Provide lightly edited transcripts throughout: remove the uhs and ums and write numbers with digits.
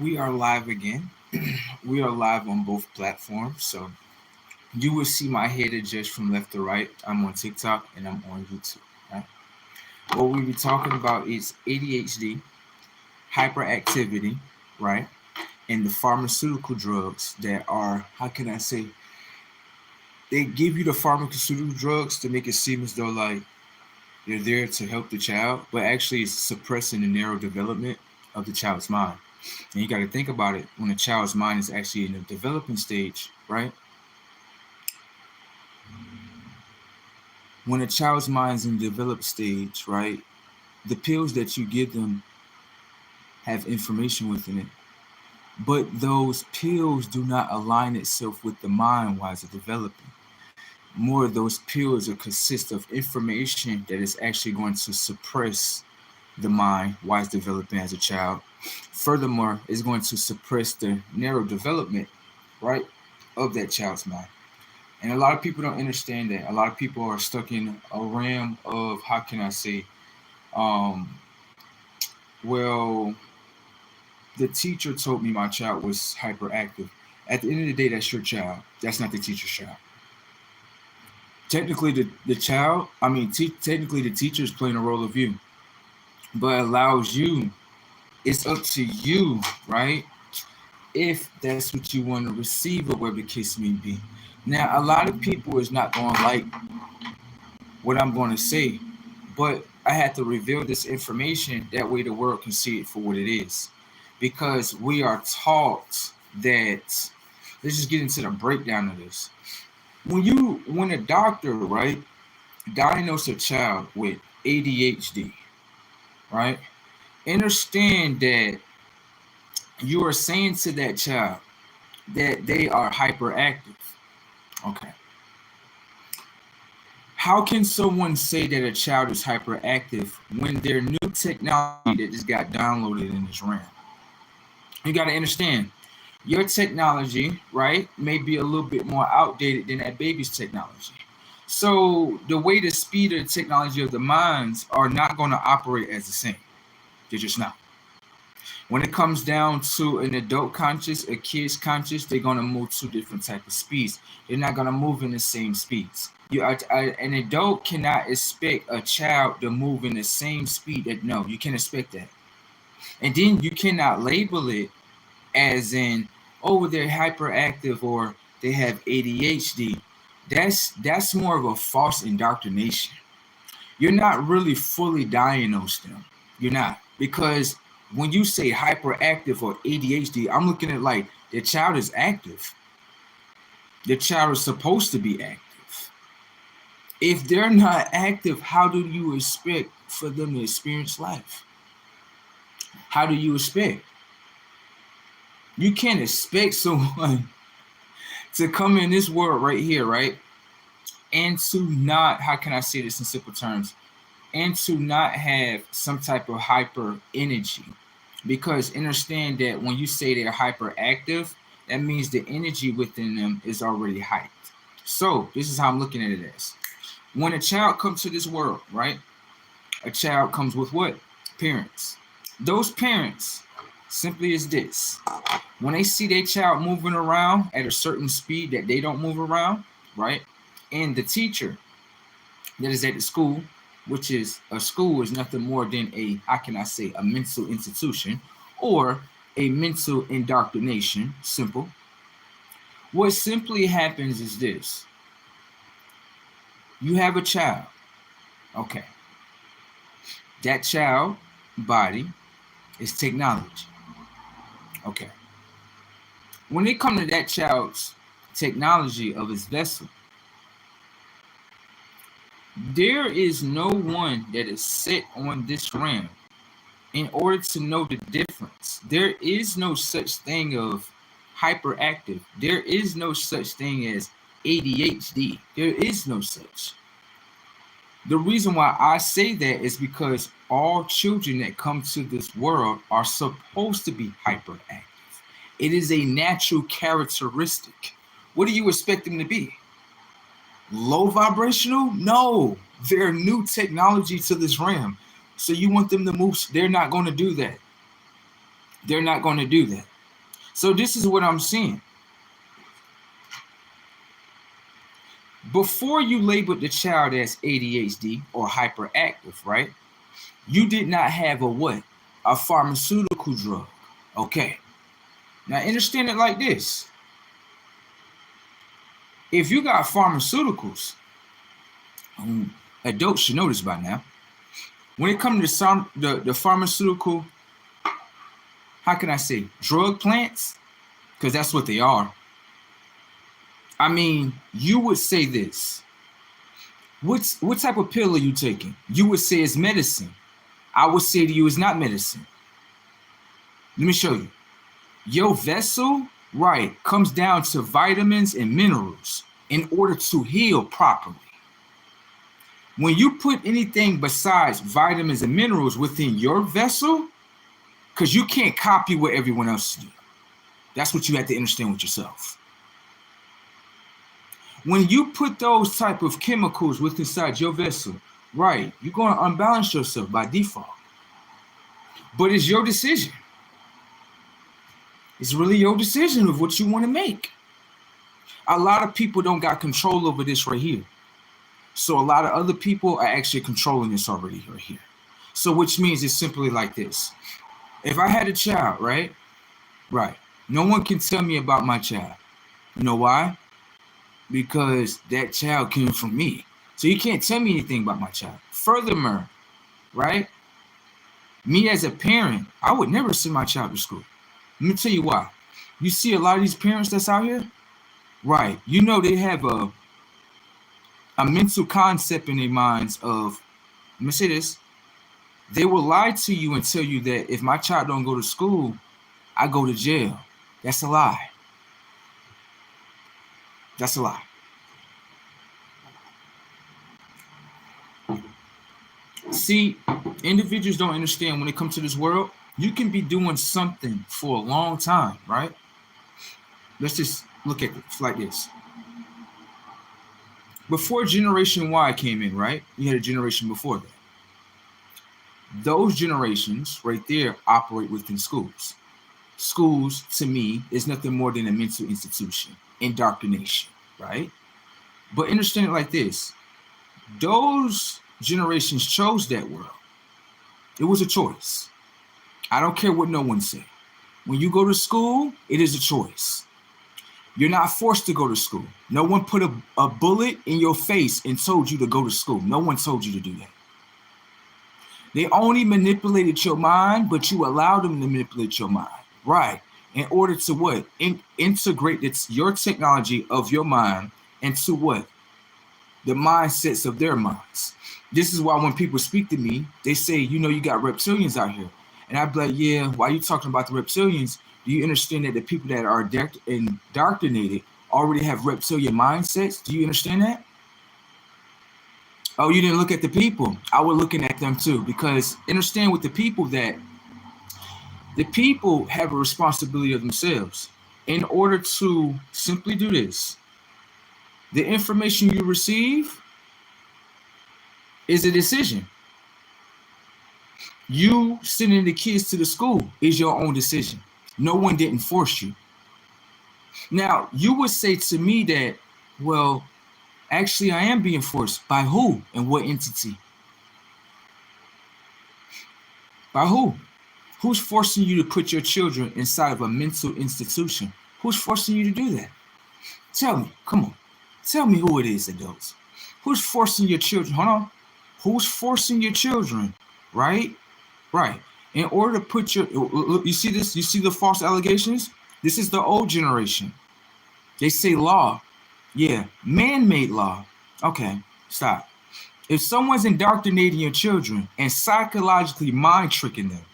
We are live again. We are live on both platforms. So you will see my head adjust from left to right. I'm on TikTok and I'm on YouTube. Right? What we'll be talking about is ADHD, hyperactivity, right? And the pharmaceutical drugs that are, how can I say, they give you the pharmaceutical drugs to make it seem as though like they're there to help the child, but actually it's suppressing the narrow development of the child's mind. And you got to think about it when a child's mind is actually in the developing stage, right? When a child's mind is in the developed stage, right, the pills that you give them have information within it. But those pills do not align itself with the mind while it's developing. More of those pills consist of information that is actually going to suppress the mind while it's developing as a child. Furthermore, it's going to suppress the narrow development, right, of that child's mind. And a lot of people don't understand that. A lot of people are stuck in a realm of, how can I say, um, well, the teacher told me my child was hyperactive. At the end of the day, that's your child. That's not the teacher's child. Technically, the child, technically the teacher is playing a role of you, but allows you, it's up to you, right? If that's what you want to receive or whatever the case may be. Now, a lot of people is not going to like what I'm going to say, but I had to reveal this information that way the world can see it for what it is. Because we are taught that, let's just get into the breakdown of this. When a doctor, right, diagnose a child with ADHD, right, understand that you are saying to that child that they are hyperactive. Okay. How can someone say that a child is hyperactive when their new technology that just got downloaded in this RAM? You got to understand, your technology, right, may be a little bit more outdated than that baby's technology. So the way the speed of the technology of the minds are not going to operate as the same. They're just not. When it comes down to an adult conscious, a kid's conscious, they're going to move two different type of speeds. They're not going to move in the same speeds. An adult cannot expect a child to move in the same speed. No, you can't expect that. And then you cannot label it as in, oh, they're hyperactive or they have ADHD. That's more of a false indoctrination. You're not really fully diagnosed them. You're not. Because when you say hyperactive or ADHD, I'm looking at like the child is active. The child is supposed to be active. If they're not active, how do you expect for them to experience life? How do you expect? You can't expect someone to come in this world right here, right? And to not, how can I say this in simple terms? And to not have some type of hyper energy. Because understand that when you say they're hyperactive, that means the energy within them is already hyped. So this is how I'm looking at it as. When a child comes to this world, right? A child comes with what? Parents. Those parents simply is this. When they see their child moving around at a certain speed that they don't move around, right? And the teacher that is at the school, which is a school is nothing more than a, how can I say, a mental institution or a mental indoctrination, simple. What simply happens is this. You have a child. Okay. That child body is technology. Okay. When it comes to that child's technology of his vessel, there is no one that is set on this realm in order to know the difference. There is no such thing of hyperactive. There is no such thing as ADHD. There is no such. The reason why I say that is because all children that come to this world are supposed to be hyperactive. It is a natural characteristic. What do you expect them to be? Low vibrational? No, they're new technology to this realm. So you want them to move, they're not going to do that. They're not going to do that. So this is what I'm seeing. Before you labeled the child as ADHD or hyperactive, right? You did not have a what? A pharmaceutical drug. Okay. Now understand it like this. If you got pharmaceuticals, adults should know this by now. When it comes to the pharmaceutical, how can I say, drug plants? Because that's what they are. I mean, you would say this. What type of pill are you taking? You would say it's medicine. I would say to you it's not medicine. Let me show you. Your vessel, right, comes down to vitamins and minerals in order to heal properly. When you put anything besides vitamins and minerals within your vessel, because you can't copy what everyone else do. That's what you have to understand with yourself. When you put those type of chemicals within inside your vessel, right, you're going to unbalance yourself by default. But it's your decision. It's really your decision of what you want to make. A lot of people don't got control over this right here. So a lot of other people are actually controlling this already right here. So which means it's simply like this. If I had a child, right? Right. No one can tell me about my child. You know why? Because that child came from me. So you can't tell me anything about my child. Furthermore, right? Me as a parent, I would never send my child to school. Let me tell you why. You see a lot of these parents that's out here, right? You know they have a mental concept in their minds of, let me say this, they will lie to you and tell you that if my child don't go to school, I go to jail. That's a lie. That's a lie. See, individuals don't understand when it comes to this world, you can be doing something for a long time, right? Let's just look at it like this. Before Generation Y came in, right? You had a generation before that. Those generations right there operate within schools. Schools, to me, is nothing more than a mental institution, indoctrination, right? But understand it like this. Those generations chose that world. It was a choice. I don't care what no one say. When you go to school, it is a choice. You're not forced to go to school. No one put a bullet in your face and told you to go to school. No one told you to do that. They only manipulated your mind, but you allowed them to manipulate your mind, right? In order to what? Integrate your technology of your mind into what? The mindsets of their minds. This is why when people speak to me, they say, you know, you got reptilians out here. And I'd be like, yeah, why are you talking about the reptilians? Do you understand that the people that are indoctrinated already have reptilian mindsets? Do you understand that? Oh, you didn't look at the people. I was looking at them too, because understand with the people that the people have a responsibility of themselves in order to simply do this. The information you receive is a decision. You sending the kids to the school is your own decision. No one didn't force you. Now, you would say to me that, well, actually, I am being forced. By who and what entity? By who? Who's forcing you to put your children inside of a mental institution? Who's forcing you to do that? Tell me, come on. Tell me who it is, adults. Who's forcing your children? Hold on. Who's forcing your children, right? Right. In order to put you see this? You see the false allegations? This is the old generation. They say law. Yeah, man-made law. Okay, stop. If someone's indoctrinating your children and psychologically mind-tricking them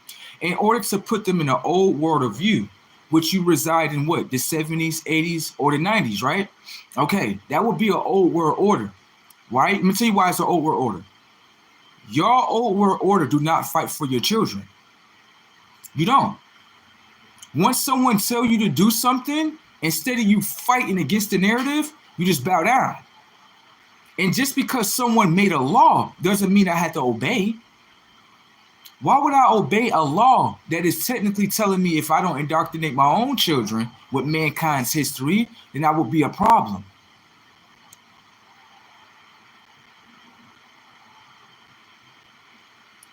in order to put them in an old world of view, which you reside in what, the 70s, 80s, or the 90s, right? Okay, that would be an old world order, right? Let me tell you why it's an old world order. Your old world order do not fight for your children. You don't. Once someone tell you to do something, instead of you fighting against the narrative, you just bow down. And just because someone made a law doesn't mean I had to obey. Why would I obey a law that is technically telling me if I don't indoctrinate my own children with mankind's history, then I would be a problem?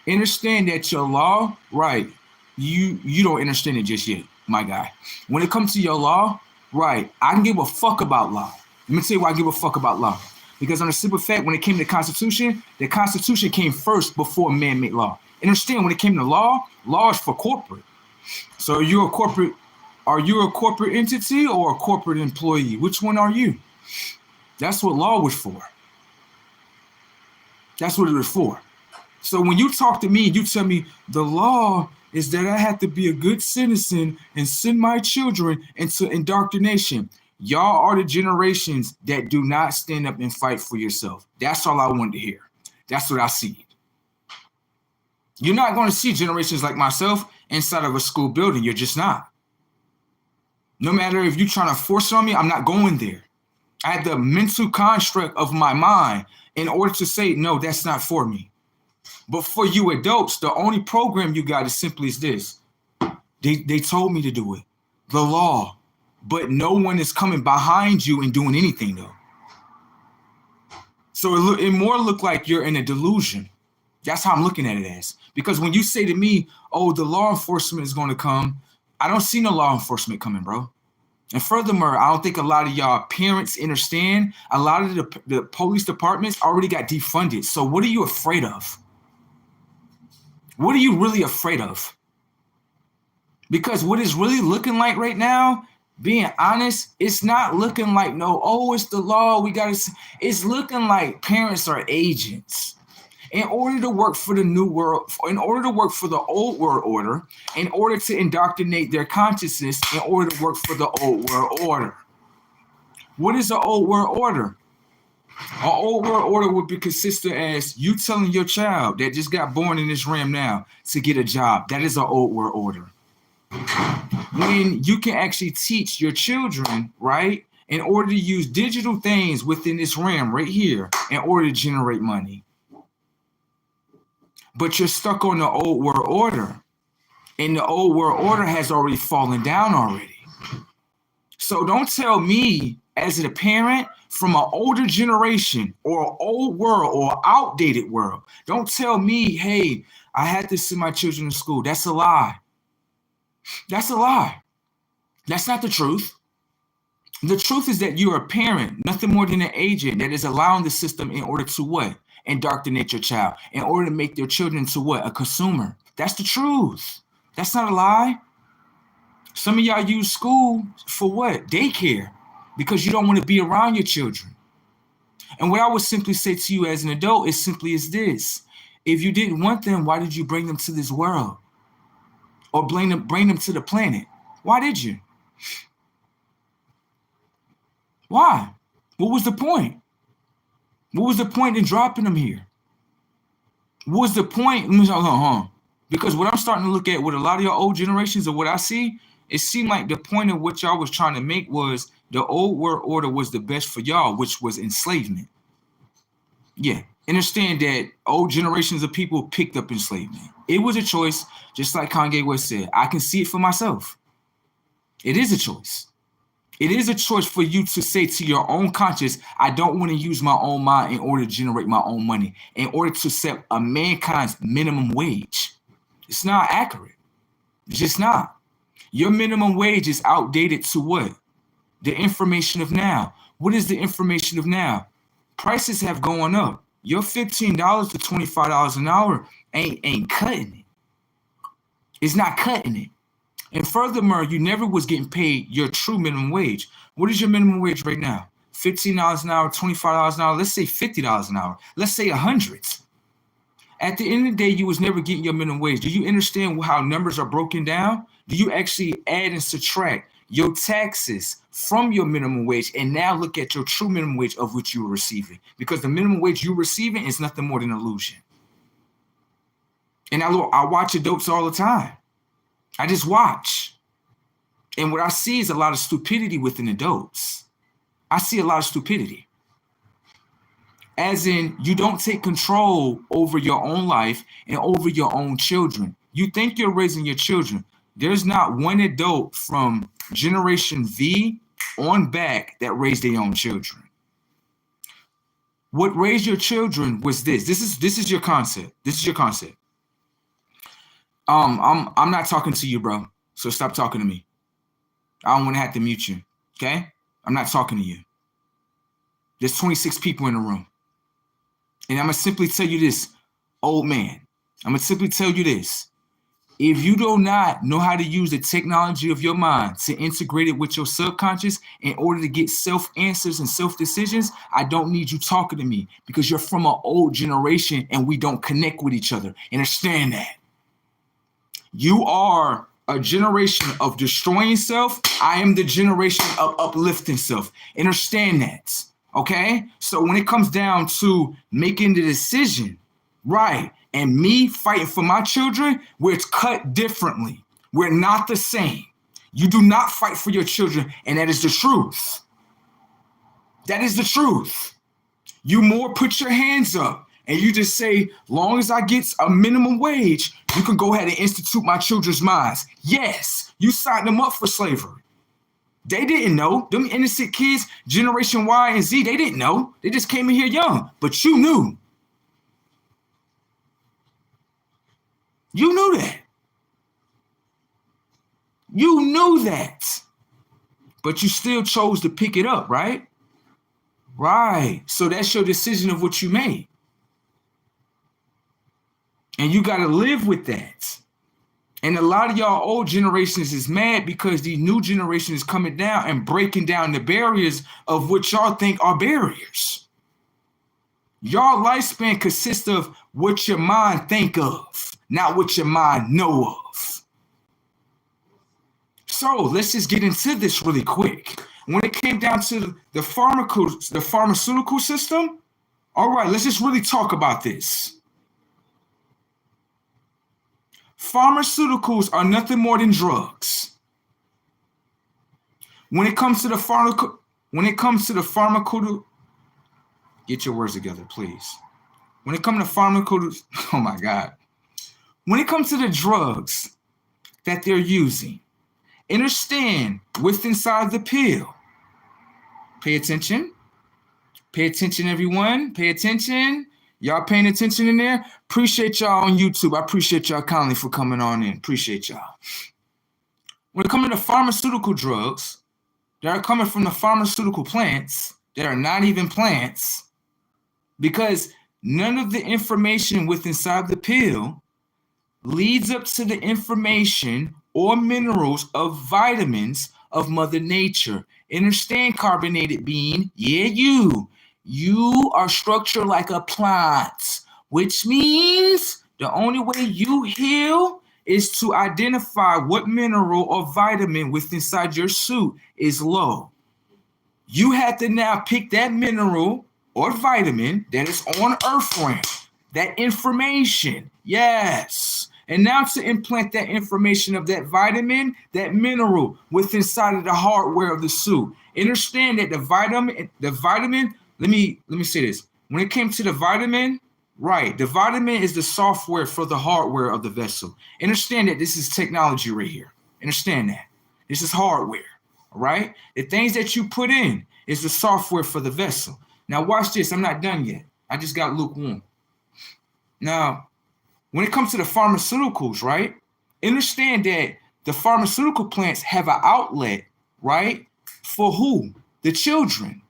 Understand that your law, right? You don't understand it just yet, my guy. When it comes to your law, right? I can give a fuck about law. Let me tell you why I give a fuck about law. Because on the simple fact, when it came to the Constitution came first before man-made law. Understand, when it came to law, law is for corporate. So are you a corporate entity or a corporate employee? Which one are you? That's what law was for. That's what it was for. So when you talk to me, you tell me the law is that I have to be a good citizen and send my children into indoctrination. Y'all are the generations that do not stand up and fight for yourself. That's all I wanted to hear. That's what I see. You're not going to see generations like myself inside of a school building. You're just not. No matter if you're trying to force it on me, I'm not going there. I had the mental construct of my mind in order to say, no, that's not for me. But for you adults, the only program you got is simply is this. They told me to do it. The law. But no one is coming behind you and doing anything, though. So it more look like you're in a delusion. That's how I'm looking at it as. Because when you say to me, oh, the law enforcement is going to come, I don't see no law enforcement coming, bro. And furthermore, I don't think a lot of y'all parents understand. A lot of the police departments already got defunded. So what are you afraid of? What are you really afraid of? Because what it's really looking like right now, being honest, it's not looking like it's the law. It's looking like parents are agents. In order to work for the new world, in order to work for the old world order, in order to indoctrinate their consciousness, in order to work for the old world order. What is the old world order? An old world order would be consistent as you telling your child that just got born in this realm now to get a job. That is an old world order. When you can actually teach your children, right, in order to use digital things within this realm right here in order to generate money. But you're stuck on the old world order. And the old world order has already fallen down already. So don't tell me as a parent from an older generation or an old world or outdated world, don't tell me, hey, I had to send my children to school. That's a lie. That's a lie. That's not the truth. The truth is that you're a parent, nothing more than an agent that is allowing the system in order to what? Indoctrinate your child, in order to make their children to what? A consumer. That's the truth. That's not a lie. Some of y'all use school for what? Daycare, because you don't want to be around your children. And what I would simply say to you as an adult is simply is this. If you didn't want them, why did you bring them to this world? Or bring them to the planet? Why did you? Why? What was the point? What was the point in dropping them here? What was the point? Because what I'm starting to look at with a lot of your old generations of what I see, it seemed like the point of what y'all was trying to make was the old world order was the best for y'all, which was enslavement. Yeah. Understand that old generations of people picked up enslavement. It was a choice, just like Kanye West said. I can see it for myself. It is a choice. It is a choice for you to say to your own conscience, I don't want to use my own mind in order to generate my own money, in order to set a mankind's minimum wage. It's not accurate. It's just not. Your minimum wage is outdated to what? The information of now. What is the information of now? Prices have gone up. Your $15 to $25 an hour ain't cutting it. It's not cutting it. And furthermore, you never was getting paid your true minimum wage. What is your minimum wage right now? $15 an hour, $25 an hour. Let's say $50 an hour. Let's say $100. At the end of the day, you was never getting your minimum wage. Do you understand how numbers are broken down? Do you actually add and subtract your taxes from your minimum wage and now look at your true minimum wage of which you were receiving? Because the minimum wage you're receiving is nothing more than illusion. And I watch adults all the time. I just watch. And what I see is a lot of stupidity within adults. I see a lot of stupidity. As in, you don't take control over your own life and over your own children. You think you're raising your children. There's not one adult from Generation V on back that raised their own children. What raised your children was this. This is your concept. This is your concept. I'm not talking to you, bro. So stop talking to me. I don't want to have to mute you. Okay? I'm not talking to you. There's 26 people in the room. And I'm going to simply tell you this, old man. I'm going to simply tell you this. If you do not know how to use the technology of your mind to integrate it with your subconscious in order to get self-answers and self-decisions, I don't need you talking to me because you're from an old generation and we don't connect with each other. Understand that. You are a generation of destroying self. I am the generation of uplifting self. Understand that. Okay? So when it comes down to making the decision, right, and me fighting for my children, where it's cut differently. We're not the same. You do not fight for your children, and that is the truth. That is the truth. You more put your hands up, and you just say, long as I get a minimum wage, you can go ahead and institute my children's minds. Yes, you signed them up for slavery. They didn't know. Them innocent kids, Generation Y and Z, they didn't know. They just came in here young, but you knew. You knew that. You knew that. But you still chose to pick it up, right? Right. So that's your decision of what you made. And you got to live with that. And a lot of y'all old generations is mad because the new generation is coming down and breaking down the barriers of what y'all think are barriers. Y'all lifespan consists of what your mind think of, not what your mind know of. So let's just get into this really quick. When it came down to the pharmaceutical system, all right, let's just really talk about this. Pharmaceuticals are nothing more than drugs. When it comes to the pharmaceutical, get your words together, please. When it comes to pharmaceuticals, oh my God. When it comes to the drugs that they're using, understand what's inside the pill. Pay attention. Pay attention, everyone. Pay attention. Y'all paying attention in there? Appreciate y'all on YouTube. I appreciate y'all kindly for coming on in. Appreciate y'all. When it comes to pharmaceutical drugs that are coming from the pharmaceutical plants that are not even plants, because none of the information within inside the pill leads up to the information or minerals of vitamins of Mother Nature. Understand, carbonated being? Yeah, you are structured like a plant, which means the only way you heal is to identify what mineral or vitamin within inside your suit is low. You have to now pick that mineral or vitamin that is on Earth realm, that information, yes. And now to implant that information of that vitamin, that mineral within inside of the hardware of the suit. Understand that the vitamin, let me say this. When it came to the vitamin, right, the vitamin is the software for the hardware of the vessel. Understand that this is technology right here. Understand that. This is hardware, all right? The things that you put in is the software for the vessel. Now watch this. I'm not done yet. I just got lukewarm. Now, when it comes to the pharmaceuticals, right, understand that the pharmaceutical plants have an outlet, right, for who? The children.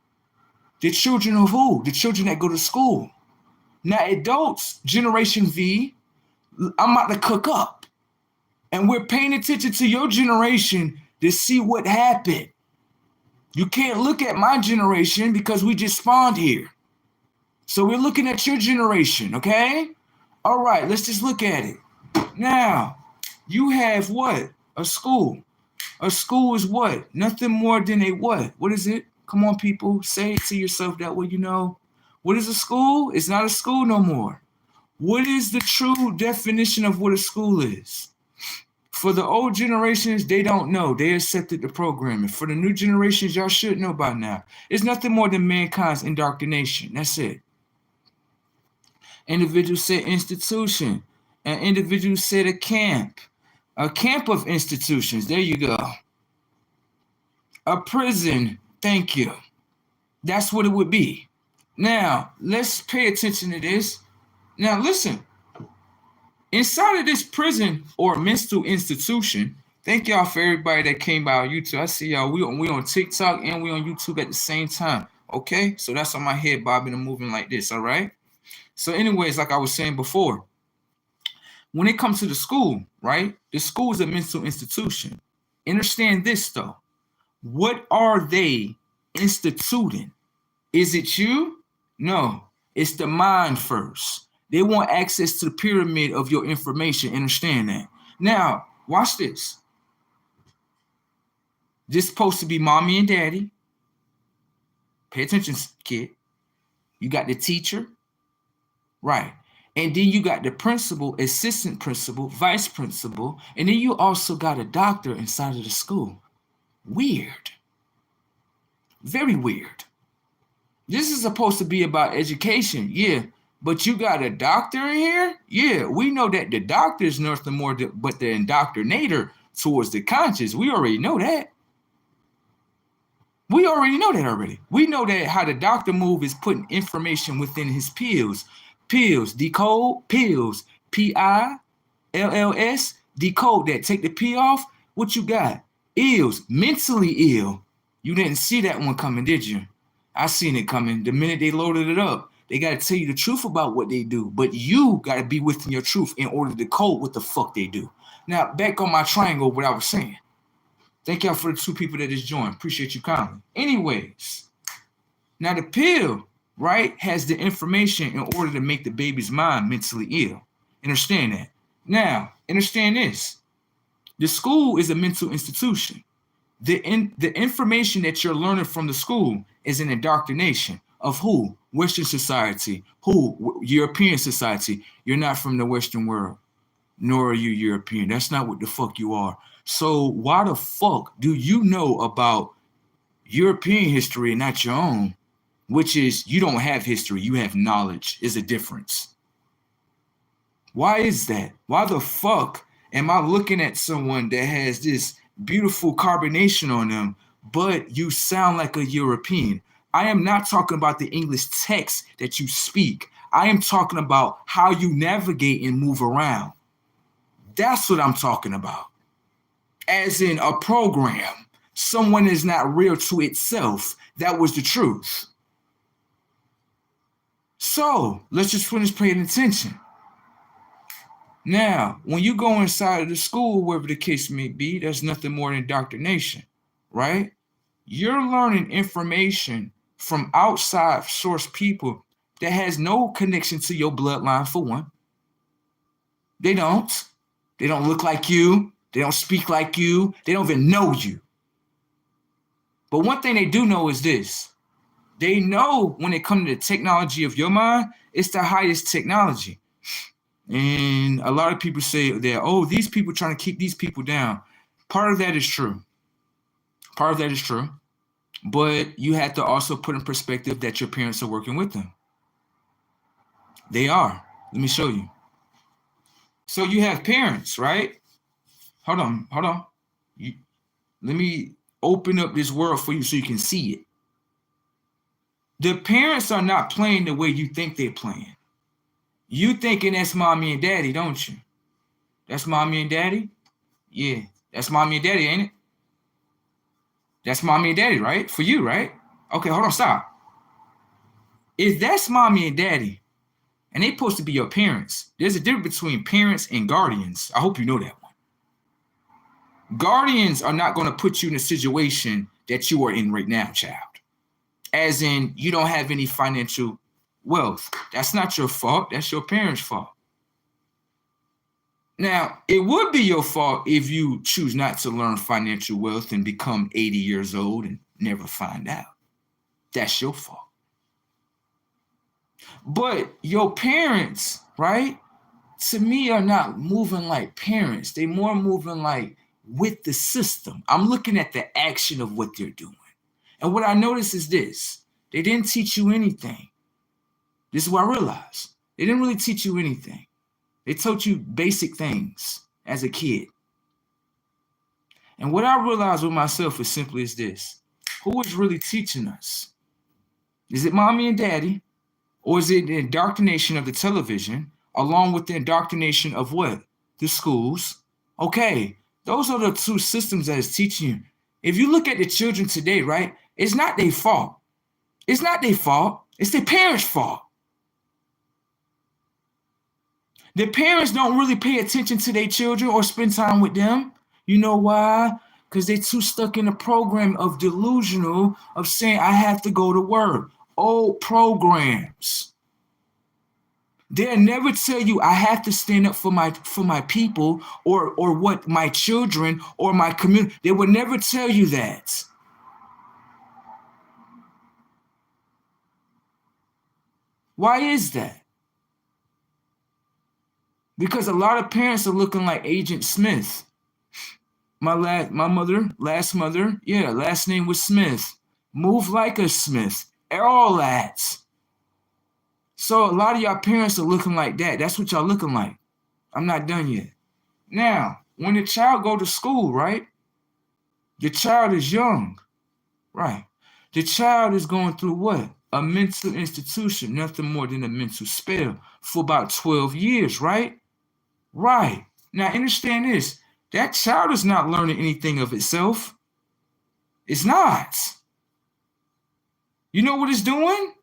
The children of who? The children that go to school. Now, adults, Generation V, I'm about to cook up. And we're paying attention to your generation to see what happened. You can't look at my generation because we just spawned here. So we're looking at your generation, okay? All right, let's just look at it. Now, you have what? A school. A school is what? Nothing more than a what? What is it? Come on, people. Say it to yourself that way you know. What is a school? It's not a school no more. What is the true definition of what a school is? For the old generations, they don't know. They accepted the programming. For the new generations, y'all should know by now. It's nothing more than mankind's indoctrination. That's it. Individual said institution. An individual said a camp. A camp of institutions. There you go. A prison. Thank you. That's what it would be. Now, let's pay attention to this. Now, listen. Inside of this prison or mental institution, thank y'all for everybody that came by on YouTube. I see y'all. We on TikTok and we on YouTube at the same time. Okay? So that's on my head bobbing and moving like this, all right? So anyways, like I was saying before, when it comes to the school, right? The school is a mental institution. Understand this, though. What are they instituting? Is it you? No, it's the mind first. They want access to the pyramid of your information. Understand that. Now, watch this. This is supposed to be mommy and daddy. Pay attention, kid. You got the teacher, right? And then you got the principal, assistant principal, vice principal, and then you also got a doctor inside of the school. Weird. Very weird. This is supposed to be about education, yeah, but you got a doctor in here? Yeah, we know that the doctor is nothing more but the indoctrinator towards the conscious. We already know that. We already know that already. We know that how the doctor move is putting information within his pills. Pills, decode, pills, P-I-L-L-S, decode that. Take the P off, what you got? Ills, mentally ill. You didn't see that one coming, did you? I seen it coming. The minute they loaded it up, they got to tell you the truth about what they do. But you got to be within your truth in order to code what the fuck they do. Now, back on my triangle, what I was saying. Thank y'all for the 2 people that just joined. Appreciate you kindly. Anyways, now the pill, right, has the information in order to make the baby's mind mentally ill. Understand that. Now, understand this. The school is a mental institution. The information that you're learning from the school is an indoctrination of who? Western society. Who? European society. You're not from the Western world, nor are you European. That's not what the fuck you are. So why the fuck do you know about European history and not your own? Which is, you don't have history, you have knowledge. Is a difference. Why is that? Why the fuck am I looking at someone that has this beautiful carbonation on them, but you sound like a European? I am not talking about the English text that you speak. I am talking about how you navigate and move around. That's what I'm talking about. As in a program. Someone is not real to itself. That was the truth. So let's just finish paying attention. Now, when you go inside of the school, wherever the case may be, that's nothing more than indoctrination, right? You're learning information from outside source people that has no connection to your bloodline, for one. They don't. They don't look like you. They don't speak like you. They don't even know you. But one thing they do know is this. They know when it comes to the technology of your mind, it's the highest technology. And a lot of people say that, oh, these people trying to keep these people down. Part of that is true. Part of that is true. But you have to also put in perspective that your parents are working with them. They are. Let me show you. So you have parents, right? Hold on. Let me open up this world for you so you can see it. The parents are not playing the way you think they're playing. You thinking that's mommy and daddy, don't you? That's mommy and daddy? Yeah, that's mommy and daddy, ain't it? That's mommy and daddy, right? For you, right? Okay, hold on, stop. If that's mommy and daddy, and they supposed to be your parents, there's a difference between parents and guardians. I hope you know that one. Guardians are not going to put you in a situation that you are in right now, child. As in, you don't have any financial wealth. That's not your fault. That's your parents' fault. Now, it would be your fault if you choose not to learn financial wealth and become 80 years old and never find out. That's your fault. But your parents, right, to me are not moving like parents. They're more moving like with the system. I'm looking at the action of what they're doing. And what I notice is this. They didn't teach you anything. This is what I realized. They didn't really teach you anything. They taught you basic things as a kid. And what I realized with myself is simply is this. Who is really teaching us? Is it mommy and daddy? Or is it the indoctrination of the television along with the indoctrination of what? The schools. Okay, those are the two systems that is teaching you. If you look at the children today, right, it's not their fault. It's not their fault. It's their parents' fault. The parents don't really pay attention to their children or spend time with them. You know why? Because they're too stuck in a program of delusional of saying, I have to go to work. Old programs. They'll never tell you I have to stand up for my people or what my children or my community. They will never tell you that. Why is that? Because a lot of parents are looking like Agent Smith. My last mother, yeah, last name was Smith. Move like a Smith. All that. So a lot of y'all parents are looking like that. That's what y'all looking like. I'm not done yet. Now, when the child go to school, right? The child is young, right? The child is going through what? A mental institution, nothing more than a mental spell for about 12 years, right? Right. Now, understand this. That child is not learning anything of itself. It's not. You know what it's doing?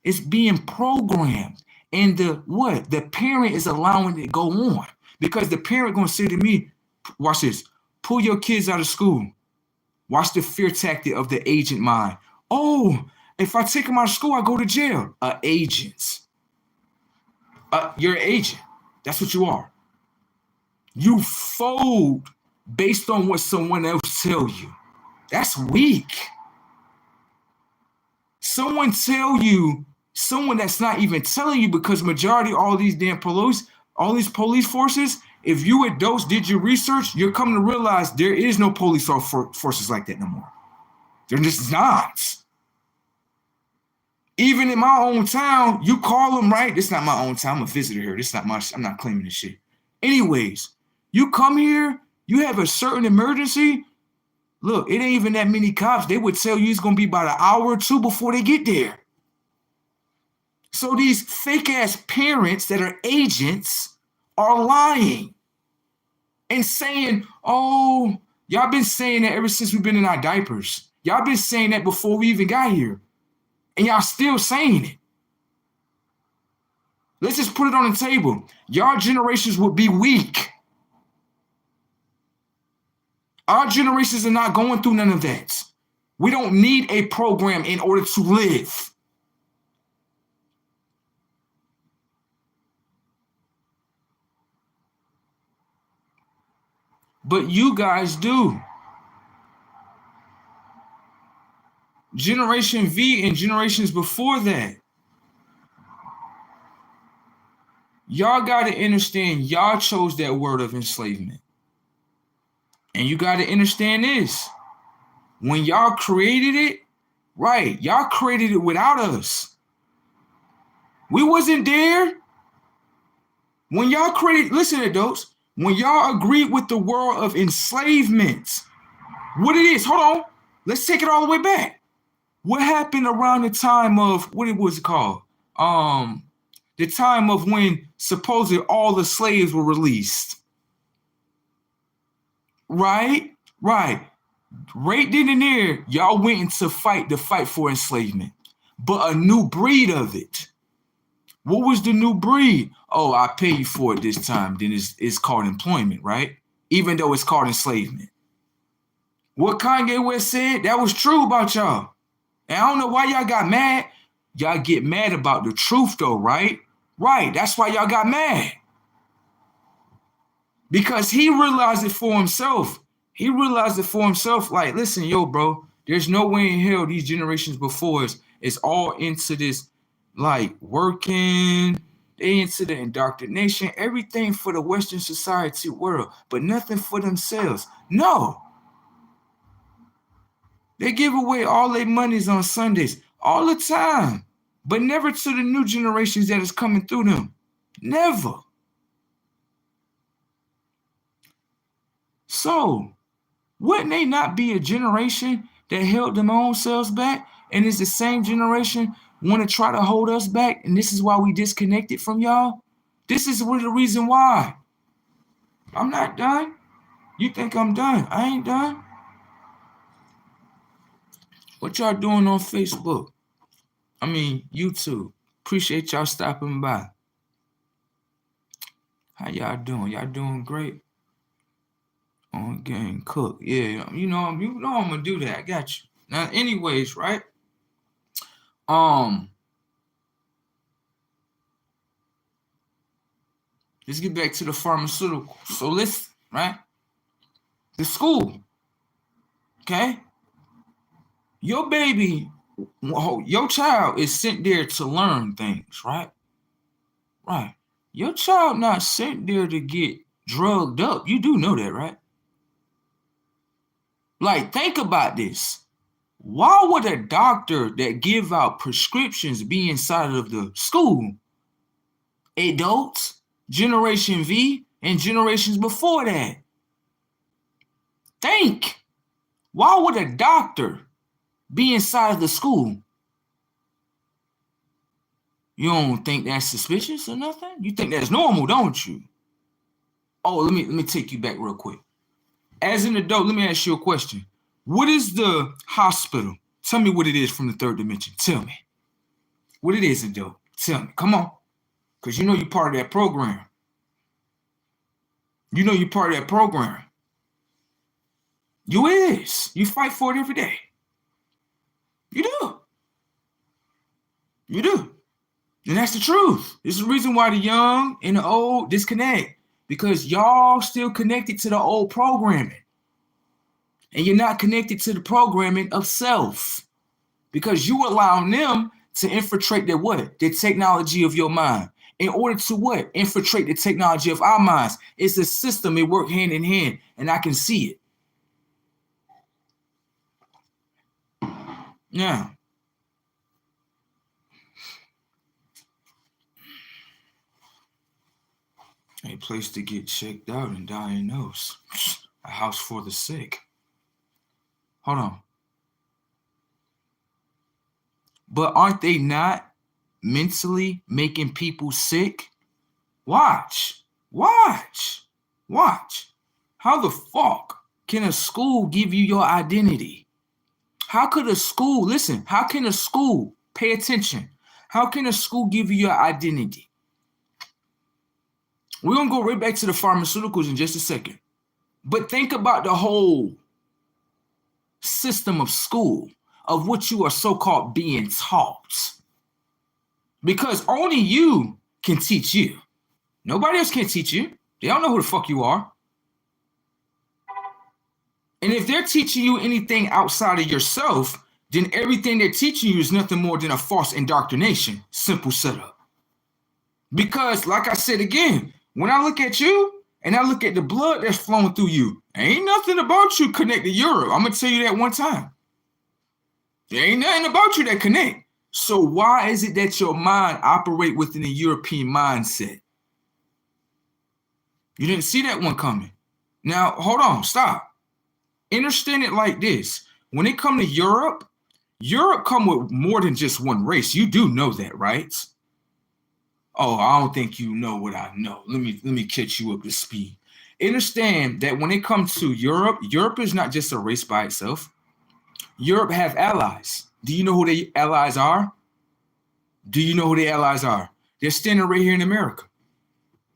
It's being programmed. And the parent is allowing it to go on. Because the parent going to say to me, watch this, pull your kids out of school. Watch the fear tactic of the agent mind. Oh, if I take them out of school, I go to jail. Agents. You're an agent. That's what you are. You fold based on what someone else tells you. That's weak. Someone that's not even telling you, because majority of all these damn police forces, if you adults did your research, you're coming to realize there is no police forces like that no more. They're just not. Even in my own town, you call them, right? This is not my own town. I'm a visitor here. I'm not claiming this shit. Anyways, you come here, you have a certain emergency. Look, it ain't even that many cops. They would tell you it's going to be about an hour or two before they get there. So these fake ass parents that are agents are lying and saying, oh, y'all been saying that ever since we've been in our diapers. Y'all been saying that before we even got here. And y'all still saying it. Let's just put it on the table. Y'all generations would be weak. Our generations are not going through none of that. We don't need a program in order to live. But you guys do. Generation V and generations before that. Y'all got to understand, y'all chose that word of enslavement. And you got to understand this. When y'all created it, right, y'all created it without us. We wasn't there. When y'all created, listen adults, when y'all agreed with the world of enslavement, what it is, hold on, let's take it all the way back. What happened around the time of, what it was called? The time of when supposedly all the slaves were released. Right? Right. Right then and there, y'all went into the fight for enslavement. But a new breed of it. What was the new breed? Oh, I pay you for it this time. Then it's called employment, right? Even though it's called enslavement. What Kanye West said, that was true about y'all. And I don't know why y'all got mad. Y'all get mad about the truth though, right? Right, that's why y'all got mad. Because he realized it for himself. He realized it for himself, like, listen, yo, bro, there's no way in hell these generations before us is all into this, like, working, they into the indoctrination, everything for the Western society world, but nothing for themselves. No. They give away all their monies on Sundays all the time, but never to the new generations that is coming through them. Never. So, wouldn't they not be a generation that held their own selves back? And it's the same generation want to try to hold us back? And this is why we disconnected from y'all? This is the reason why. I'm not done. You think I'm done? I ain't done. What y'all doing on Facebook? I mean, YouTube. Appreciate y'all stopping by. How y'all doing? Y'all doing great? On game cook. Yeah, you know I'm gonna do that. I got you. Now, anyways, right? Let's get back to the pharmaceutical. So let's, right? The school. Okay? Your baby, your child is sent there to learn things, right? Right. Your child not sent there to get drugged up. You do know that, right? Like, think about this. Why would a doctor that give out prescriptions be inside of the school? Adults, Generation V, and generations before that. Think. Why would a doctor be inside of the school? You don't think that's suspicious or nothing? You think that's normal, don't you? Oh, let me take you back real quick. As an adult, let me ask you a question. What is the hospital? Tell me what it is from the third dimension. Tell me. What it is, adult. Tell me. Come on. Because you know you're part of that program. You know you're part of that program. You is. You fight for it every day. You do. You do. And that's the truth. This is the reason why the young and the old disconnect. Because y'all still connected to the old programming. And you're not connected to the programming of self. Because you allowing them to infiltrate the what? The technology of your mind. In order to what? Infiltrate the technology of our minds. It's a system. It works hand in hand. And I can see it. Now, a place to get checked out and diagnosed. A house for the sick. Hold on. But aren't they not mentally making people sick? Watch. How the fuck can a school give you your identity? How could a school, listen, how can a school, pay attention, how can a school give you your identity? We're going to go right back to the pharmaceuticals in just a second. But think about the whole system of school, of what you are so-called being taught. Because only you can teach you. Nobody else can teach you. They don't know who the fuck you are. And if they're teaching you anything outside of yourself, then everything they're teaching you is nothing more than a false indoctrination. Simple setup. Because, like I said again, when I look at you and I look at the blood that's flowing through you, ain't nothing about you connect to Europe. I'm going to tell you that one time. There ain't nothing about you that connect. So why is it that your mind operate within a European mindset? You didn't see that one coming. Now, hold on, stop. Understand it like this. When it come to Europe, Europe come with more than just one race. You do know that, right? Oh, I don't think you know what I know. Let me catch you up to speed. Understand that when it comes to Europe, Europe is not just a race by itself. Europe have allies. Do you know who their allies are? Do you know who their allies are? They're standing right here in America.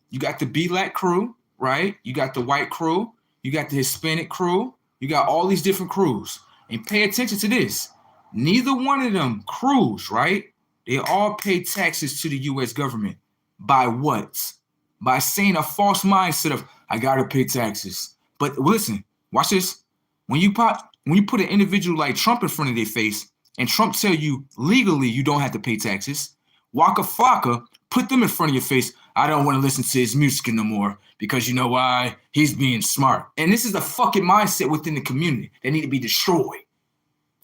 You got the Black crew, right? You got the white crew. You got the Hispanic crew. You got all these different crews. And pay attention to this. Neither one of them crews, right? They all pay taxes to the U.S. government. By what? By saying a false mindset of, I got to pay taxes. But listen, watch this. When you put an individual like Trump in front of their face, and Trump tell you legally you don't have to pay taxes, Waka Flocka, put them in front of your face. I don't want to listen to his music no more because you know why? He's being smart. And this is the fucking mindset within the community that need to be destroyed.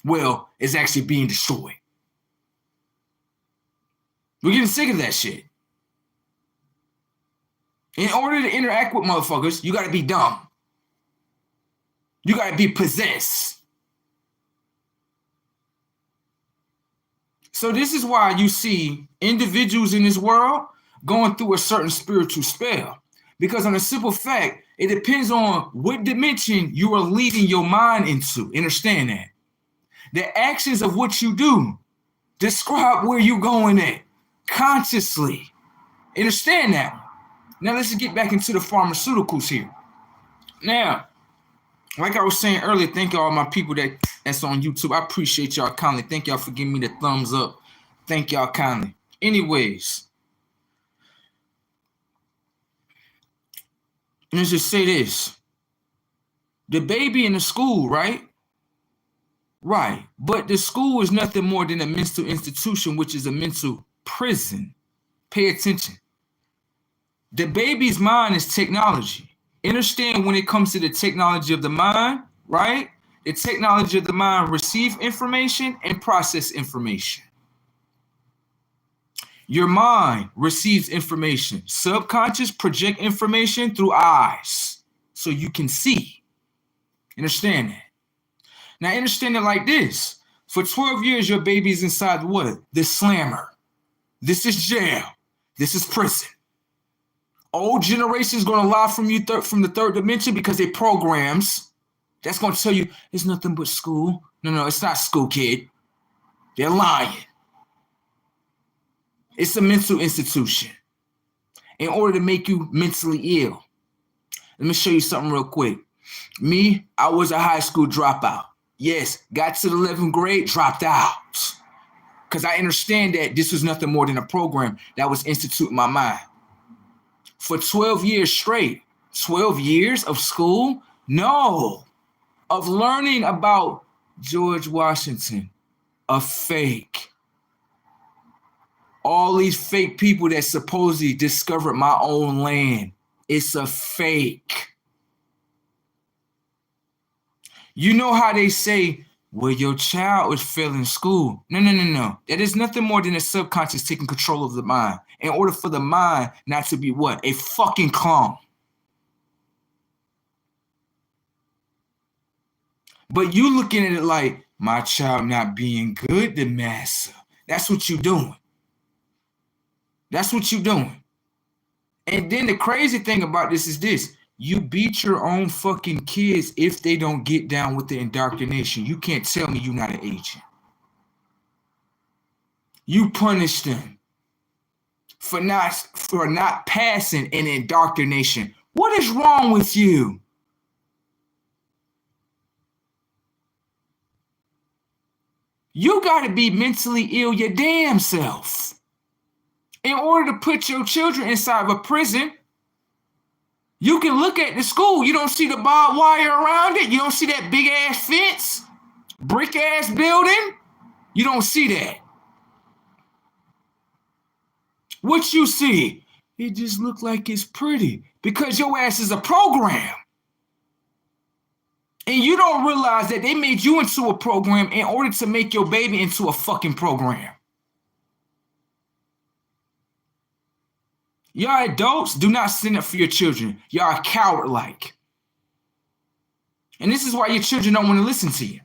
Well, it's actually being destroyed. We're getting sick of that shit. In order to interact with motherfuckers, you gotta be dumb. You gotta be possessed. So this is why you see individuals in this world going through a certain spiritual spell. Because on a simple fact, it depends on what dimension you are leading your mind into. Understand that. The actions of what you do describe where you're going at consciously. Understand that. Now let's just get back into the pharmaceuticals here. Now, like I was saying earlier, thank all my people that's on YouTube. I appreciate y'all kindly. Thank y'all for giving me the thumbs up. Thank y'all kindly. Anyways, let's just say this. The baby in the school, right? Right. But the school is nothing more than a mental institution, which is a mental prison. Pay attention. The baby's mind is technology. Understand when it comes to the technology of the mind, right? The technology of the mind receives information and process information. Your mind receives information. Subconscious project information through eyes so you can see. Understand that. Now understand it like this. For 12 years, your baby's inside what? The slammer. This is jail. This is prison. Old generation's gonna lie from you from the third dimension because they programs that's gonna tell you it's nothing but school. No, it's not school, kid. They're lying. It's a mental institution in order to make you mentally ill. Let me show you something real quick. Me, I was a high school dropout. Yes, got to the 11th grade, dropped out. Because I understand that this was nothing more than a program that was instituted in my mind. For 12 years straight, 12 years of school? No. Of learning about George Washington, a fake. All these fake people that supposedly discovered my own land. It's a fake. You know how they say, well, your child is failing school. No. That is nothing more than a subconscious taking control of the mind in order for the mind not to be what? A fucking clown. But you looking at it like, my child not being good to massa. That's what you're doing. That's what you're doing. And then the crazy thing about this is this. You beat your own fucking kids if they don't get down with the indoctrination. You can't tell me you're not an agent. You punish them for not passing an indoctrination. What is wrong with you? You got to be mentally ill your damn self in order to put your children inside of a prison. You can look at the school. You don't see the barbed wire around it. You don't see that big ass fence, brick ass building. You don't see that. What you see? It just look like it's pretty because your ass is a program. And you don't realize that they made you into a program in order to make your baby into a fucking program. Y'all adults, do not stand up for your children. Y'all are coward-like. And this is why your children don't want to listen to you.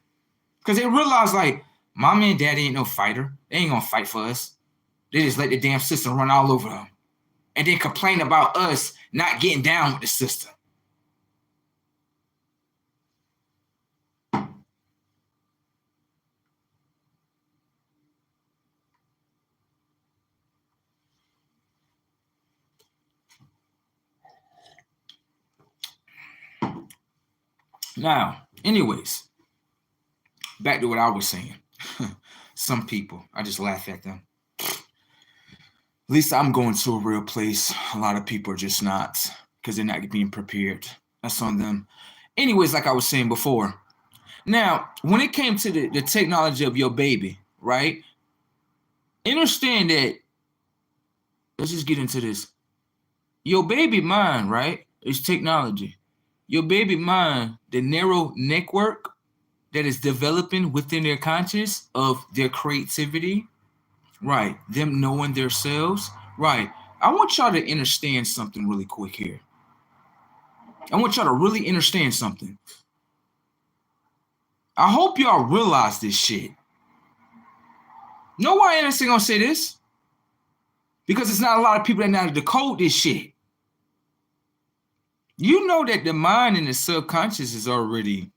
Because they realize, like, mama and daddy ain't no fighter. They ain't going to fight for us. They just let the damn system run all over them. And then complain about us not getting down with the system. Now, anyways, back to what I was saying. Some people, I just laugh at them. At least I'm going to a real place. A lot of people are just not because they're not being prepared. That's on them. Anyways, like I was saying before. Now, when it came to the technology of your baby, right? Understand that, let's just get into this. Your baby mind, right, is technology. Your baby mind, the neural network that is developing within their conscious of their creativity, right, them knowing themselves, right. I want y'all to understand something really quick here. I want y'all to really understand something. I hope y'all realize this shit. Know why Anderson gonna say this? Because it's not a lot of people that know how to decode this shit. You know that the mind and the subconscious is already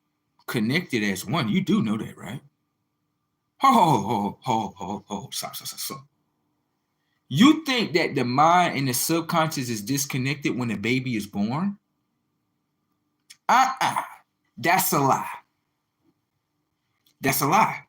connected as one. You do know that, right? Stop. You think that the mind and the subconscious is disconnected when a baby is born? That's a lie. That's a lie.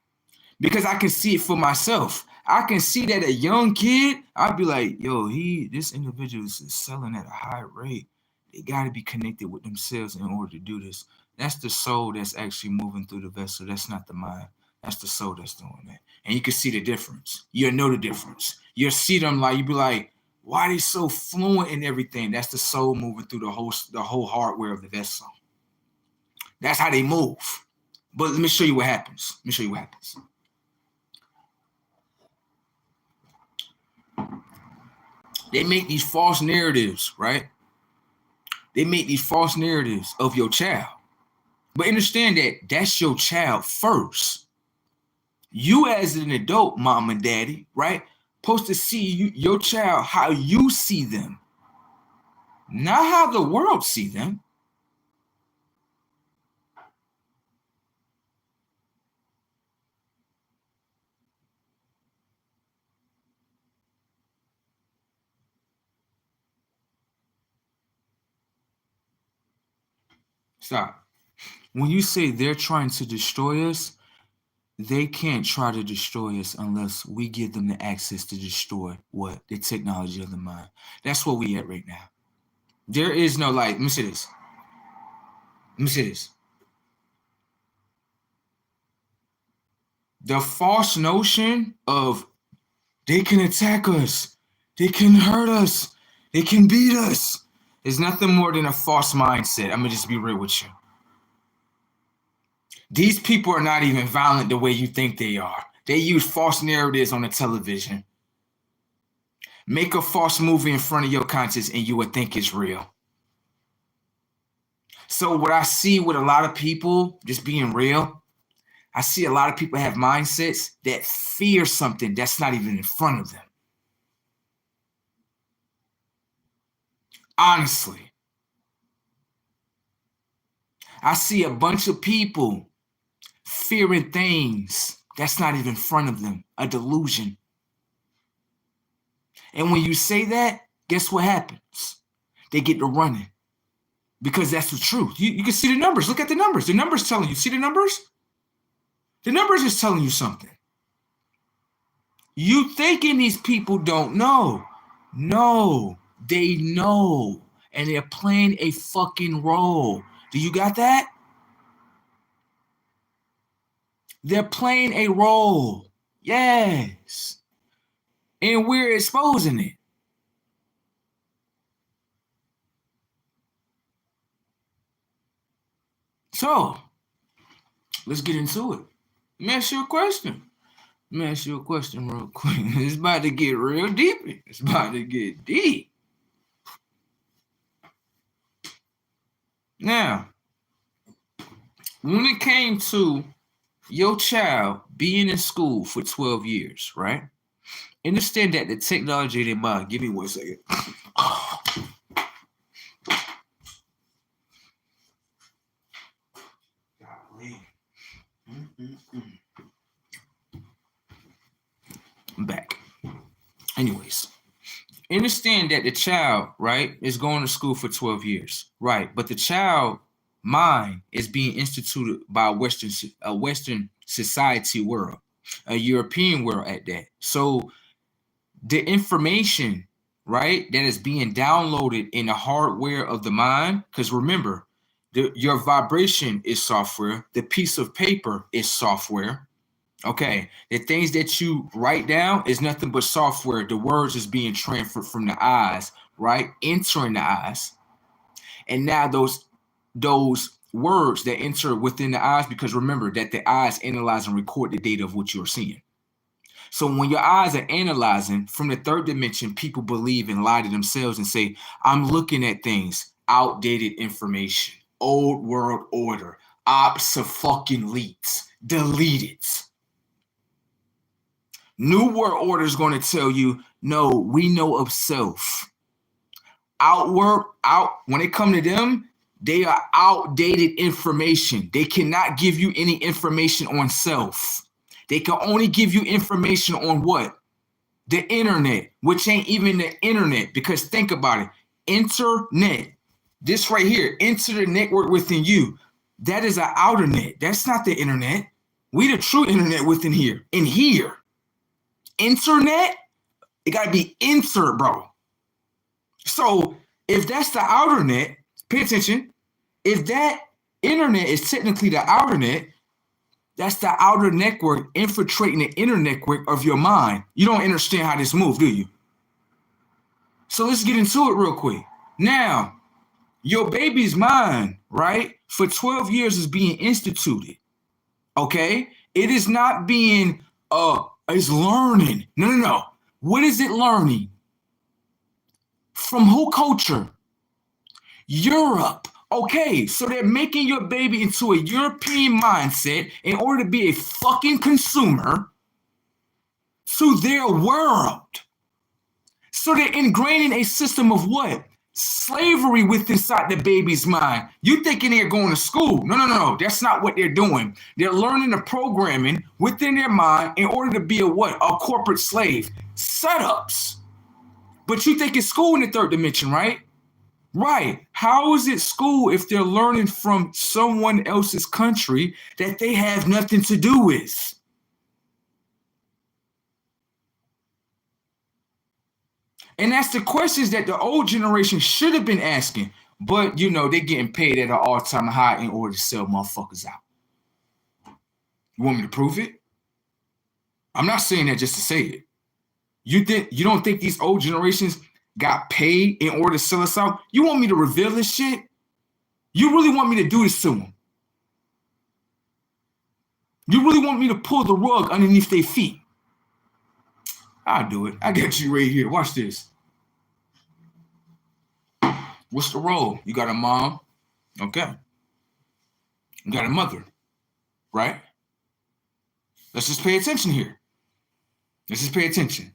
Because I can see it for myself. I can see that a young kid, I'd be like, yo, this individual is selling at a high rate. They got to be connected with themselves in order to do this. That's the soul that's actually moving through the vessel. That's not the mind. That's the soul that's doing that. And you can see the difference. You'll know the difference. You'll see them like, you'll be like, why are they so fluent in everything? That's the soul moving through the whole hardware of the vessel. That's how they move. But let me show you what happens. They make these false narratives, right? They make these false narratives of your child. But understand that that's your child first. You as an adult, mom and daddy, right? Supposed to see your child how you see them. Not how the world see them. Stop. When you say they're trying to destroy us, they can't try to destroy us unless we give them the access to destroy what? The technology of the mind. That's where we at right now. There is no like, let me say this. The false notion of they can attack us, they can hurt us, they can beat us is nothing more than a false mindset. I'm gonna just be real with you. These people are not even violent the way you think they are. They use false narratives on the television. Make a false movie in front of your conscience and you would think it's real. So what I see with a lot of people, just being real, I see a lot of people have mindsets that fear something that's not even in front of them. Honestly. I see a bunch of people fearing things that's not even in front of them, a delusion. And when you say that, guess what happens? They get to running because that's the truth. You can see the numbers. Look at the numbers. The numbers telling you. See the numbers? The numbers is telling you something. You thinking these people don't know. No, they know. And they're playing a fucking role. Do you got that? They're playing a role. Yes. And we're exposing it. So, let's get into it. Let me ask you a question. Real quick. It's about to get real deep. It's about to get deep. Now, when it came to your child being in school for 12 years, right? Understand that the technology in their mind, give me 1 second. I'm back. Anyways, understand that the child, right, is going to school for 12 years, right? But the child mind is being instituted by a Western society world, a European world at that. So the information, right, that is being downloaded in the hardware of the mind, because remember, your vibration is software, the piece of paper is software. Okay, the things that you write down is nothing but software. The words is being transferred from the eyes, right, entering the eyes, and now those words that enter within the eyes, because remember that the eyes analyze and record the data of what you're seeing. So when your eyes are analyzing from the third dimension, people believe and lie to themselves and say, I'm looking at things, outdated information, old world order, obsolete, deleted. New world order is going to tell you, no, we know of self. When it come to them, they are outdated information. They cannot give you any information on self. They can only give you information on what? The internet, which ain't even the internet, because think about it. Internet, this right here, enter the network within you. That is an outer net. That's not the internet. We the true internet within here. In here. Internet, it got to be insert, bro. So if that's the outer net, pay attention. If that internet is technically the outer net, that's the outer network infiltrating the inner network of your mind. You don't understand how this moves, do you? So let's get into it real quick. Now, your baby's mind, right, for 12 years is being instituted, okay? It is not being, it's learning. No. What is it learning? From who culture? Europe. Okay, so they're making your baby into a European mindset in order to be a fucking consumer to their world. So they're ingraining a system of what? Slavery within inside the baby's mind. You thinking they're going to school. No. That's not what they're doing. They're learning the programming within their mind in order to be a what? A corporate slave. Setups. But you think it's school in the third dimension, right? Right. How is it school if they're learning from someone else's country that they have nothing to do with? And that's the questions that the old generation should have been asking. But, you know, they're getting paid at an all-time high in order to sell motherfuckers out. You want me to prove it? I'm not saying that just to say it. You don't think these old generations got paid in order to sell us out? You want me to reveal this shit? You really want me to do this to them? You really want me to pull the rug underneath their feet? I'll do it. I got you right here. Watch this. What's the role? You got a mom. Okay. You got a mother. Right? Let's just pay attention here. Let's just pay attention.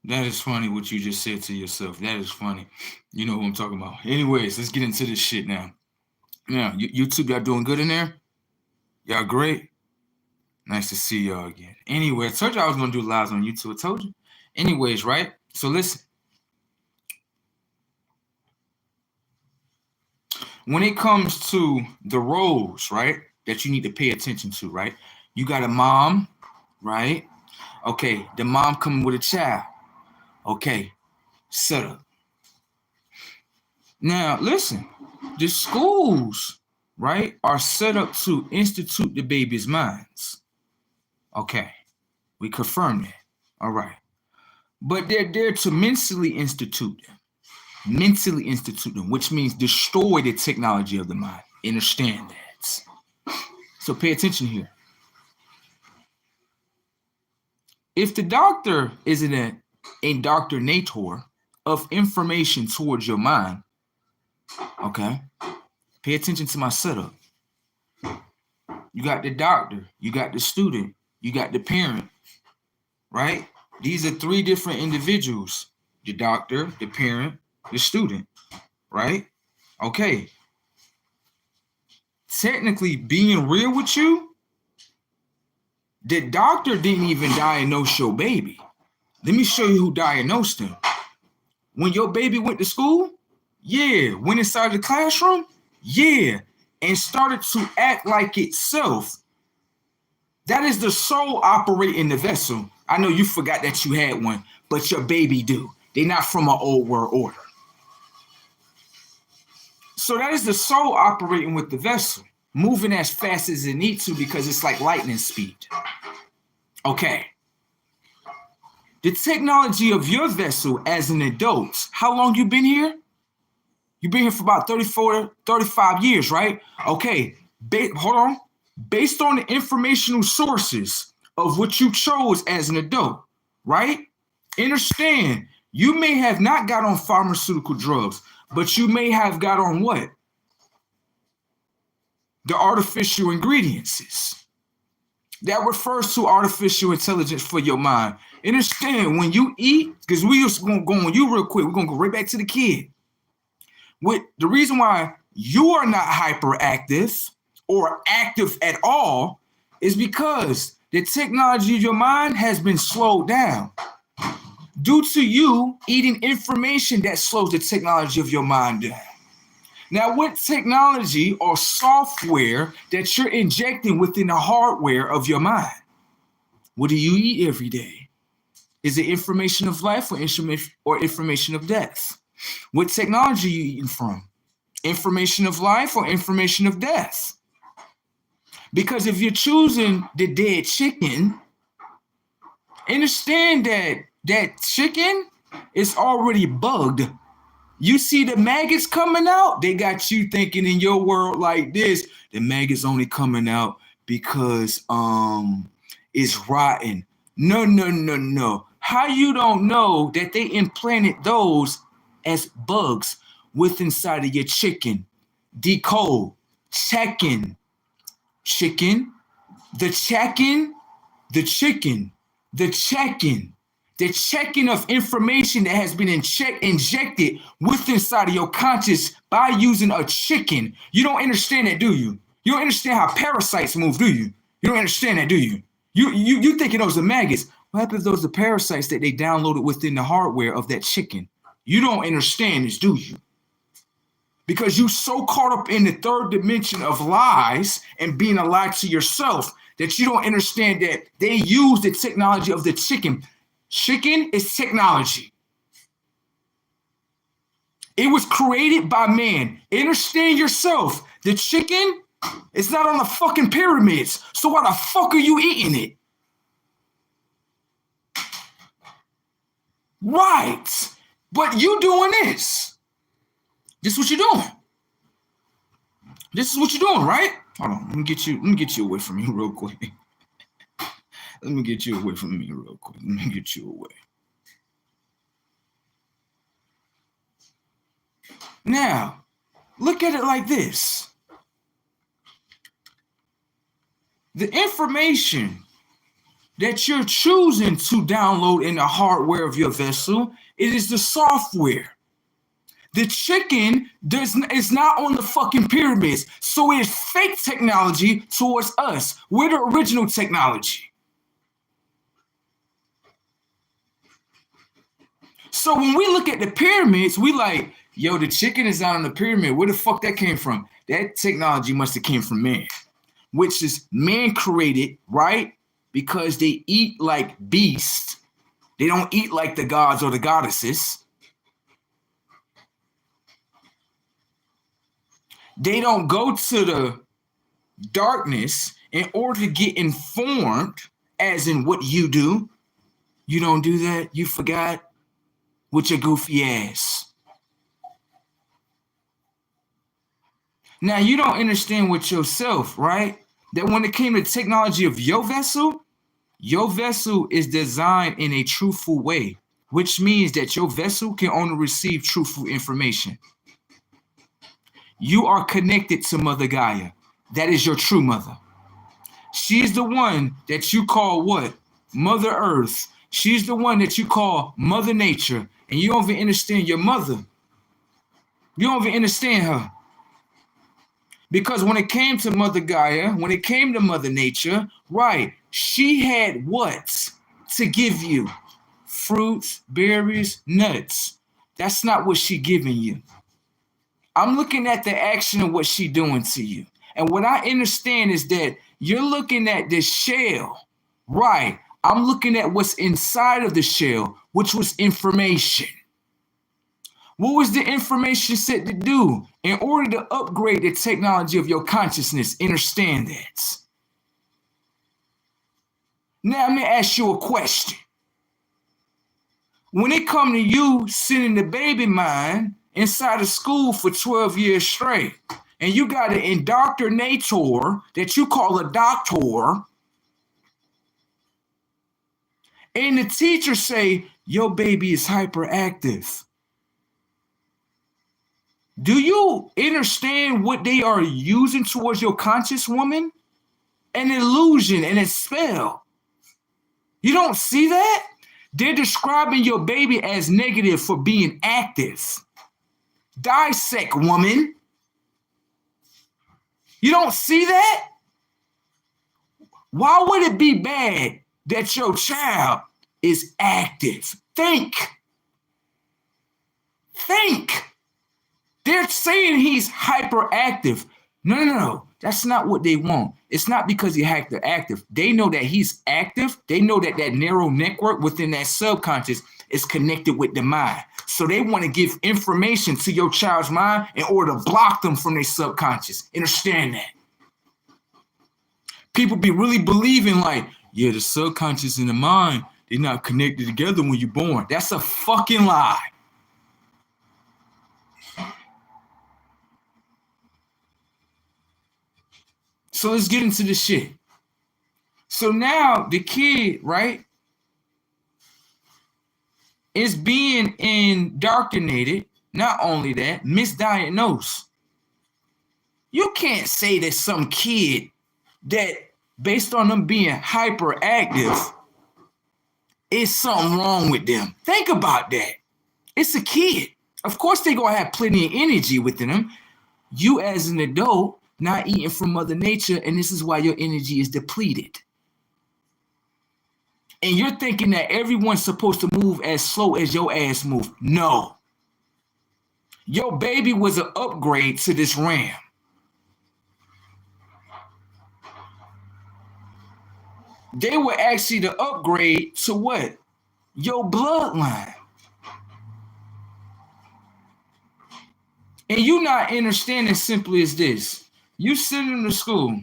That is funny what you just said to yourself. That is funny. You know who I'm talking about. Anyways, let's get into this shit now. Now, YouTube, y'all doing good in there? Y'all great? Nice to see y'all again. Anyway, I told you I was going to do lives on YouTube. I told you. Anyways, right? So listen. When it comes to the roles, right, that you need to pay attention to, right? You got a mom, right? Okay, the mom coming with a child. Okay, set up. Now, listen, the schools, right, are set up to institute the baby's minds. Okay, we confirm that. All right. But they're there to mentally institute them, which means destroy the technology of the mind. Understand that. So pay attention here. If the doctor is an indoctrinator of information towards your mind, okay, pay attention to my setup. You got the doctor, you got the student, you got the parent, right? These are three different individuals. The doctor, the parent, the student, right? Okay. Technically, being real with you, the doctor didn't even diagnose your baby. Let me show you who diagnosed him. When your baby went to school, yeah. Went inside the classroom, yeah. And started to act like itself. That is the soul operating the vessel. I know you forgot that you had one, but your baby do. They're not from an old world order. So that is the soul operating with the vessel, moving as fast as it needs to because it's like lightning speed. Okay. The technology of your vessel as an adult, how long you been here? You've been here for about 34, 35 years, right? Okay, hold on. Based on the informational sources of what you chose as an adult, right? Understand, you may have not got on pharmaceutical drugs, but you may have got on what? The artificial ingredients. That refers to artificial intelligence for your mind. Understand, when you eat, because we just gonna go on you real quick, we're gonna go right back to the kid. With the reason why you are not hyperactive or active at all is because the technology of your mind has been slowed down due to you eating information that slows the technology of your mind down. Now, what technology or software that you're injecting within the hardware of your mind? What do you eat every day? Is it information of life or information of death? What technology are you eating from? Information of life or information of death? Because if you're choosing the dead chicken, understand that that chicken is already bugged. You see the maggots coming out, they got you thinking in your world like this, the maggots only coming out because it's rotten. No, no, no, no. How you don't know that they implanted those as bugs with inside of your chicken? Decode, checking, chicken, the checking, the chicken, the checking. The checking of information that has been injected with inside of your conscious by using a chicken. You don't understand that, do you? You don't understand how parasites move, do you? You don't understand that, do you? You thinking those are maggots. What happens if those are parasites that they downloaded within the hardware of that chicken? You don't understand this, do you? Because you so caught up in the third dimension of lies and being a lie to yourself that you don't understand that they use the technology of the chicken. Chicken is technology. It was created by man. Understand yourself. The chicken is not on the fucking pyramids. So why the fuck are you eating it? Right. But you doing this. This is what you're doing. This is what you're doing, right? Hold on. Let me get you away from me real quick. Let me get you away from me real quick. Let me get you away. Now, look at it like this. The information that you're choosing to download in the hardware of your vessel, it is the software. The chicken is not on the fucking pyramids, so it is fake technology towards us. We're the original technology. So when we look at the pyramids, we like, yo, the chicken is not on the pyramid. Where the fuck that came from? That technology must have came from man, which is man created, right? Because they eat like beasts. They don't eat like the gods or the goddesses. They don't go to the darkness in order to get informed, as in what you do. You don't do that. You forgot with your goofy ass. Now, you don't understand with yourself, right? That when it came to technology of your vessel is designed in a truthful way, which means that your vessel can only receive truthful information. You are connected to Mother Gaia. That is your true mother. She's the one that you call what? Mother Earth. She's the one that you call Mother Nature. And you don't even understand your mother. You don't even understand her. Because when it came to Mother Gaia, when it came to Mother Nature, right, she had what to give you? Fruits, berries, nuts. That's not what she giving you. I'm looking at the action of what she doing to you. And what I understand is that you're looking at this shell, right? I'm looking at what's inside of the shell, which was information. What was the information set to do? In order to upgrade the technology of your consciousness, understand that. Now, let me ask you a question. When it comes to you sending the baby mind inside of school for 12 years straight. And you got an indoctrinator that you call a doctor. And the teacher say, your baby is hyperactive. Do you understand what they are using towards your conscious, woman? An illusion and a spell. You don't see that? They're describing your baby as negative for being active. Dissect, woman. You don't see that? Why would it be bad that your child is active? Think. They're saying he's hyperactive. No. That's not what they want. It's not because he's hyperactive. They know that he's active. They know that that neural network within that subconscious is connected with the mind. So they want to give information to your child's mind in order to block them from their subconscious. Understand that? People be really believing like, yeah, the subconscious and the mind, they're not connected together when you're born. That's a fucking lie. So let's get into this shit. So now the kid, right, is being indoctrinated. Not only that, misdiagnosed. You can't say that some kid that, based on them being hyperactive, is something wrong with them. Think about that. It's a kid. Of course they're going to have plenty of energy within them. You as an adult, not eating from Mother Nature, and this is why your energy is depleted. And you're thinking that everyone's supposed to move as slow as your ass move. No. Your baby was an upgrade to this RAM. They were actually the upgrade to what? Your bloodline. And you not understanding simply as this. You send them to school.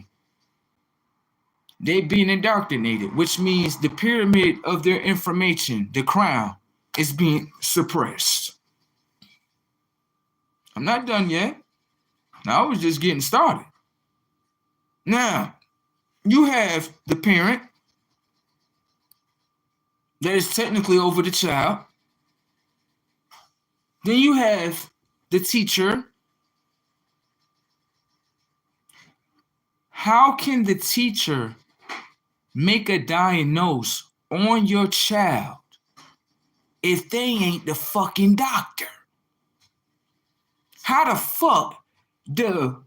They being indoctrinated, which means the pyramid of their information, the crown, is being suppressed. I'm not done yet. Now, I was just getting started. Now, you have the parent that is technically over the child. Then you have the teacher. How can the teacher make a diagnosis on your child if they ain't the fucking doctor? How the fuck the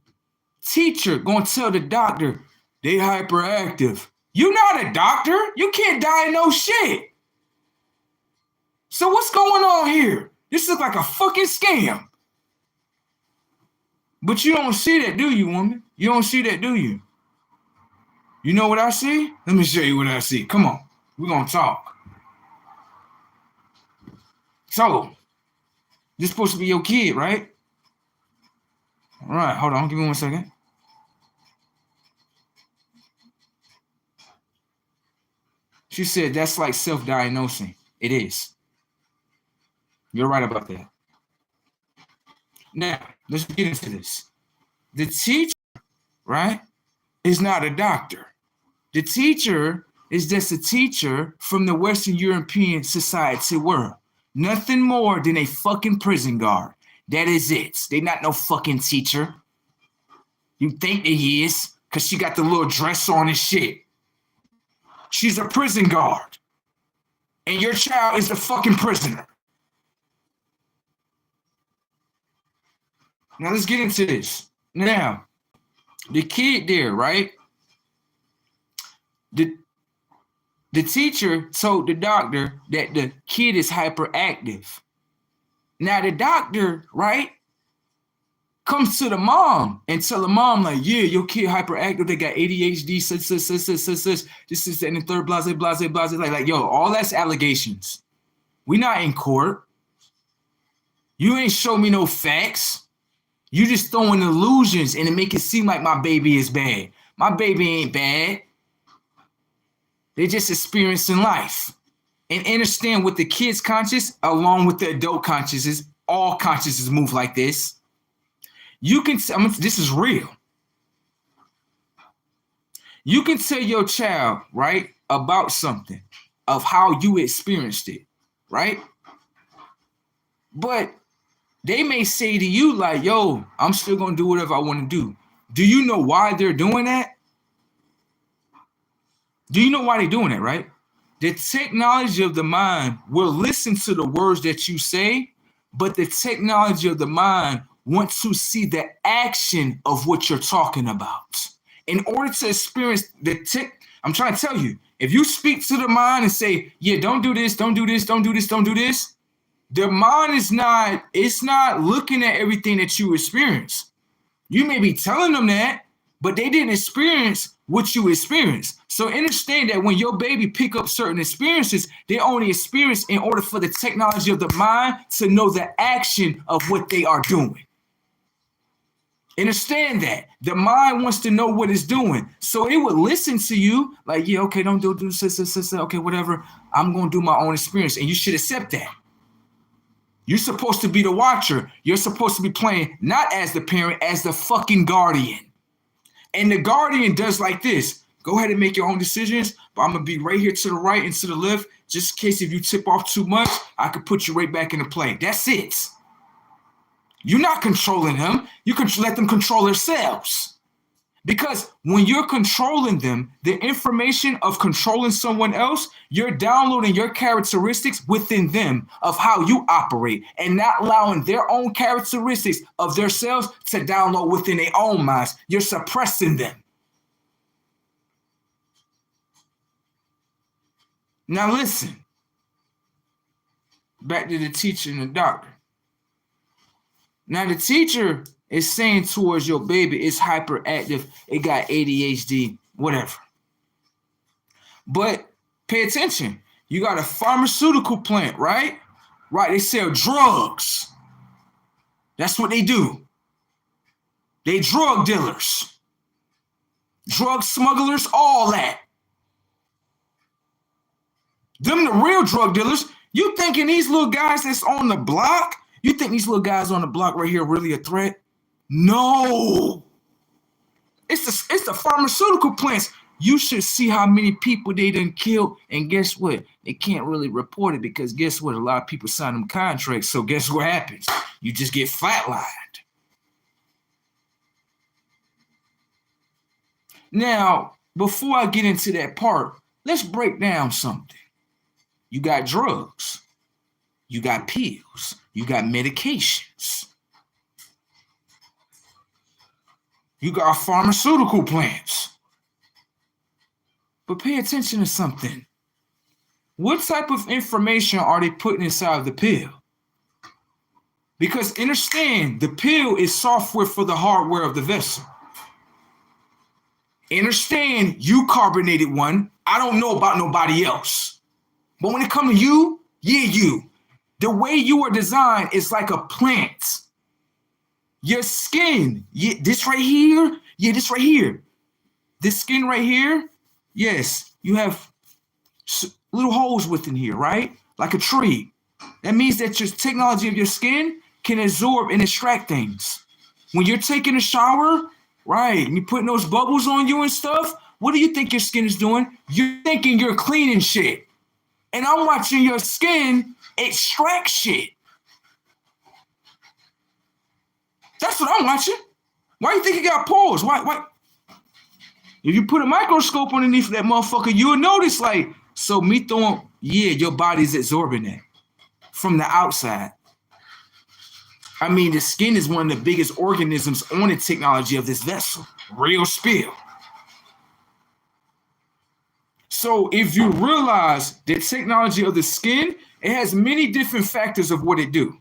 teacher gonna tell the doctor they hyperactive? You not a doctor. You can't diagnose shit. So what's going on here? This is like a fucking scam. But you don't see that, do you, woman? You don't see that, do you? You know what I see? Let me show you what I see. Come on. We're going to talk. So, this is supposed to be your kid, right? All right, hold on. Give me 1 second. She said that's like self-diagnosing. It is. You're right about that. Now, let's get into this. The teacher, right, is not a doctor. The teacher is just a teacher from the Western European society world. Nothing more than a fucking prison guard. That is it. They not no fucking teacher. You think that he is, because she got the little dress on and shit. She's a prison guard. And your child is the fucking prisoner. Now let's get into this. Now, the kid there, right? The teacher told the doctor that the kid is hyperactive. Now the doctor, right, comes to the mom and tell the mom like, yeah, your kid hyperactive. They got ADHD, such, this is and the third, blase. Like, yo, all that's allegations. We not in court. You ain't show me no facts. You just throwing illusions and it make it seem like my baby is bad. My baby ain't bad. They're just experiencing life. And understand what the kid's conscious along with the adult conscious is all consciousness move like this. You can, this is real. You can tell your child, right, about something, of how you experienced it, right? But they may say to you like, yo, I'm still going to do whatever I want to do. Do you know why they're doing that? Do you know why they're doing that, right? The technology of the mind will listen to the words that you say, but the technology of the mind wants to see the action of what you're talking about. In order to experience the I'm trying to tell you, if you speak to the mind and say, yeah, don't do this, don't do this, don't do this, don't do this, the mind is not, it's not looking at everything that you experience. You may be telling them that, but they didn't experience what you experienced. So understand that when your baby pick up certain experiences, they only experience in order for the technology of the mind to know the action of what they are doing. Understand that the mind wants to know what it's doing, so it would listen to you like, yeah, okay, don't do this, okay, whatever. I'm going to do my own experience, and you should accept that. You're supposed to be the watcher. You're supposed to be playing not as the parent, as the fucking guardian. And the guardian does like this: go ahead and make your own decisions, but I'm gonna be right here to the right and to the left, just in case if you tip off too much, I could put you right back into play. That's it. You're not controlling them. You can let them control themselves. Because when you're controlling them, the information of controlling someone else, you're downloading your characteristics within them of how you operate and not allowing their own characteristics of themselves to download within their own minds. You're suppressing them. Now listen, back to the teacher and the doctor. Now the teacher is saying towards your baby, it's hyperactive, it got ADHD, whatever. But pay attention. You got a pharmaceutical plant, right? Right, they sell drugs. That's what they do. They drug dealers, drug smugglers, all that. Them the real drug dealers. You thinking these little guys that's on the block, you think these little guys on the block right here really a threat? No. It's the pharmaceutical plants. You should see how many people they done killed. And guess what? They can't really report it because guess what? A lot of people sign them contracts. So guess what happens? You just get flatlined. Now, before I get into that part, let's break down something. You got drugs. You got pills. You got medications. You got pharmaceutical plants. But pay attention to something. What type of information are they putting inside the pill? Because understand, the pill is software for the hardware of the vessel. Understand, you carbonated one. I don't know about nobody else. But when it comes to you, yeah, you. The way you are designed is like a plant. Your skin, yeah, this right here, yeah, this right here. This skin right here, yes, you have little holes within here, right? Like a tree. That means that your technology of your skin can absorb and extract things. When you're taking a shower, right, and you're putting those bubbles on you and stuff, what do you think your skin is doing? You're thinking you're cleaning shit. And I'm watching your skin extract shit. That's what I'm watching. Why you think it got pores? Why? If you put a microscope underneath that motherfucker, you'll notice like, so me throwing, yeah, your body's absorbing that from the outside. I mean, the skin is one of the biggest organisms on the technology of this vessel. Real spill. So if you realize the technology of the skin, it has many different factors of what it do.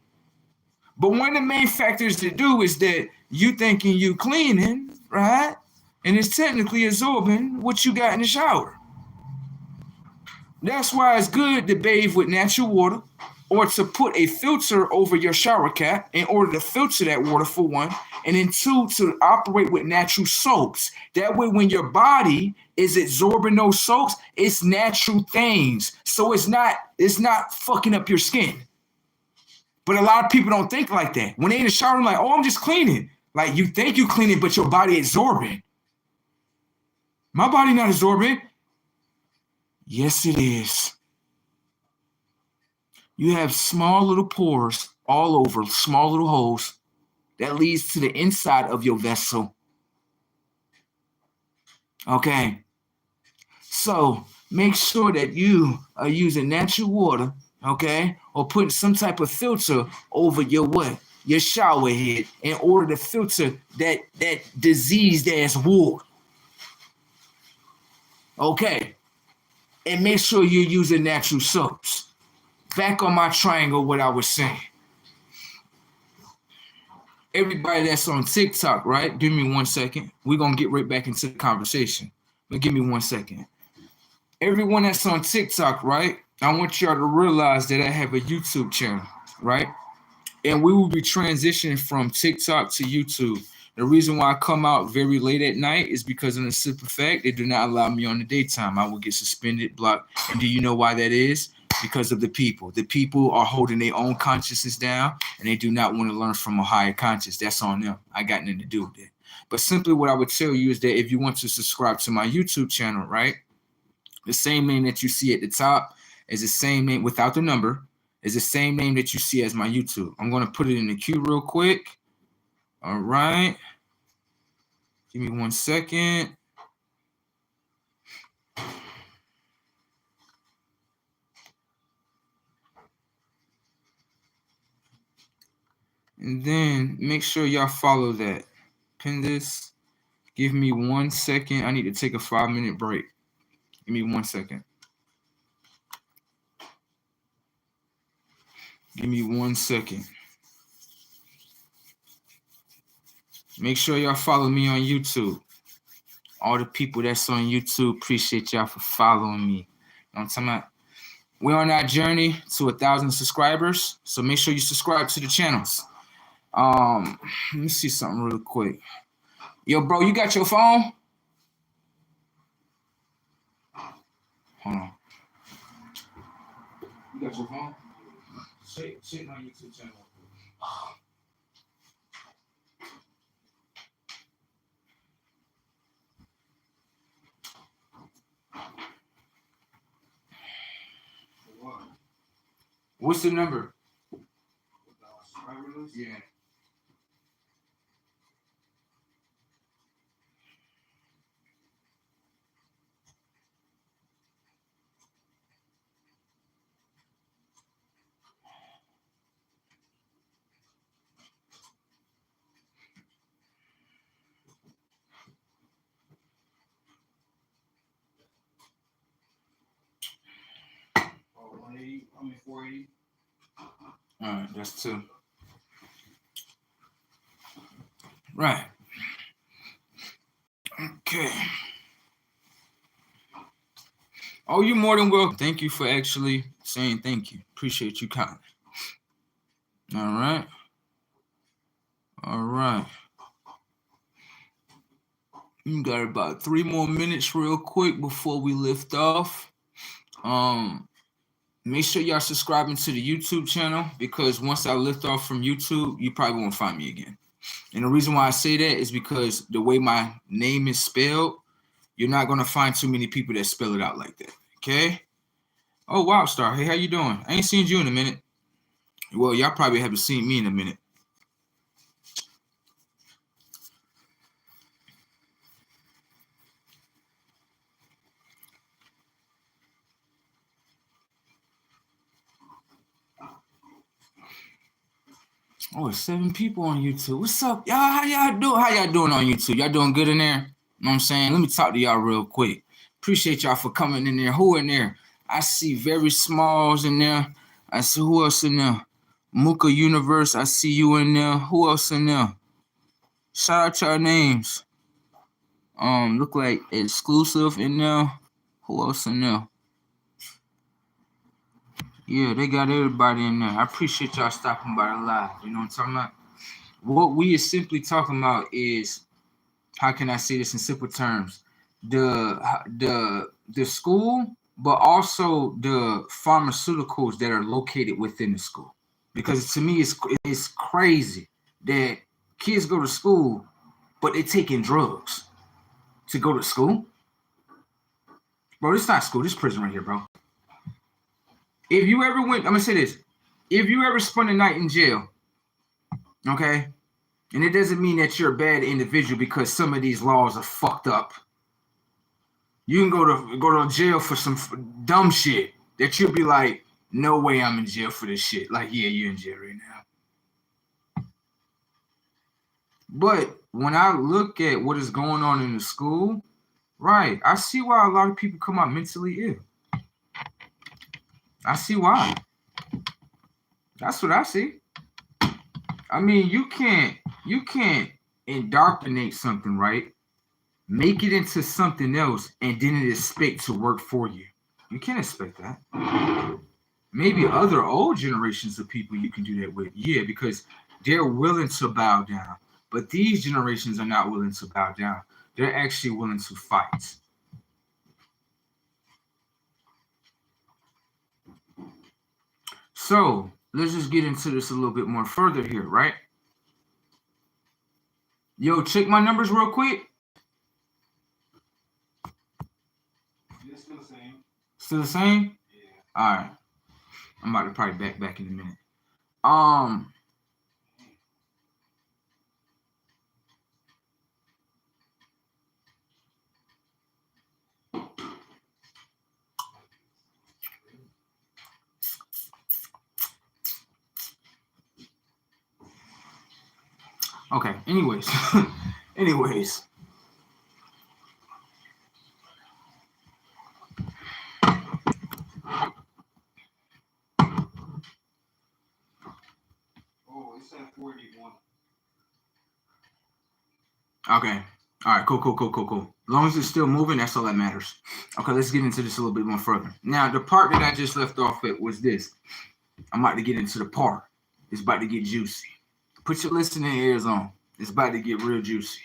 But one of the main factors to do is that you thinking you cleaning, right? And it's technically absorbing what you got in the shower. That's why it's good to bathe with natural water or to put a filter over your shower cap in order to filter that water for one, and then two, to operate with natural soaps. That way when your body is absorbing those soaps, it's natural things. So it's not fucking up your skin. But a lot of people don't think like that. When they in the shower, I'm like, oh, I'm just cleaning. Like, you think you cleaning, but your body absorbing. My body not absorbing. Yes, it is. You have small little pores all over, small little holes that leads to the inside of your vessel. Okay. So make sure that you are using natural water, okay, or putting some type of filter over your what? Your shower head in order to filter that diseased ass water. Okay. And make sure you're using natural soaps. Back on my triangle, what I was saying. Everybody that's on TikTok, right? Give me 1 second. We're going to get right back into the conversation. But give me 1 second. Everyone that's on TikTok, right? I want y'all to realize that I have a YouTube channel, right? And we will be transitioning from TikTok to YouTube. The reason why I come out very late at night is because of the simple fact they do not allow me on the daytime. I will get suspended, blocked. And do you know why that is? Because of the people. The people are holding their own consciousness down, and they do not want to learn from a higher conscious. That's on them. I got nothing to do with it. But simply what I would tell you is that if you want to subscribe to my YouTube channel, right? The same name that you see at the top is the same name without the number. Is the same name that you see as my YouTube. I'm going to put it in the queue real quick. All right. Give me 1 second. And then make sure y'all follow that. Pin this. Give me 1 second. I need to take a 5-minute break. Give me 1 second. Give me 1 second. Make sure y'all follow me on YouTube. All the people that's on YouTube, appreciate y'all for following me. You know what I'm talking about? We're on our journey to 1,000 subscribers, so make sure you subscribe to the channels. Let me see something real quick. Yo, bro, you got your phone? Hold on. You got your phone? Check my YouTube channel. What's the number? Yeah. Oh, 180. I mean 480. All right, that's 2. Right. Okay. Oh, you're more than welcome. Thank you for actually saying thank you. Appreciate you kindly. All right. All right. You got about 3 more minutes real quick before we lift off. Make sure y'all subscribing to the YouTube channel because once I lift off from YouTube, you probably won't find me again. And the reason why I say that is because the way my name is spelled, you're not going to find too many people that spell it out like that. Okay? Oh, wow, Star. Hey, how you doing? I ain't seen you in a minute. Well, y'all probably haven't seen me in a minute. Oh, it's 7 people on YouTube. What's up, y'all? How y'all doing? How y'all doing on YouTube? Y'all doing good in there? You know what I'm saying? Let me talk to y'all real quick. Appreciate y'all for coming in there. Who in there? I see Very Smalls in there. I see who else in there? Mooka Universe. I see you in there. Who else in there? Shout out y'all names. Look like Exclusive in there. Who else in there? Yeah, they got everybody in there. I appreciate y'all stopping by live. You know what I'm talking about? What we are simply talking about is, how can I say this in simple terms? The school, but also the pharmaceuticals that are located within the school. Because to me, it's crazy that kids go to school, but they're taking drugs to go to school. Bro, this is not school. This is prison right here, bro. If you ever went, I'm gonna say this. If you ever spent a night in jail, okay, and it doesn't mean that you're a bad individual because some of these laws are fucked up. You can go to jail for some dumb shit that you'll be like, no way I'm in jail for this shit. Like, yeah, you're in jail right now. But when I look at what is going on in the school, right, I see why a lot of people come out mentally ill. I see why. That's what I see. I mean, you can't indoctrinate something, right? Make it into something else and then expect to work for you. You can't expect that. Maybe other old generations of people you can do that with, yeah, because they're willing to bow down. But these generations are not willing to bow down. They're actually willing to fight. So let's just get into this a little bit more further here, right? Yo, check my numbers real quick. Yeah, still the same. Still the same? Yeah. All right. I'm about to probably back in a minute. Okay. Anyways. Oh, it's at 41. Okay. All right. Cool. As long as it's still moving, that's all that matters. Okay, let's get into this a little bit more further. Now, the part that I just left off at was this. I'm about to get into the part. It's about to get juicy. Put your listening ears on. It's about to get real juicy.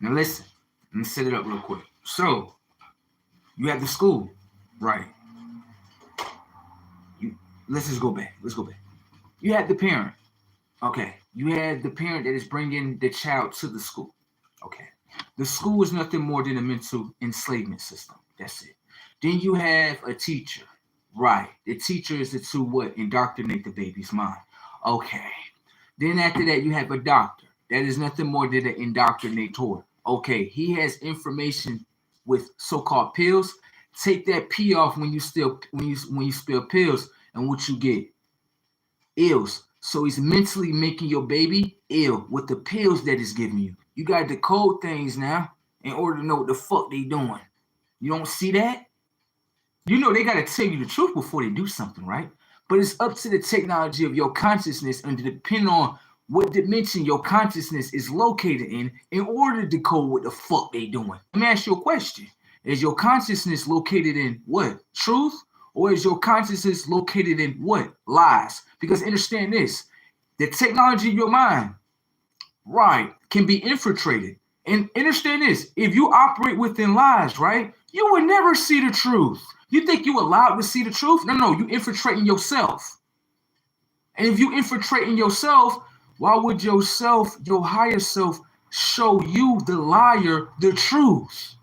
Now, listen. Let me set it up real quick. So, you have the school, right? Let's just go back. Let's go back. You had the parent. Okay. You had the parent that is bringing the child to the school. Okay. The school is nothing more than a mental enslavement system. That's it. Then you have a teacher. Right. The teacher is to what? Indoctrinate the baby's mind. Okay. Then after that, you have a doctor. That is nothing more than an indoctrinator. Okay. He has information with so-called pills. Take that P off when you spill pills, and what you get? Ills. So he's mentally making your baby ill with the pills that he's giving you. You got to decode things now in order to know what the fuck they doing. You don't see that? You know they got to tell you the truth before they do something, right? But it's up to the technology of your consciousness and to depend on what dimension your consciousness is located in order to decode what the fuck they doing. Let me ask you a question. Is your consciousness located in what? Truth? Or is your consciousness located in what? Lies. Because understand this, the technology of your mind, right, can be infiltrated. And understand this, if you operate within lies, right, you will never see the truth. You think you allowed to see the truth? No, you infiltrating yourself. And if you infiltrating yourself, why would yourself, your higher self, show you, the liar, the truth?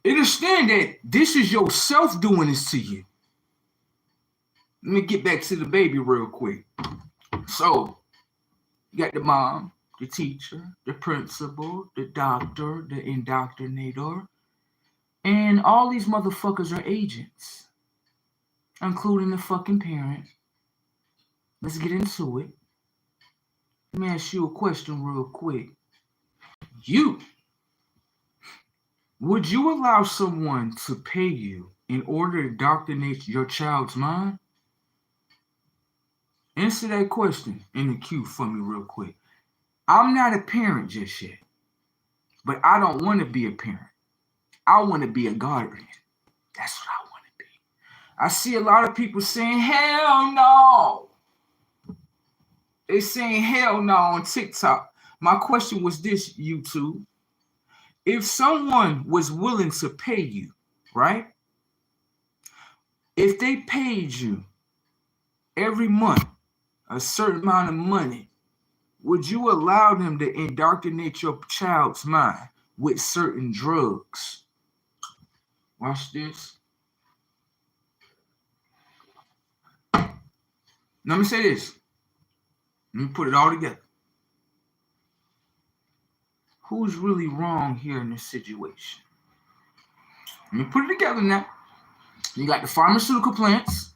Understand that this is yourself doing this to you. Let me get back to the baby real quick. So, you got the mom, the teacher, the principal, the doctor, the indoctrinator, and all these motherfuckers are agents, including the fucking parent. Let's get into it. Let me ask you a question real quick. Would you allow someone to pay you in order to indoctrinate your child's mind? Answer that question in the queue for me real quick. I'm not a parent just yet, but I don't want to be a parent. I want to be a guardian. That's what I want to be. I see a lot of people saying, hell no. They saying hell no on TikTok. My question was this, YouTube. If someone was willing to pay you, right? If they paid you every month a certain amount of money, would you allow them to indoctrinate your child's mind with certain drugs? Watch this. Let me say this. Let me put it all together. Who's really wrong here in this situation? Let me put it together now. You got the pharmaceutical plants.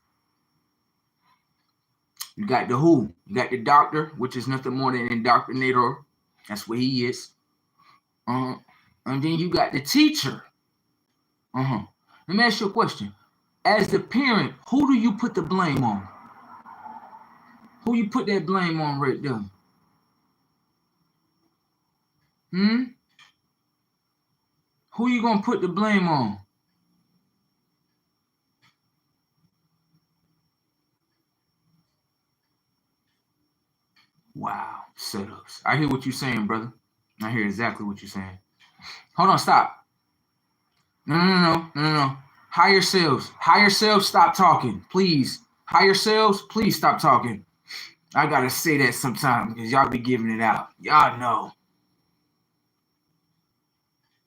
You got the who. You got the doctor, which is nothing more than an indoctrinator. That's what he is. And then you got the teacher. Let me ask you a question. As the parent, who do you put the blame on? Who you put that blame on right there? Who you gonna put the blame on? Wow, setups. I hear what you're saying, brother. I hear exactly what you're saying. Hold on, stop. No. Higher selves, stop talking, please. Higher selves, please stop talking. I gotta say that sometime because y'all be giving it out. Y'all know.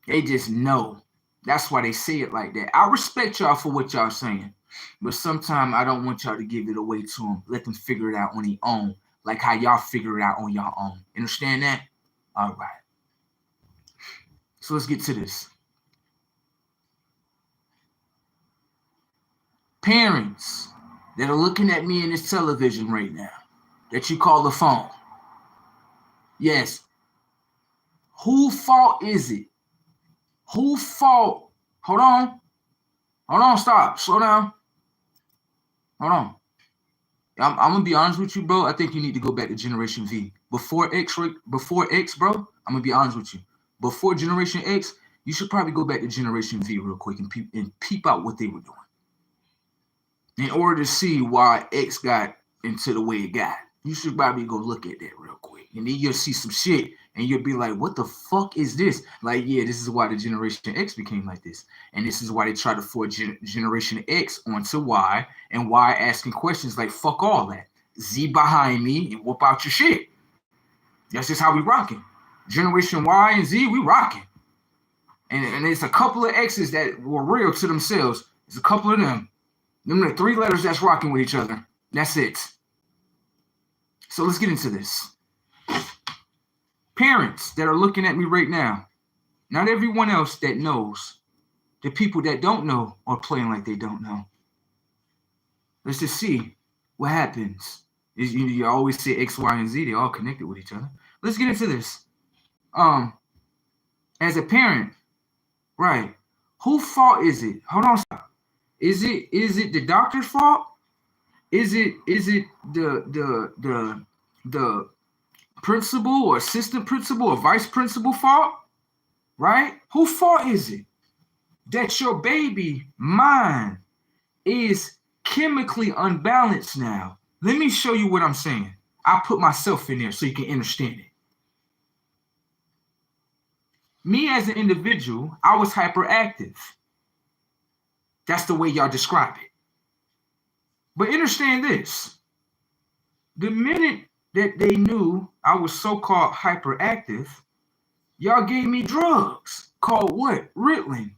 They just know. That's why they say it like that. I respect y'all for what y'all saying, but sometimes I don't want y'all to give it away to them. Let them figure it out on their own, like how y'all figure it out on your own. Understand that? All right. So let's get to this. Parents that are looking at me in this television right now, that you call the phone. Yes. Whose fault is it? Whose fault? Hold on, stop. Slow down. Hold on. I'm gonna be honest with you, bro. I think you need to go back to Generation V. Before X, bro, I'm gonna be honest with you. Before Generation X, you should probably go back to Generation V real quick and peep out what they were doing. In order to see why X got into the way it got. You should probably go look at that real quick. And then you'll see some shit and you'll be like, what the fuck is this? Like, yeah, this is why the Generation X became like this. And this is why they try to force Generation X onto Y, and Y asking questions like, fuck all that. Z behind me and whoop out your shit. That's just how we rocking. Generation Y and Z, we rocking. And there's a couple of X's that were real to themselves. There's a couple of them. Them are 3 letters that's rocking with each other. That's it. So let's get into this. Parents that are looking at me right now, not everyone else that knows. The people that don't know are playing like they don't know. Let's just see what happens. You always say X, Y, and Z. They're all connected with each other. Let's get into this. As a parent, right? Whose fault is it? Hold on, stop. Is it the doctor's fault? Is it the principal or assistant principal or vice principal fault? Right? Whose fault is it that your baby mind is chemically unbalanced now? Let me show you what I'm saying. I put myself in there so you can understand it. Me as an individual, I was hyperactive. That's the way y'all describe it. But understand this. The minute that they knew I was so-called hyperactive, y'all gave me drugs called what? Ritalin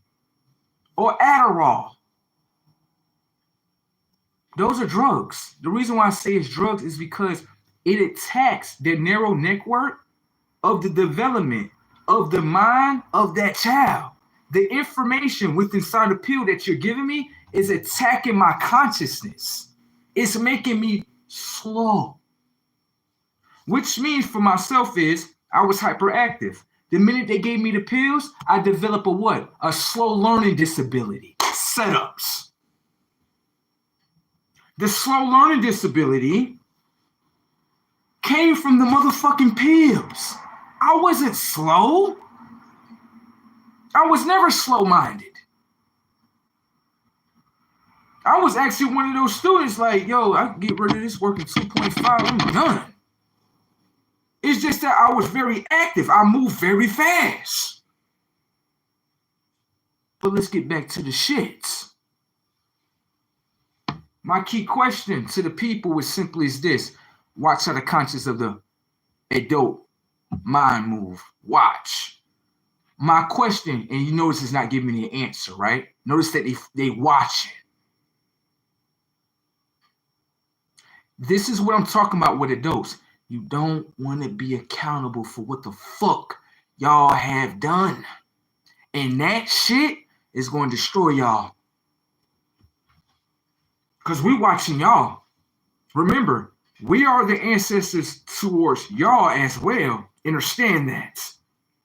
or Adderall. Those are drugs. The reason why I say it's drugs is because it attacks the neural network of the development of the mind of that child. The information within inside the pill that you're giving me is attacking my consciousness. It's making me slow. Which means for myself is I was hyperactive. The minute they gave me the pills, I developed a what? A slow learning disability. Setups. The slow learning disability came from the motherfucking pills. I wasn't slow. I was never slow-minded. I was actually one of those students like, yo, I can get rid of this working 2.5, I'm done. It's just that I was very active. I moved very fast. But let's get back to the shits. My key question to the people was simply is this. Watch how the conscience of the adult mind move. Watch. My question, and you notice it's not giving me an answer, right? Notice that they watch it. This is what I'm talking about with adults. You don't want to be accountable for what the fuck y'all have done. And that shit is going to destroy y'all. Because we watching y'all. Remember, we are the ancestors towards y'all as well. Understand that.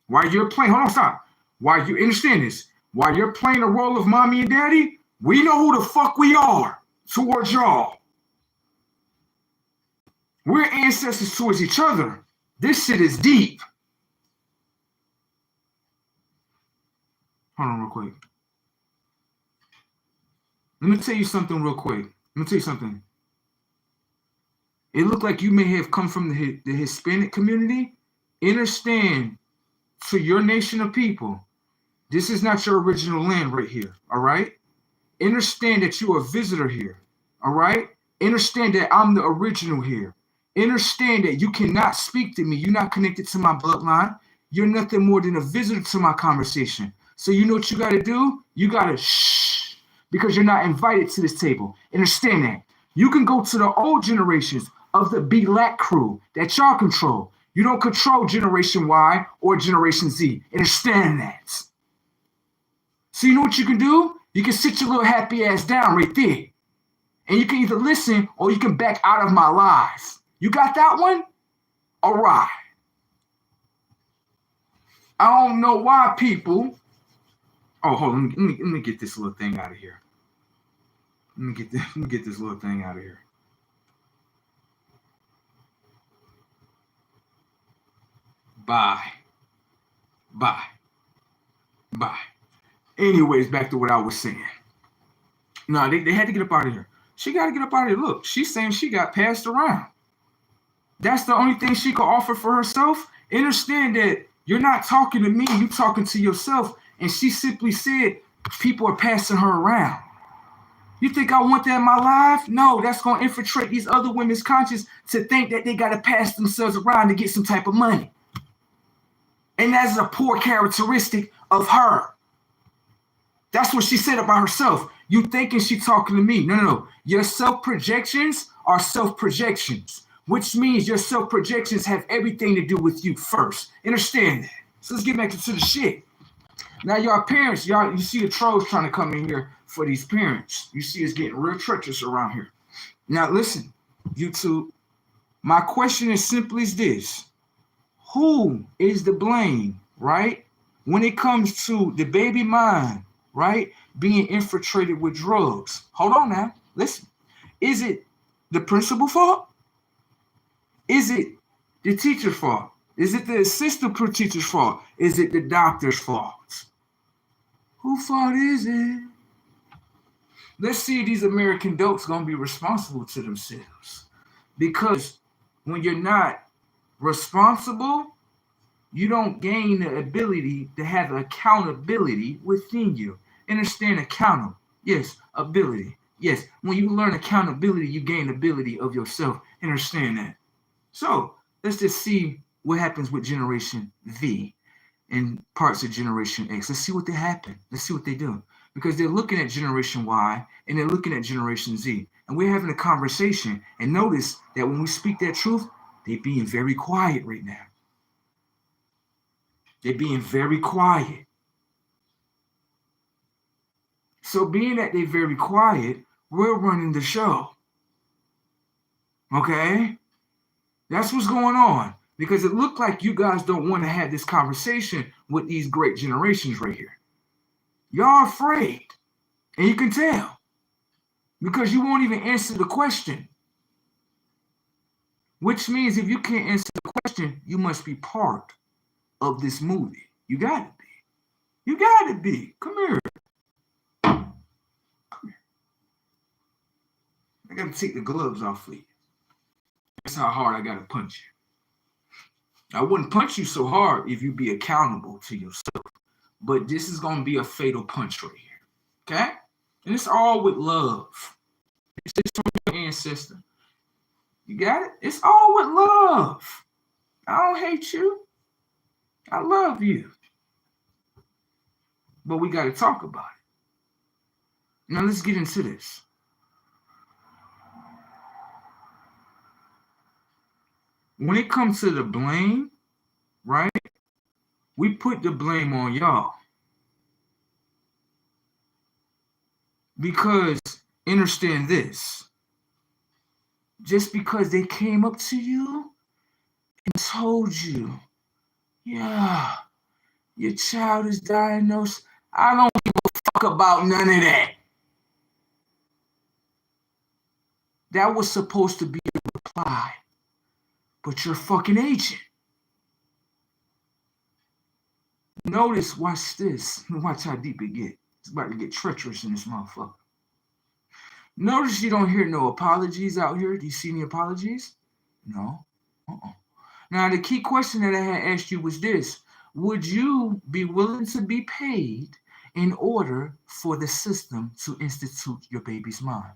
While you're playing, hold on, stop. While you understand this, while you're playing the role of mommy and daddy, we know who the fuck we are towards y'all. We're ancestors towards each other. This shit is deep. Hold on real quick. Let me tell you something real quick. Let me tell you something. It looked like you may have come from the Hispanic community. Understand, to your nation of people, this is not your original land right here, all right? Understand that you're a visitor here, all right? Understand that I'm the original here. Understand that you cannot speak to me. You're not connected to my bloodline. You're nothing more than a visitor to my conversation. So you know what you got to do? You got to shh, because you're not invited to this table. Understand that. You can go to the old generations of the Black crew that y'all control. You don't control Generation Y or Generation Z. Understand that. So you know what you can do? You can sit your little happy ass down right there. And you can either listen or you can back out of my lies. You got that one? All right. I don't know why people. Oh, hold on. Let me get this little thing out of here. Let me get this little thing out of here. Bye. Anyways, back to what I was saying. No, they had to get up out of here. She got to get up out of here. Look, she's saying she got passed around. That's the only thing she could offer for herself. Understand that you're not talking to me, you're talking to yourself. And she simply said people are passing her around. You think I want that in my life? No, that's going to infiltrate these other women's conscience to think that they got to pass themselves around to get some type of money. And that's a poor characteristic of her. That's what she said about herself. You thinking she talking to me. No. Your self-projections are self-projections, which means your self-projections have everything to do with you first. Understand that. So let's get back to the shit. Now, y'all parents, you see the trolls trying to come in here for these parents. You see it's getting real treacherous around here. Now, listen, YouTube, my question is simply this. Who is the blame, right? When it comes to the baby mind, right, being infiltrated with drugs. Hold on now. Listen. Is it the principal's fault? Is it the teacher's fault? Is it the assistant teacher's fault? Is it the doctor's fault? Whose fault is it? Let's see if these American adults going to be responsible to themselves. Because when you're not responsible, you don't gain the ability to have accountability within you. Understand accountable. Yes, ability. Yes, when you learn accountability, you gain ability of yourself. Understand that. So let's just see what happens with Generation V and parts of Generation X. Let's see what they happen. Let's see what they do. Because they're looking at Generation Y and they're looking at Generation Z. And we're having a conversation. And notice that when we speak that truth, they're being very quiet right now. They're being very quiet. So being that they're very quiet, we're running the show. Okay? That's what's going on. Because it looked like you guys don't want to have this conversation with these great generations right here. Y'all afraid. And you can tell. Because you won't even answer the question. Which means if you can't answer the question, you must be part of this movie. You gotta be. You gotta be. Come here. Come here. I gotta take the gloves off for you. That's how hard I gotta punch you. I wouldn't punch you so hard if you be accountable to yourself. But this is gonna be a fatal punch right here. Okay? And it's all with love. It's just from your ancestor. You got it? It's all with love. I don't hate you. I love you. But we got to talk about it. Now let's get into this. When it comes to the blame, right? We put the blame on y'all. Because understand this. Just because they came up to you and told you, yeah, your child is diagnosed, I don't give a fuck about none of that. That was supposed to be a reply. But you're a fucking agent. Notice, watch this. Watch how deep it get. It's about to get treacherous in this motherfucker. Notice you don't hear no apologies out here. Do you see any apologies? No. Now, the key question that I had asked you was this. Would you be willing to be paid in order for the system to institute your baby's mind?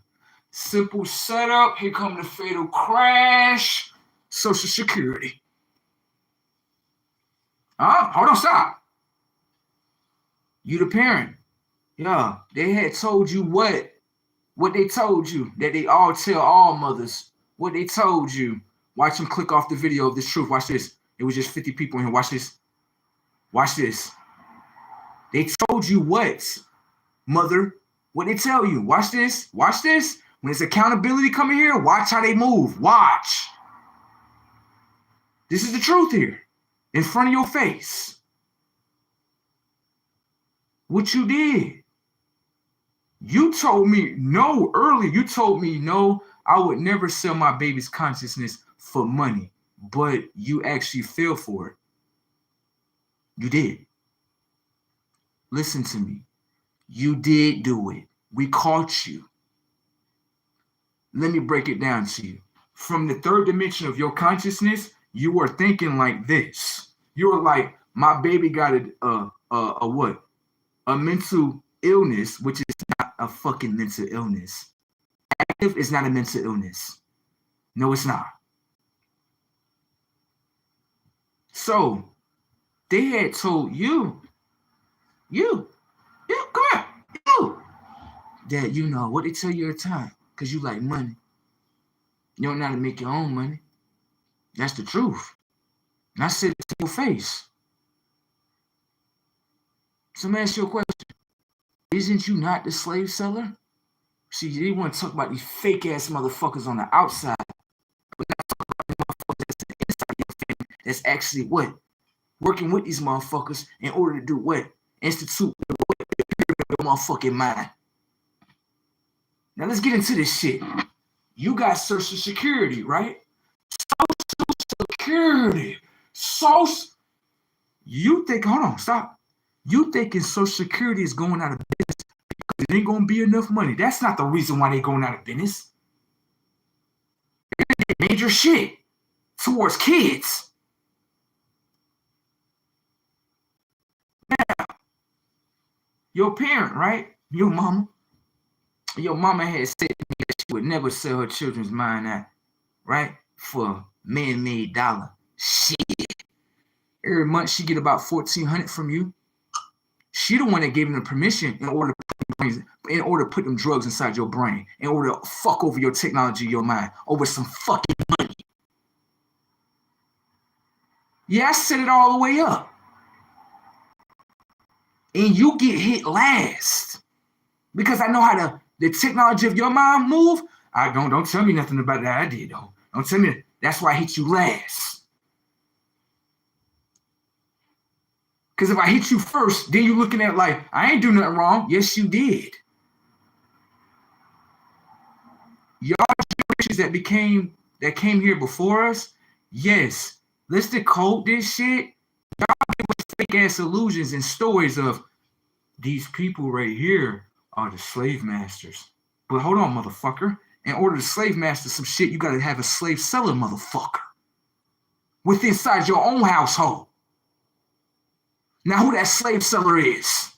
Simple setup. Here come the fatal crash. Social Security. Hold on, stop. You the parent. Yeah, they had told you what? What they told you, that they all tell all mothers. What they told you. Watch them click off the video of this truth. Watch this. It was just 50 people in here. Watch this. Watch this. They told you what, mother? What they tell you. Watch this. Watch this. When it's accountability coming here, watch how they move. Watch. This is the truth here. In front of your face. What you did. You told me no earlier. You told me no, I would never sell my baby's consciousness for money. But you actually fell for it. You did. Listen to me. You did do it. We caught you. Let me break it down to you. From the third dimension of your consciousness, you were thinking like this. You were like, my baby got a what? A mental illness, which is not a fucking mental illness. Active is not a mental illness. No, it's not. So, they had told you, come here, that you know what they tell you at the time, because you like money. You don't know how to make your own money. That's the truth. And I said it to your face. So let me ask you a question. Isn't you not the slave seller? See, they want to talk about these fake ass motherfuckers on the outside. But not talk about the motherfuckers that's inside your family. That's actually what? Working with these motherfuckers in order to do what? Institute your motherfucking mind. Now let's get into this shit. You got Social Security, right? Social Security. You think, hold on, stop. You thinking Social Security is going out of business because it ain't going to be enough money. That's not the reason why they're going out of business. They're going to get major shit towards kids. Now, your parent, right? Your mama had said to me that she would never sell her children's mind out, right? For man-made dollar. Shit. Every month she get about $1,400 from you. She the one that gave them the permission in order to put them drugs inside your brain, in order to fuck over your technology, your mind, over some fucking money. Yeah, I set it all the way up. And you get hit last. Because I know how the technology of your mind move. Don't tell me nothing about that I did, though. Don't tell me that. That's why I hit you last. Because if I hit you first, then you looking at it like, I ain't do nothing wrong. Yes, you did. Y'all generations that came here before us, yes, let's decode this shit. Y'all give us fake ass illusions and stories of these people right here are the slave masters. But hold on, motherfucker. In order to slave master some shit, you gotta have a slave seller, motherfucker. With inside your own household. Now who that slave seller is?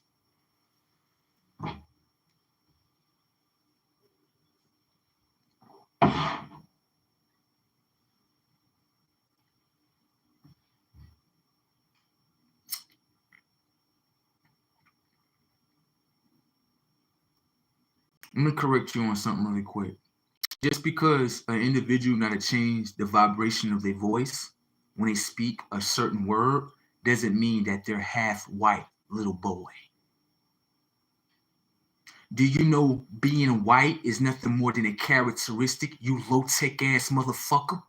Let me correct you on something really quick. Just because an individual not to change the vibration of their voice when they speak a certain word doesn't mean that they're half white, little boy. Do you know being white is nothing more than a characteristic, you low-tech ass motherfucker?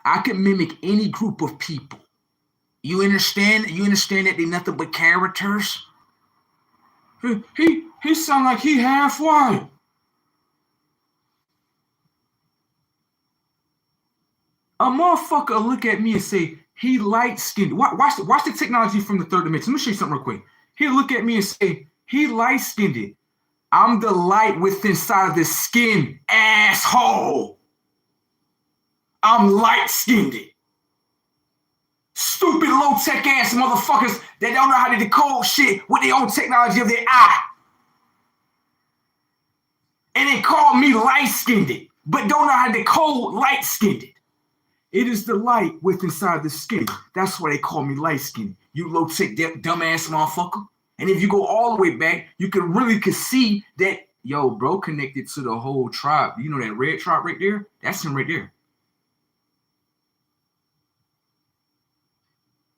I can mimic any group of people. You understand? You understand that they're nothing but characters? He sound like he half white. A motherfucker will look at me and say, he light-skinned. Watch the technology from the third dimension. Let me show you something real quick. He'll look at me and say, he light-skinned. I'm the light within inside of the skin, asshole. I'm light-skinned. Stupid low-tech ass motherfuckers that don't know how to decode shit with their own technology of their eye. And they call me light-skinned, but don't know how to decode light-skinned. It is the light within inside the skin. That's why they call me light-skinned. You low-tech dumbass motherfucker. And if you go all the way back, you can really see that, yo, bro, connected to the whole tribe. You know that red tribe right there? That's him right there.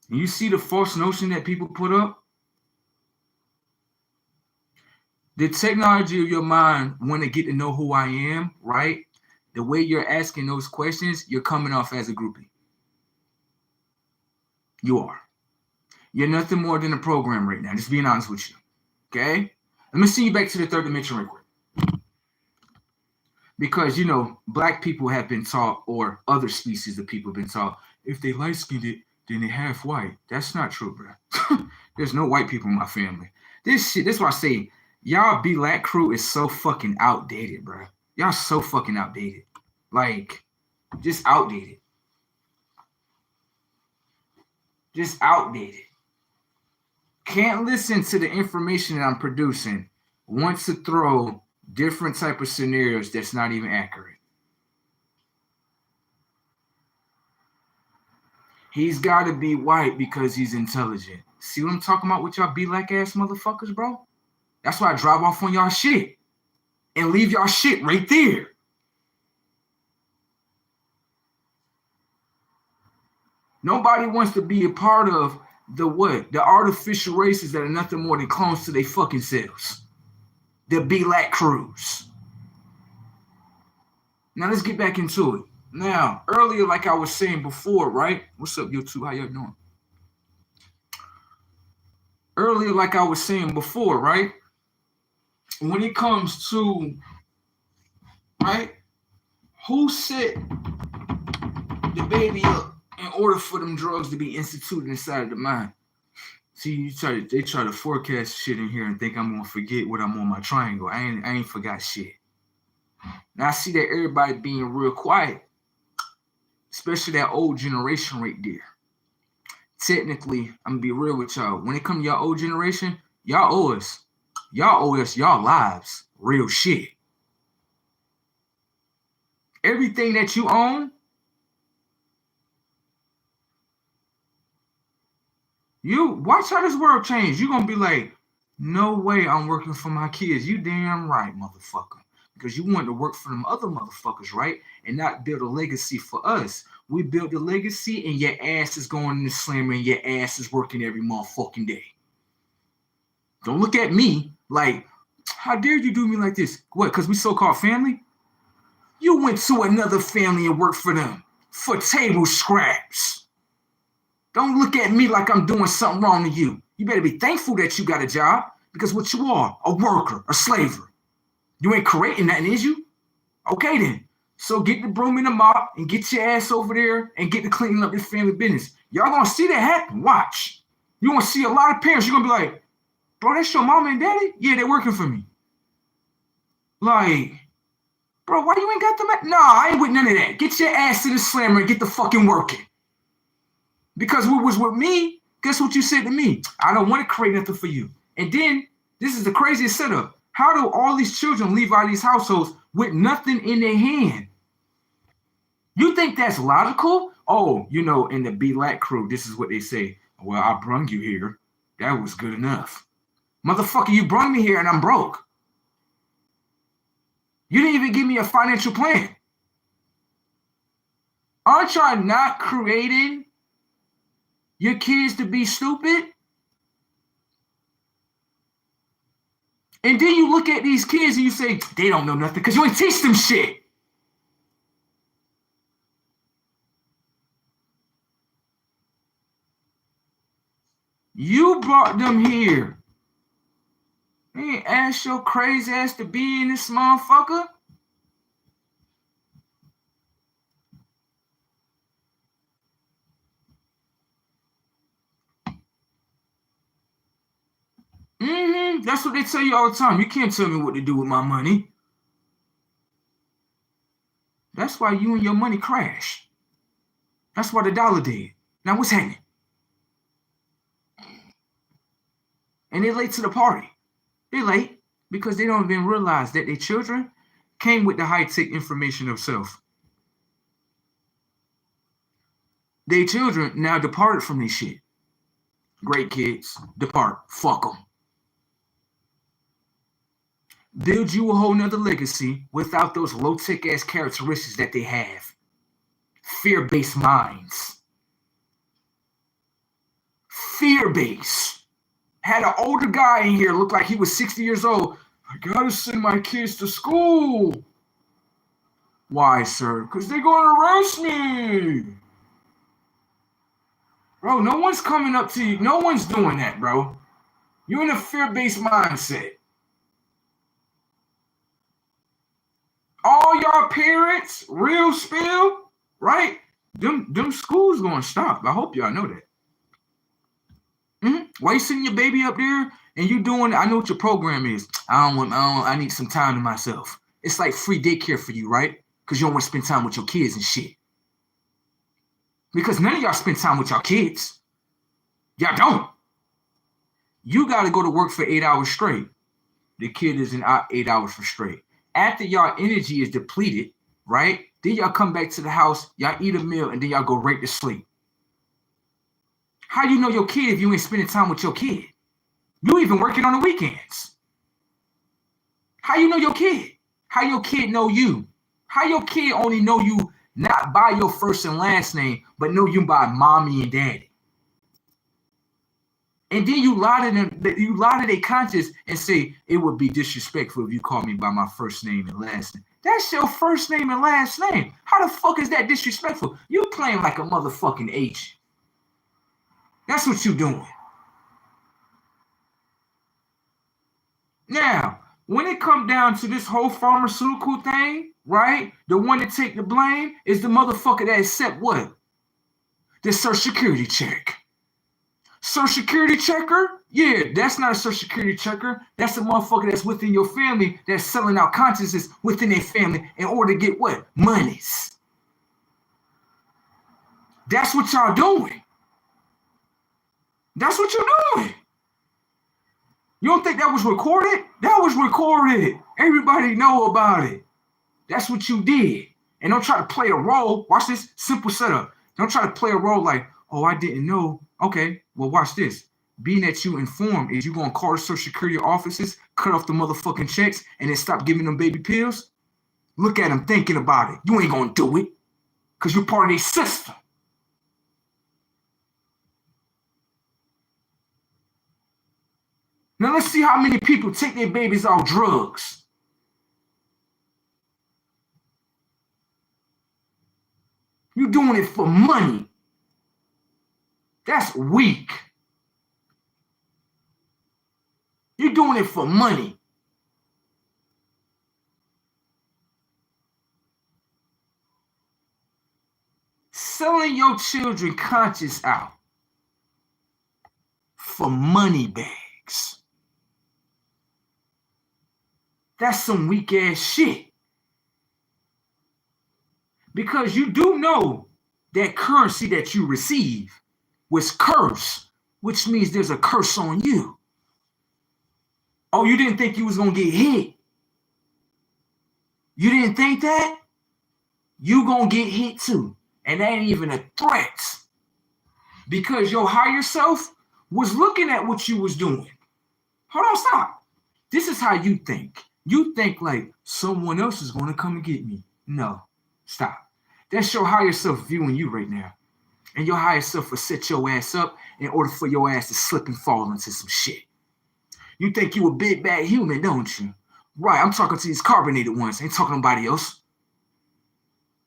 And you see the false notion that people put up? The technology of your mind want to get to know who I am, right? The way you're asking those questions, you're coming off as a groupie. You are. You're nothing more than a program right now, just being honest with you. Okay? Let me send you back to the third dimension real quick. Because, you know, black people have been taught, or other species of people have been taught, if they light-skinned, then they half white. That's not true, bro. There's no white people in my family. This shit, that's why I say, y'all black crew is so fucking outdated, bro. Y'all so fucking outdated. Like, just outdated. Just outdated. Can't listen to the information that I'm producing. Wants to throw different type of scenarios that's not even accurate. He's got to be white because he's intelligent. See what I'm talking about with y'all black ass motherfuckers, bro? That's why I drive off on y'all shit and leave y'all shit right there. Nobody wants to be a part of the what? The artificial races that are nothing more than clones to their fucking selves. The black crews. Now let's get back into it. Now, earlier, like I was saying before, right? What's up, YouTube? How y'all doing? Earlier, like I was saying before, right? When it comes to, right? Who set the baby up in order for them drugs to be instituted inside of the mind? See, they try to forecast shit in here and think I'm gonna forget what I'm on my triangle. I ain't forgot shit. Now I see that everybody being real quiet, especially that old generation right there. Technically, I'm gonna be real with y'all. When it comes to y'all old generation, y'all owe us y'all lives. Real shit. Everything that you own, you watch how this world change. You're gonna be like, no way I'm working for my kids. You damn right, motherfucker. Because you want to work for them other motherfuckers, right? And not build a legacy for us. We build a legacy and your ass is going in the slammer and your ass is working every motherfucking day. Don't look at me like, how dare you do me like this? What, because we so-called family? You went to another family and worked for them for table scraps. Don't look at me like I'm doing something wrong to you. You better be thankful that you got a job, because what you are, a worker, a slaver. You ain't creating nothing, is you? Okay then. So get the broom and the mop and get your ass over there and get to cleaning up your family business. Y'all gonna see that happen. Watch. You gonna see a lot of parents. You're gonna be like, bro, that's your mom and daddy? Yeah, they're working for me. Like, bro, why you ain't got them? Nah, I ain't with none of that. Get your ass to the slammer and get the fucking working. Because what was with me, guess what you said to me? I don't want to create nothing for you. And then, this is the craziest setup. How do all these children leave out of these households with nothing in their hand? You think that's logical? Oh, you know, in the black crew, this is what they say. Well, I brung you here. That was good enough. Motherfucker, you brung me here and I'm broke. You didn't even give me a financial plan. Aren't y'all not creating your kids to be stupid? And then you look at these kids and you say, they don't know nothing because you ain't teach them shit. You brought them here. They ain't asked your crazy ass to be in this motherfucker. That's what they tell you all the time. You can't tell me what to do with my money. That's why you and your money crash. That's why the dollar did. Now what's happening? And they're late to the party. They're late because they don't even realize that their children came with the high-tech information of self. Their children now departed from this shit. Great kids, depart. Fuck them. Build you a whole nother legacy without those low-tech ass characteristics that they have. Fear-based minds. Fear-based. Had an older guy in here look like he was 60 years old. I gotta send my kids to school. Why, sir? Because they're gonna arrest me. Bro, no one's coming up to you. No one's doing that, bro. You're in a fear-based mindset. All y'all parents, real spill, right? Them schools gonna stop. I hope y'all know that. Why you sending your baby up there and you doing? I know what your program is. I need some time to myself. It's like free daycare for you, right? Because you don't want to spend time with your kids and shit. Because none of y'all spend time with y'all kids. Y'all don't. You got to go to work for 8 hours straight. The kid is in 8 hours for straight. After y'all energy is depleted, right? Then y'all come back to the house, y'all eat a meal, and then y'all go right to sleep. How you know your kid if you ain't spending time with your kid? You even working on the weekends. How you know your kid? How your kid know you? How your kid only know you not by your first and last name, but know you by mommy and daddy? And then you lie to them, you lie to their conscience and say, it would be disrespectful if you call me by my first name and last name. That's your first name and last name. How the fuck is that disrespectful? You playing like a motherfucking agent. That's what you doing. Now, when it come down to this whole pharmaceutical thing, right? The one that take the blame is the motherfucker that accept what? The Social Security check. Social Security checker? Yeah, that's not a Social Security checker. That's a motherfucker that's within your family that's selling out consciousness within their family in order to get what? Monies. That's what y'all doing. That's what you're doing. You don't think that was recorded? That was recorded. Everybody know about it. That's what you did. And don't try to play a role. Watch this simple setup. Don't try to play a role like, oh, I didn't know. Okay, well, watch this. Being that you informed, is you going to call the Social Security offices, cut off the motherfucking checks, and then stop giving them baby pills? Look at them thinking about it. You ain't going to do it because you're part of their system. Now let's see how many people take their babies off drugs. You're doing it for money. That's weak. You're doing it for money. Selling your children conscious out for money bags. That's some weak ass shit. Because you do know that currency that you receive was cursed, which means there's a curse on you. Oh, you didn't think you was gonna get hit? You didn't think that? You gonna get hit too. And that ain't even a threat. Because your higher self was looking at what you was doing. Hold on, stop. This is how you think. You think like someone else is going to come and get me. No, stop. That's your higher self viewing you right now. And your higher self will set your ass up in order for your ass to slip and fall into some shit. You think you a big bad human, don't you? Right, I'm talking to these carbonated ones. I ain't talking to nobody else.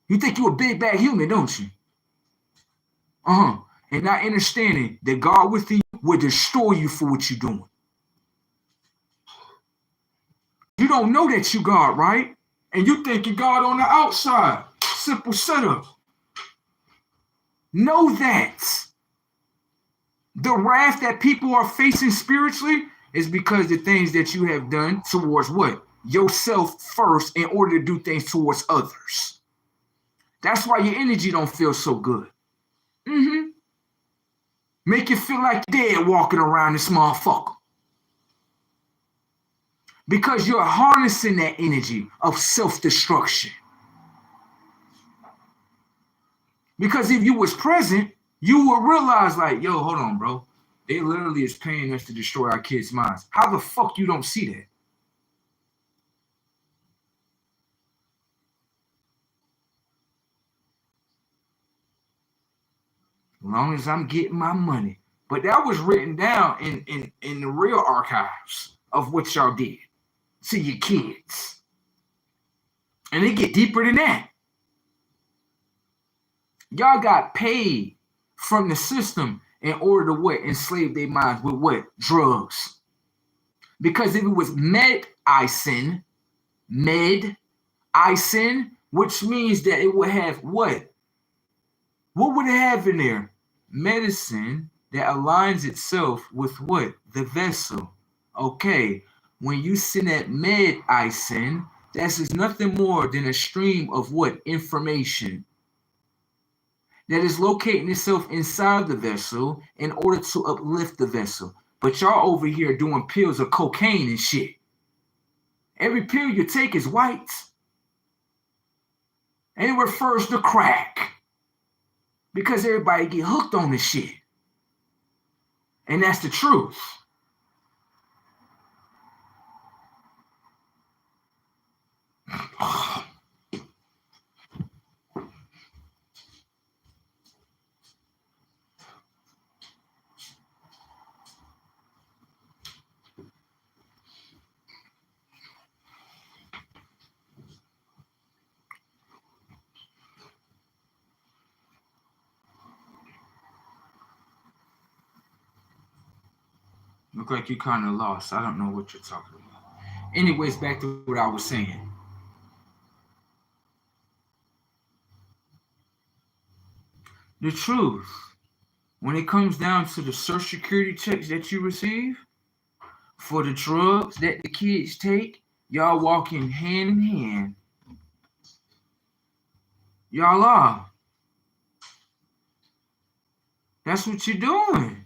You think you a big bad human, don't you? And not understanding that God within you will destroy you for what you're doing. You don't know that you God, right? And you think you God on the outside. Simple setup. Know that the wrath that people are facing spiritually is because the things that you have done towards what? Yourself first in order to do things towards others. That's why your energy don't feel so good. Make you feel like you're dead walking around this motherfucker. Because you're harnessing that energy of self-destruction. Because if you was present, you would realize like, yo, hold on, bro. They literally is paying us to destroy our kids' minds. How the fuck you don't see that? As long as I'm getting my money. But that was written down in the real archives of what y'all did to your kids. And it get deeper than that. Y'all got paid from the system in order to what? Enslave their minds with what? Drugs. Because if it was medicine, which means that it would have what? What would it have in there? Medicine that aligns itself with what? The vessel. Okay, when you send that medicine, that's just nothing more than a stream of what? Information that is locating itself inside the vessel in order to uplift the vessel. But y'all over here doing pills of cocaine and shit. Every pill you take is white. And it refers to crack. Because everybody get hooked on this shit. And that's the truth. Look like you kind of lost. I don't know what you're talking about. Anyways, back to what I was saying. The truth, when it comes down to the Social Security checks that you receive for the drugs that the kids take, y'all walking hand in hand. Y'all are. That's what you're doing.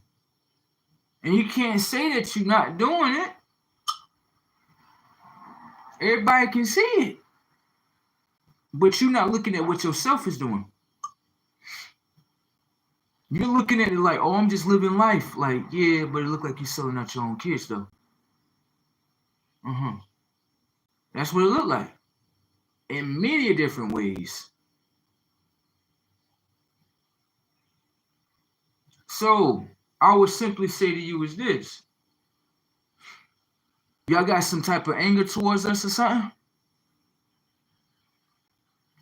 And you can't say that you're not doing it. Everybody can see it. But you're not looking at what yourself is doing. You're looking at it like, oh, I'm just living life. Like, yeah, but it look like you're selling out your own kids, though. That's what it looked like. In many different ways. So, I would simply say to you is this. Y'all got some type of anger towards us or something?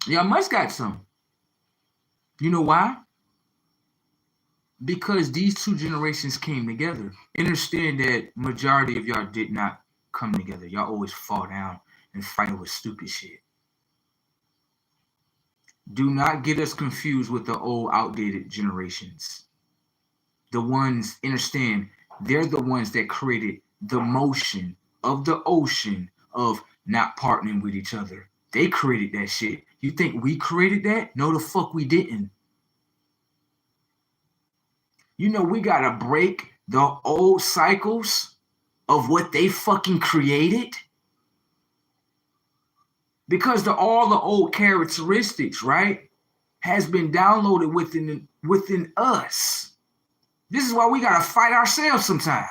Y'all must got some. You know why? Because these two generations came together. Understand that majority of y'all did not come together. Y'all always fall down and fight over stupid shit. Do not get us confused with the old outdated generations. The ones, understand, they're the ones that created the motion of the ocean of not partnering with each other. They created that shit. You think we created that? No, the fuck we didn't. You know, we gotta break the old cycles of what they fucking created. Because all the old characteristics, right, has been downloaded within us. This is why we gotta fight ourselves sometime.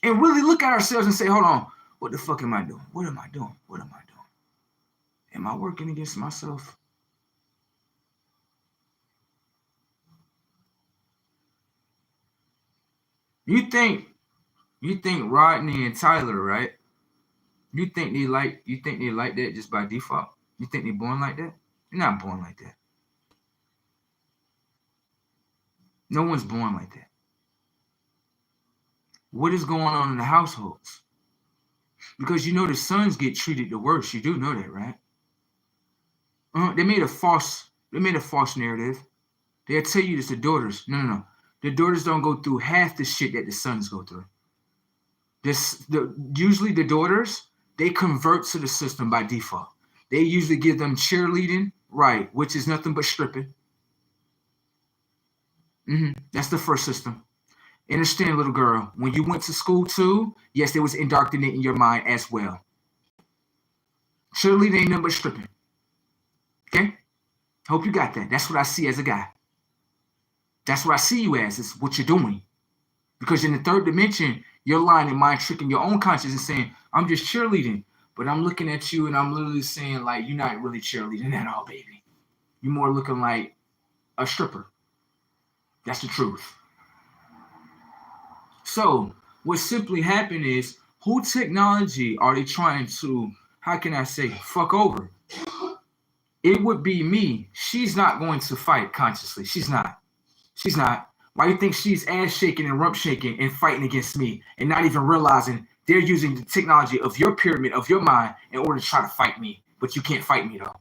And really look at ourselves and say, hold on, What the fuck am I doing? What am I doing? What am I doing? Am I working against myself? You think Rodney and Tyler, right? You think they like that just by default? You think they're born like that? They're not born like that. No one's born like that. What is going on in the households? Because you know the sons get treated the worst. You do know that, right? They made a false narrative. They'll tell you it's the daughters. No. The daughters don't go through half the shit that the sons go through. Usually the daughters, they convert to the system by default. They usually give them cheerleading, right, which is nothing but stripping. That's the first system. Understand, little girl, when you went to school too, yes, there was indoctrinating your mind as well. Cheerleading ain't nothing but stripping. Okay? Hope you got that. That's what I see as a guy. That's what I see you as, is what you're doing. Because in the third dimension, you're lying and mind tricking your own conscience and saying, I'm just cheerleading. But I'm looking at you and I'm literally saying, like, you're not really cheerleading at all, baby. You're more looking like a stripper. That's the truth. So what simply happened is, who technology are they trying to, how can I say, fuck over? It would be me. She's not going to fight consciously. She's not. Why do you think she's ass shaking and rump shaking and fighting against me and not even realizing they're using the technology of your pyramid, of your mind, in order to try to fight me? But you can't fight me, though.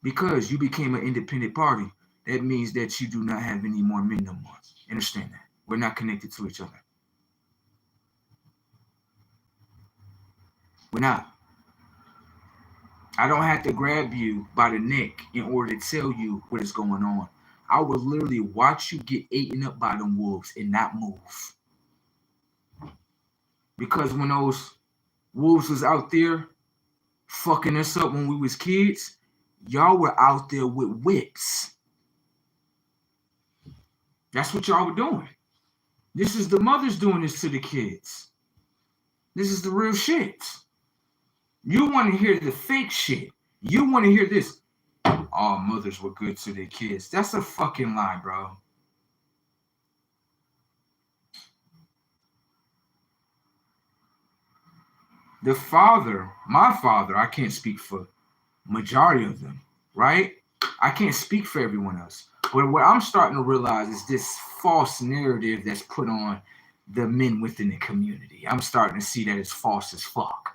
Because you became an independent party. That means that you do not have any more men no more. Understand that. We're not connected to each other. We're not. I don't have to grab you by the neck in order to tell you what is going on. I would literally watch you get eaten up by them wolves and not move. Because when those wolves was out there fucking us up when we was kids, y'all were out there with whips. That's what y'all were doing. This is the mothers doing this to the kids. This is the real shit. You want to hear the fake shit. You want to hear this. All mothers were good to their kids. That's a fucking lie, bro. The father, my father, I can't speak for majority of them, right? I can't speak for everyone else. But what I'm starting to realize is this false narrative that's put on the men within the community. I'm starting to see that it's false as fuck.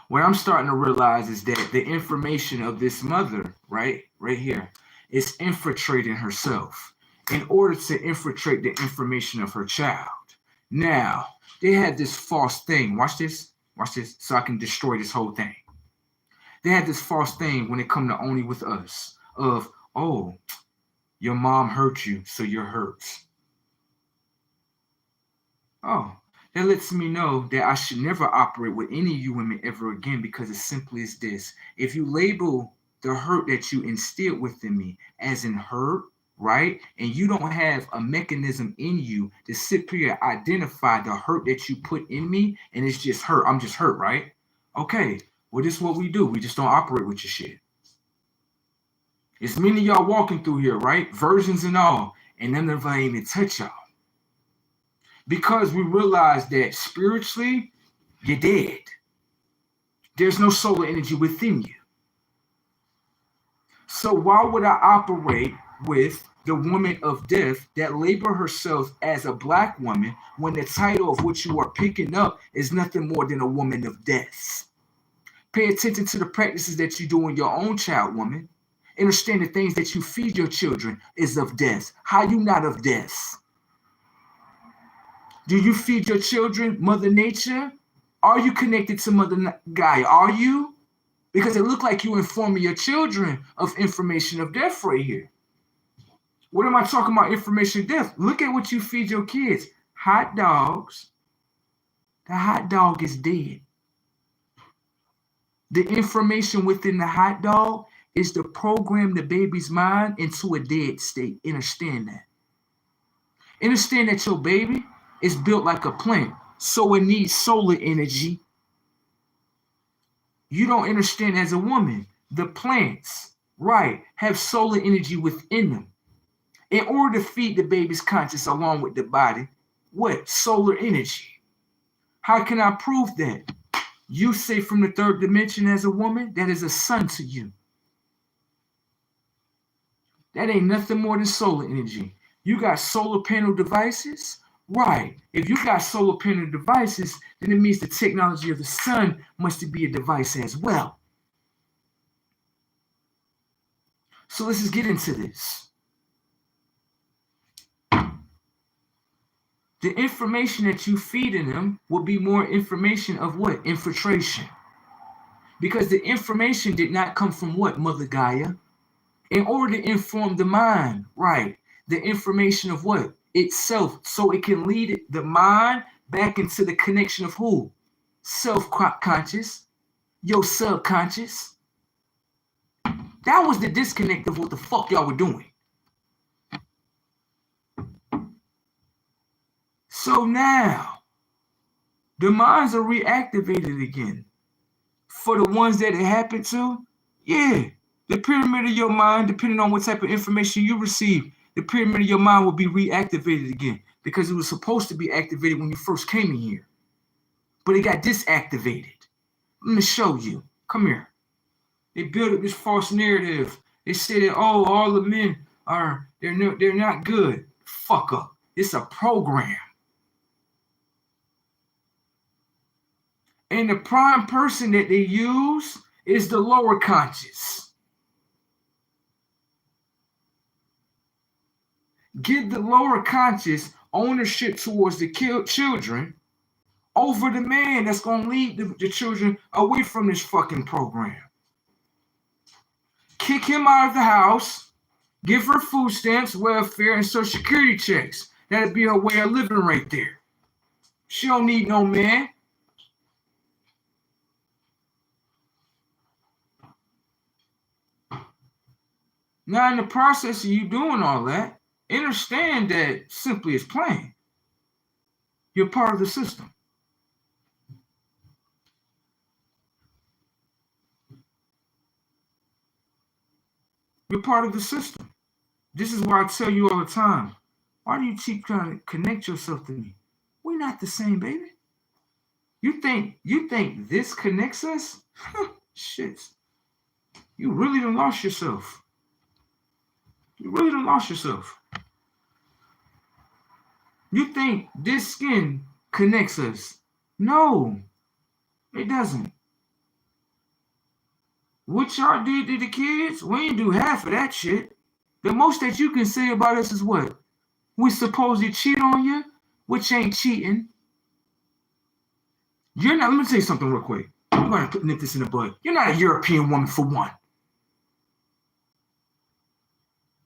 What I'm starting to realize is that the information of this mother, right here, is infiltrating herself in order to infiltrate the information of her child. Now, they had this false thing. Watch this, so I can destroy this whole thing. They had this false thing when it come to only with us of, oh, your mom hurt you, so you're hurt. Oh, that lets me know that I should never operate with any of you women ever again, because it's simply as this. If you label the hurt that you instilled within me as in hurt, right? And you don't have a mechanism in you to sit here and identify the hurt that you put in me, and it's just hurt. I'm just hurt, right? Okay, well, this is what we do. We just don't operate with your shit. It's many of y'all walking through here, right? Versions and all, and none of them ain't even touch y'all. Because we realize that spiritually, you're dead. There's no solar energy within you. So why would I operate with the woman of death that label herself as a black woman when the title of what you are picking up is nothing more than a woman of death? Pay attention to the practices that you do in your own child, woman. Understand the things that you feed your children is of death. How you not of death? Do you feed your children Mother Nature? Are you connected to Mother Gaia? Are you? Because it looked like you informing your children of information of death right here. What am I talking about information of death? Look at what you feed your kids. Hot dogs. The hot dog is dead. The information within the hot dog is to program the baby's mind into a dead state. Understand that. Understand that your baby is built like a plant. So it needs solar energy. You don't understand, as a woman, the plants, right, have solar energy within them. In order to feed the baby's conscious along with the body, what? Solar energy. How can I prove that? You say from the third dimension, as a woman, that is a sun to you. That ain't nothing more than solar energy. You got solar panel devices? Right. If you got solar panel devices, then it means the technology of the sun must be a device as well. So let's just get into this. The information that you feed in them will be more information of what? Infiltration. Because the information did not come from what? Mother Gaia. In order to inform the mind, right? The information of what? Itself. So it can lead the mind back into the connection of who? Self-conscious, your subconscious. That was the disconnect of what the fuck y'all were doing. So now, the minds are reactivated again. For the ones that it happened to, yeah, the pyramid of your mind, depending on what type of information you receive, the pyramid of your mind will be reactivated again because it was supposed to be activated when you first came in here. But it got disactivated. Let me show you. Come here. They built up this false narrative. They said that, oh, all the men they're not good. Fuck up. It's a program. And the prime person that they use is the lower conscious. Give the lower conscious ownership towards the children over the man that's going to lead the children away from this fucking program. Kick him out of the house, give her food stamps, welfare, and social security checks. That'd be her way of living right there. She don't need no man. Now, in the process of you doing all that, understand that simply as plain, you're part of the system. You're part of the system. This is why I tell you all the time, why do you keep trying to connect yourself to me? We're not the same, baby. You think this connects us? Shit. You really done lost yourself. You really done lost yourself. You think this skin connects us? No, it doesn't. What y'all did to the kids, we ain't do half of that shit. The most that you can say about us is what? We supposedly cheat on you, which ain't cheating. You're not, let me tell you something real quick. I'm going to nip this in the bud. You're not a European woman, for one.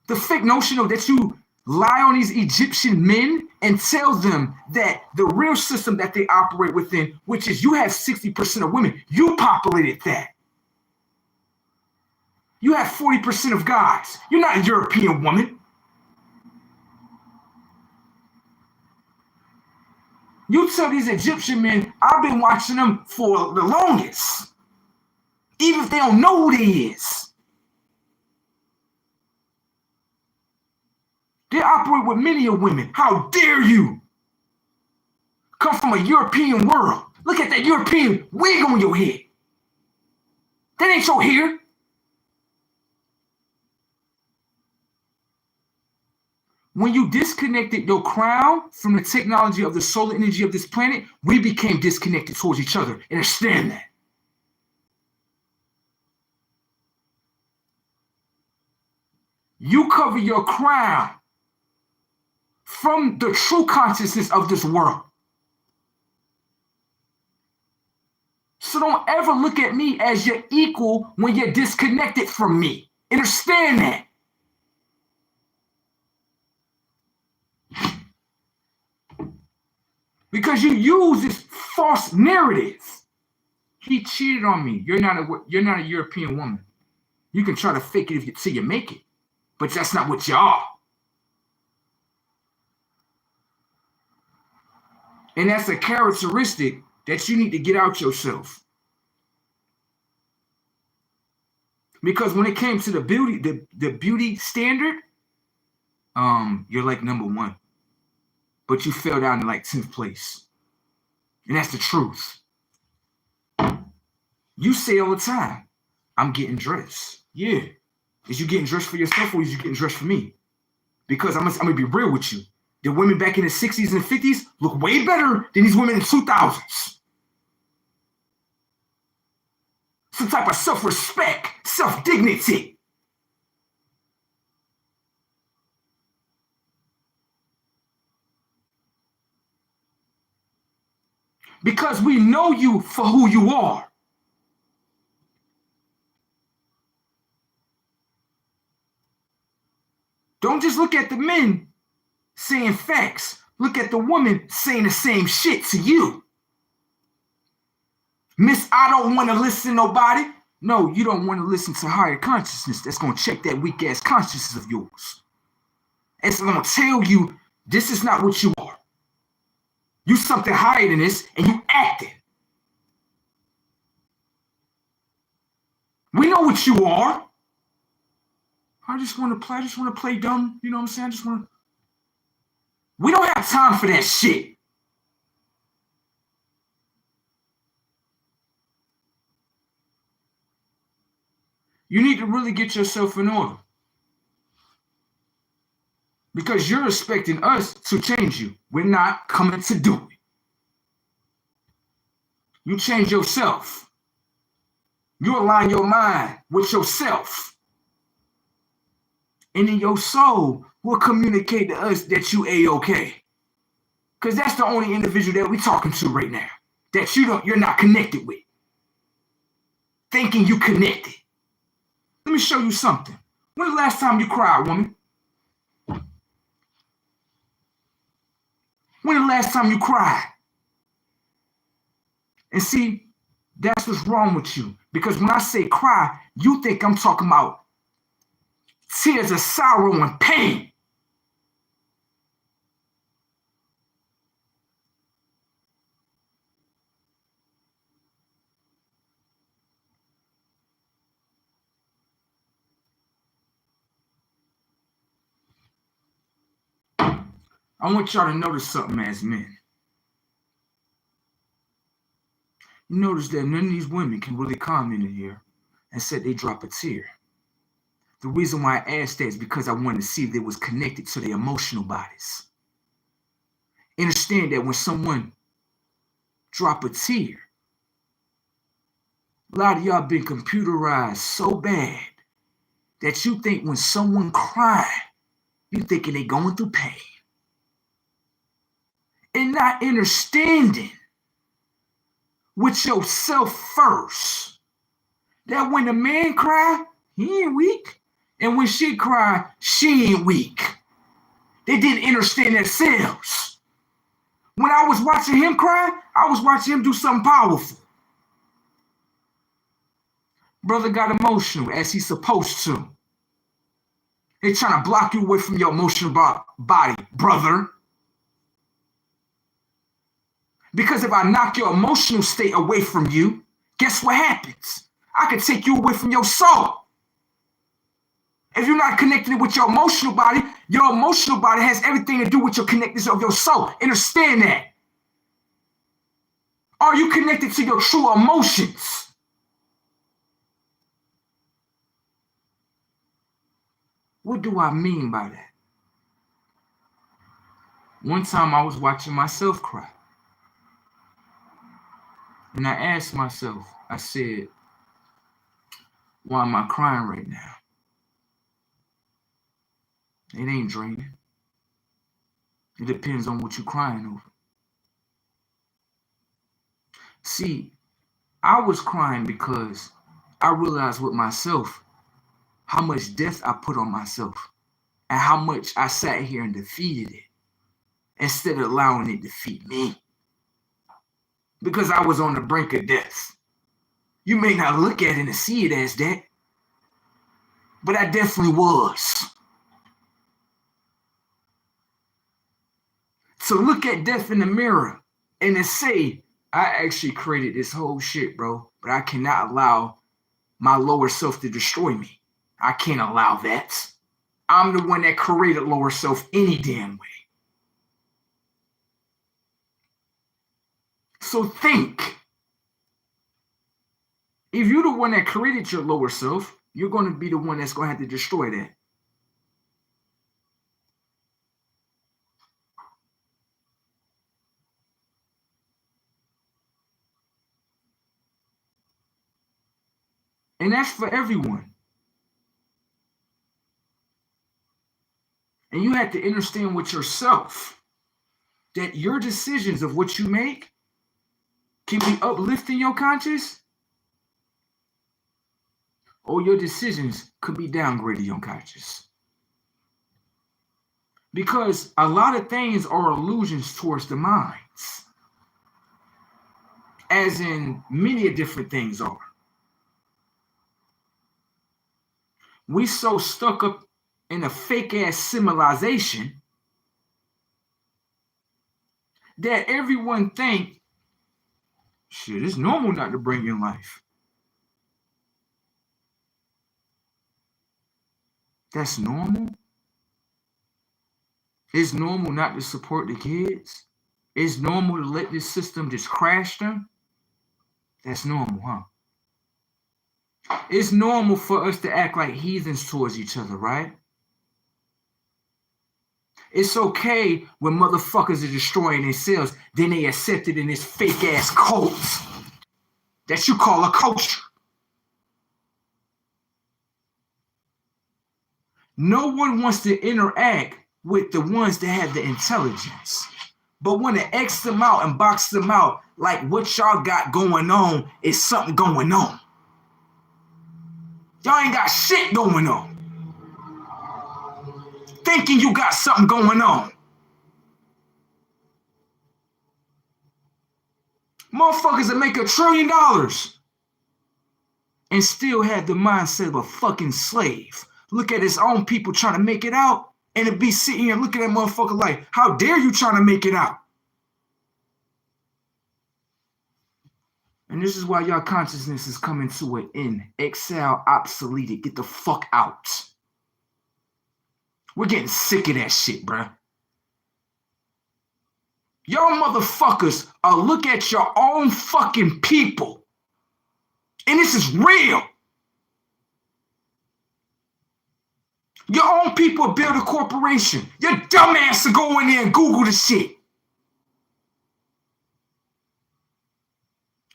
The fake notion of that you lie on these Egyptian men and tell them that the real system that they operate within, which is you have 60% of women, you populated that. You have 40% of guys. You're not a European woman. You tell these Egyptian men, I've been watching them for the longest. Even if they don't know who they is. They operate with many of women. How dare you? Come from a European world. Look at that European wig on your head. That ain't your hair. When you disconnected your crown from the technology of the solar energy of this planet, we became disconnected towards each other. Understand that. You cover your crown from the true consciousness of this world. So don't ever look at me as your equal when you're disconnected from me. Understand that. Because you use this false narrative. He cheated on me. You're not a European woman. You can try to fake it till you make it, but that's not what you are. And that's a characteristic that you need to get out yourself. Because when it came to the beauty standard, you're like number one. But you fell down to like 10th place. And that's the truth. You say all the time, I'm getting dressed. Yeah. Is you getting dressed for yourself or is you getting dressed for me? Because I'm gonna be real with you. The women back in the 60s and 50s look way better than these women in the 2000s. Some type of self-respect, self-dignity. Because we know you for who you are. Don't just look at the men saying facts. Look at the woman saying the same shit to you. Miss, I don't want to listen to nobody. No, you don't want to listen to higher consciousness that's going to check that weak ass consciousness of yours. It's going to tell you this is not what you are. You something higher than this and you acting. We know what you are. I just want to play dumb. You know what I'm saying? We don't have time for that shit. You need to really get yourself in order. Because you're expecting us to change you. We're not coming to do it. You change yourself. You align your mind with yourself. And then your soul will communicate to us that you A-okay. Because that's the only individual that we're talking to right now. That you're not connected with. Thinking you connected. Let me show you something. When the last time you cried, woman? When the last time you cried? And see, that's what's wrong with you. Because when I say cry, you think I'm talking about tears of sorrow and pain. I want y'all to notice something as men. You notice that none of these women can really comment in here and said they drop a tear. The reason why I asked that is because I wanted to see if they was connected to their emotional bodies. Understand that when someone drop a tear, a lot of y'all been computerized so bad that you think when someone crying, you thinking they going through pain. And not understanding with yourself first. That when a man cry, he ain't weak. And when she cry, she ain't weak. They didn't understand themselves. When I was watching him cry, I was watching him do something powerful. Brother got emotional as he's supposed to. They trying to block you away from your emotional body, brother. Because if I knock your emotional state away from you, guess what happens? I can take you away from your soul. If you're not connected with your emotional body has everything to do with your connectedness of your soul. Understand that. Are you connected to your true emotions? What do I mean by that? One time I was watching myself cry. And I asked myself, I said, why am I crying right now? It ain't draining. It depends on what you're crying over. See, I was crying because I realized with myself how much death I put on myself and how much I sat here and defeated it instead of allowing it to defeat me. Because I was on the brink of death. You may not look at it and see it as that, but I definitely was. So look at death in the mirror and to say, I actually created this whole shit, bro, but I cannot allow my lower self to destroy me. I can't allow that. I'm the one that created lower self any damn way. So think. If you're the one that created your lower self, you're going to be the one that's going to have to destroy that. And that's for everyone. And you have to understand with yourself that your decisions of what you make can be uplifting your conscious, or your decisions could be downgrading your conscious. Because a lot of things are illusions towards the minds, as in many different things are. We so stuck up in a fake ass civilization that everyone think, shit, it's normal not to bring in life. That's normal. It's normal not to support the kids. It's normal to let this system just crash them. That's normal, huh? It's normal for us to act like heathens towards each other, right? It's okay when motherfuckers are destroying themselves, then they accept it in this fake ass cult that you call a culture. No one wants to interact with the ones that have the intelligence, but want to X them out and box them out like what y'all got going on is something going on. Y'all ain't got shit going on. Thinking you got something going on. Motherfuckers that make $1 trillion and still have the mindset of a fucking slave. Look at his own people trying to make it out, and it be sitting here looking at that motherfucker like, how dare you trying to make it out? And this is why y'all consciousness is coming to an end. Exhale, obsoleted, get the fuck out. We're getting sick of that shit, bruh. Y'all motherfuckers look at your own fucking people. And this is real. Your own people build a corporation. Your dumb ass to go in there and Google the shit.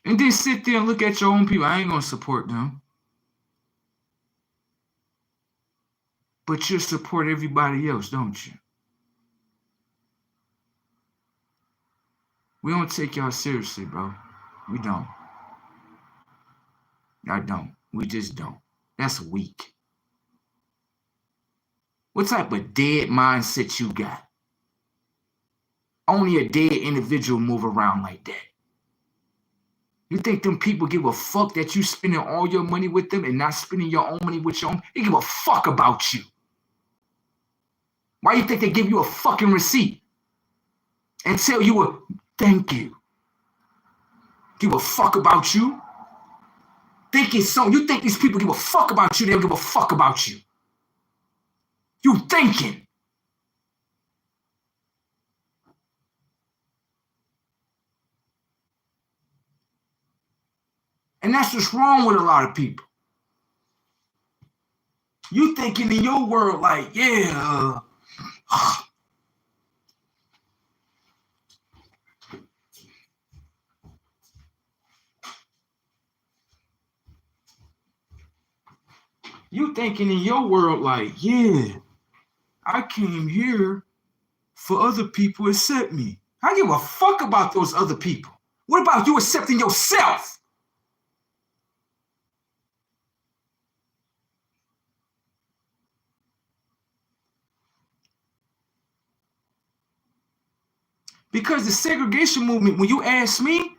And then sit there and look at your own people. I ain't gonna support them. But you support everybody else, don't you? We don't take y'all seriously, bro. We don't. I don't. We just don't. That's weak. What type of dead mindset you got? Only a dead individual move around like that. You think them people give a fuck that you spending all your money with them and not spending your own money with your own? They give a fuck about you. Why you think they give you a fucking receipt and tell you a thank you? Give a fuck about you? You think these people give a fuck about you, they don't give a fuck about you. You thinking. And that's what's wrong with a lot of people. You thinking in your world like, yeah, you thinking in your world like, yeah, I came here for other people to accept me. I give a fuck about those other people. What about you accepting yourself? Because the segregation movement, when you ask me,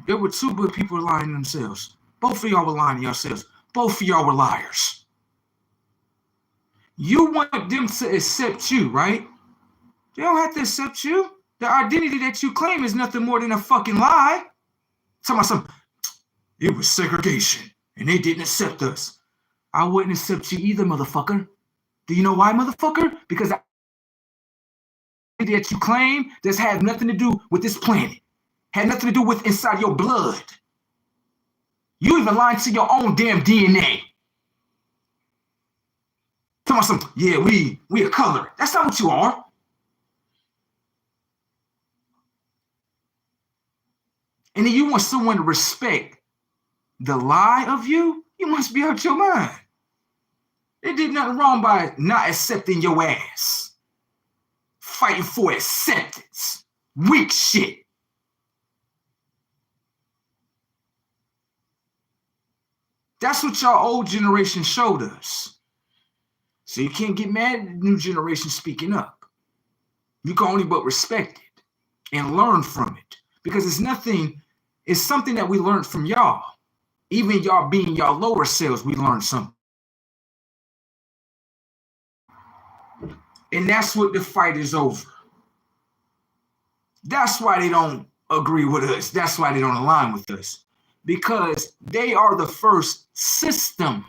there were two good people lying themselves. Both of y'all were lying to yourselves. Both of y'all were liars. You want them to accept you, right? They don't have to accept you. The identity that you claim is nothing more than a fucking lie. Talking about some, it was segregation and they didn't accept us. I wouldn't accept you either, motherfucker. Do you know why, motherfucker? Because the identity that you claim does have nothing to do with this planet. Had nothing to do with inside your blood. You even lied to your own damn DNA. Talking about some, yeah, we a color. That's not what you are. And then you want someone to respect the lie of you? You must be out your mind. They did nothing wrong by not accepting your ass. Fighting for acceptance. Weak shit. That's what y'all old generation showed us. So you can't get mad at the new generation speaking up. You can only but respect it and learn from it. Because it's something that we learned from y'all. Even y'all being y'all lower selves, we learned something. And that's what the fight is over. That's why they don't agree with us. That's why they don't align with us. Because they are the first system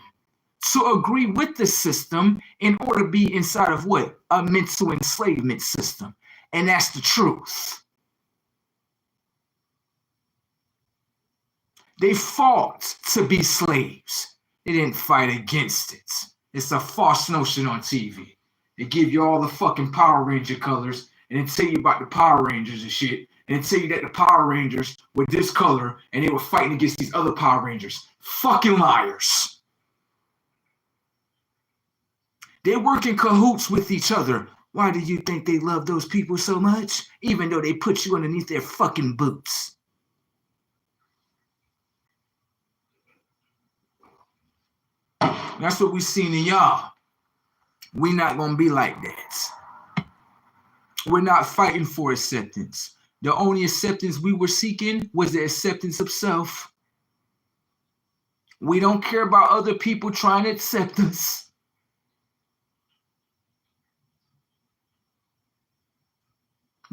to agree with the system in order to be inside of what? A mental enslavement system. And that's the truth. They fought to be slaves. They didn't fight against it. It's a false notion on TV. They give you all the fucking Power Ranger colors and then tell you about the Power Rangers and shit. And then tell you that the Power Rangers were this color and they were fighting against these other Power Rangers. Fucking liars. They work in cahoots with each other. Why do you think they love those people so much? Even though they put you underneath their fucking boots. That's what we seen in y'all. We not gonna be like that. We're not fighting for acceptance. The only acceptance we were seeking was the acceptance of self. We don't care about other people trying to accept us.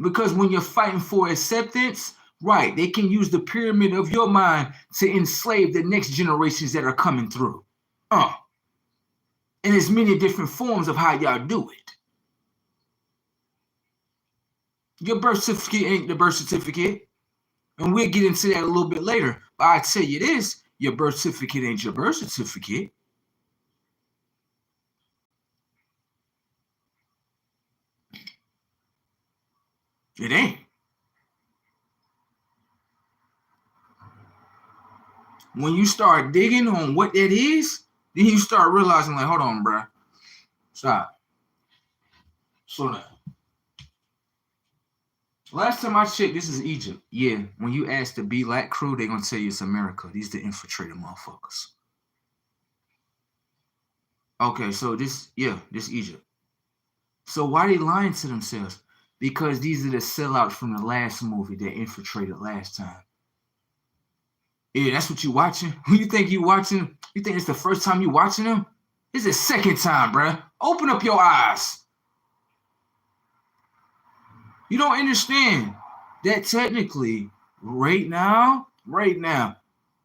Because when you're fighting for acceptance, right, they can use the pyramid of your mind to enslave the next generations that are coming through. And there's many different forms of how y'all do it. Your birth certificate ain't the birth certificate. And we'll get into that a little bit later. But I tell you this, your birth certificate ain't your birth certificate. It ain't. When you start digging on what that is, then you start realizing, like, hold on, bro. Stop. Slow down. Last time I checked, this is Egypt. Yeah, when you ask the B-Lat crew, they're going to tell you it's America. These the infiltrated motherfuckers. Okay, so this Egypt. So why they lying to themselves? Because these are the sellouts from the last movie that infiltrated last time. Yeah, that's what you watching? Who you think you watching? You think it's the first time you watching them? It's the second time, bruh. Open up your eyes. You don't understand that technically, right now,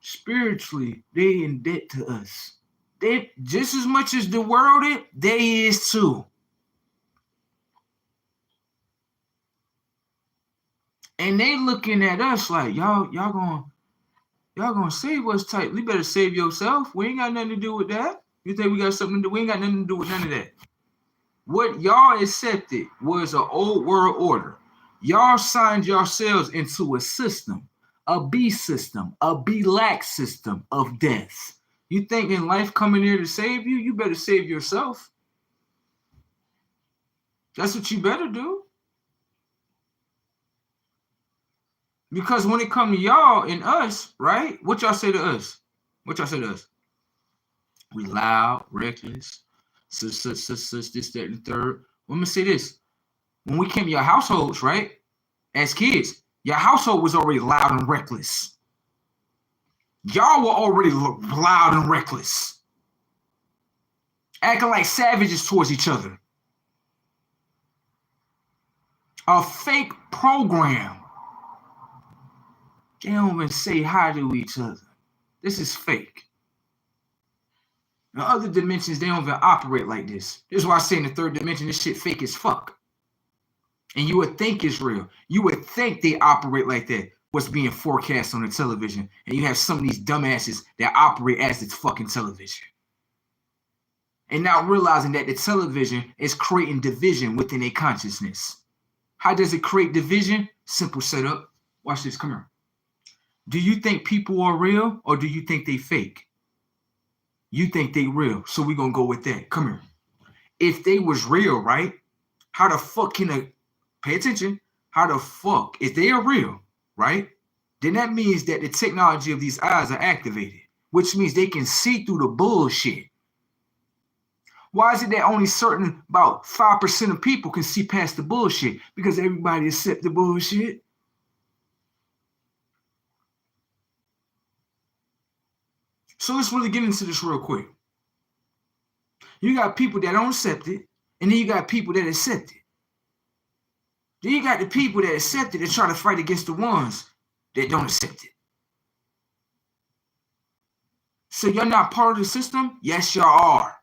spiritually, they in debt to us. They just as much as the world it, they is too. And they looking at us like, y'all gonna save us tight. We better save yourself. We ain't got nothing to do with that. You think we got something to do? We ain't got nothing to do with none of that. What y'all accepted was an old world order. Y'all signed yourselves into a system, a B system, a B-lack system of death. You think in life coming here to save you, you better save yourself. That's what you better do. Because when it come to y'all and us, right? What y'all say to us? What y'all say to us? We loud, reckless, this, that, and the third. Let me say this. When we came to your households, right? As kids, your household was already loud and reckless. Y'all were already loud and reckless. Acting like savages towards each other. A fake program. They don't even say hi to each other. This is fake. In other dimensions, they don't even operate like this. This is why I say in the third dimension, this shit fake as fuck. And you would think it's real. You would think they operate like that, what's being forecast on the television. And you have some of these dumbasses that operate as it's fucking television. And not realizing that the television is creating division within a consciousness. How does it create division? Simple setup. Watch this, come here. Do you think people are real or do you think they fake? You think they real, so we're gonna go with that. Come here. If they was real, right? How the fuck can I pay attention? How the fuck, if they are real, right? Then that means that the technology of these eyes are activated, which means they can see through the bullshit. Why is it that only certain about 5% of people can see past the bullshit? Because everybody accept the bullshit. So let's really get into this real quick. You got people that don't accept it, and then you got people that accept it. Then you got the people that accept it and try to fight against the ones that don't accept it. So you're not part of the system? Yes, y'all are.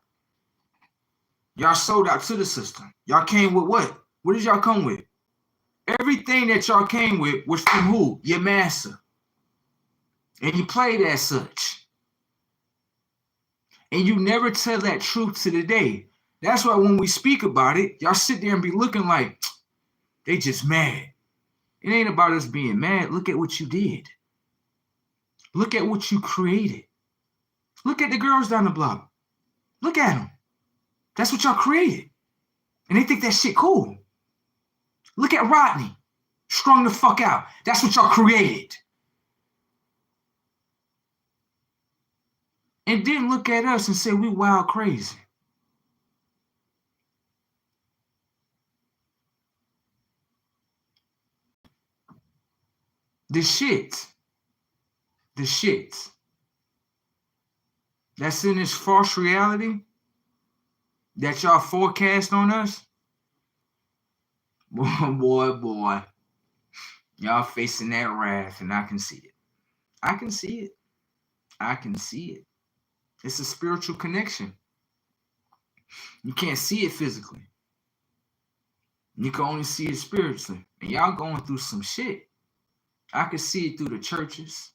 Y'all sold out to the system. Y'all came with what? What did y'all come with? Everything that y'all came with was from who? Your master. And you played as such. And you never tell that truth to the day. That's why when we speak about it, y'all sit there and be looking like, they just mad. It ain't about us being mad. Look at what you did. Look at what you created. Look at the girls down the block. Look at them. That's what y'all created. And they think that shit cool. Look at Rodney. Strung the fuck out. That's what y'all created. And then look at us and say we wild crazy. The shit that's in this false reality that y'all forecast on us, boy, y'all facing that wrath, and I can see it. I can see it. It's a spiritual connection. You can't see it physically. You can only see it spiritually. And y'all going through some shit. I can see it through the churches.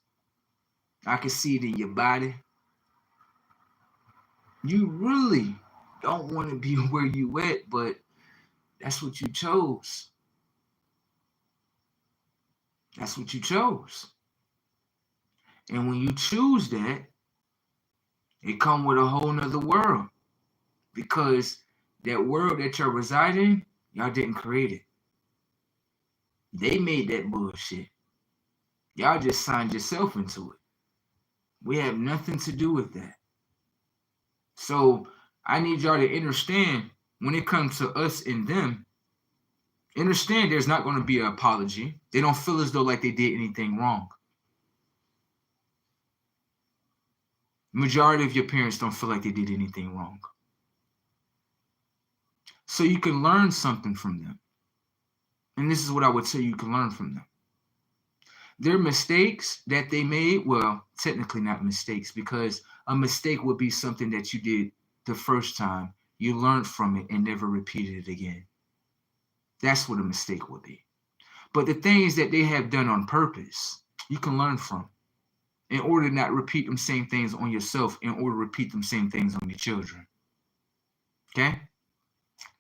I can see it in your body. You really don't want to be where you at, but that's what you chose. That's what you chose. And when you choose that, it come with a whole nother world. Because that world that you're residing, y'all didn't create it. They made that bullshit. Y'all just signed yourself into it. We have nothing to do with that. So I need y'all to understand when it comes to us and them, understand there's not going to be an apology. They don't feel as though like they did anything wrong. Majority of your parents don't feel like they did anything wrong. So you can learn something from them. And this is what I would say you can learn from them. Their mistakes that they made, well, technically not mistakes, because a mistake would be something that you did the first time, you learned from it and never repeated it again. That's what a mistake would be. But the things that they have done on purpose, you can learn from in order to not repeat them same things on yourself, in order to repeat them same things on your children. Okay?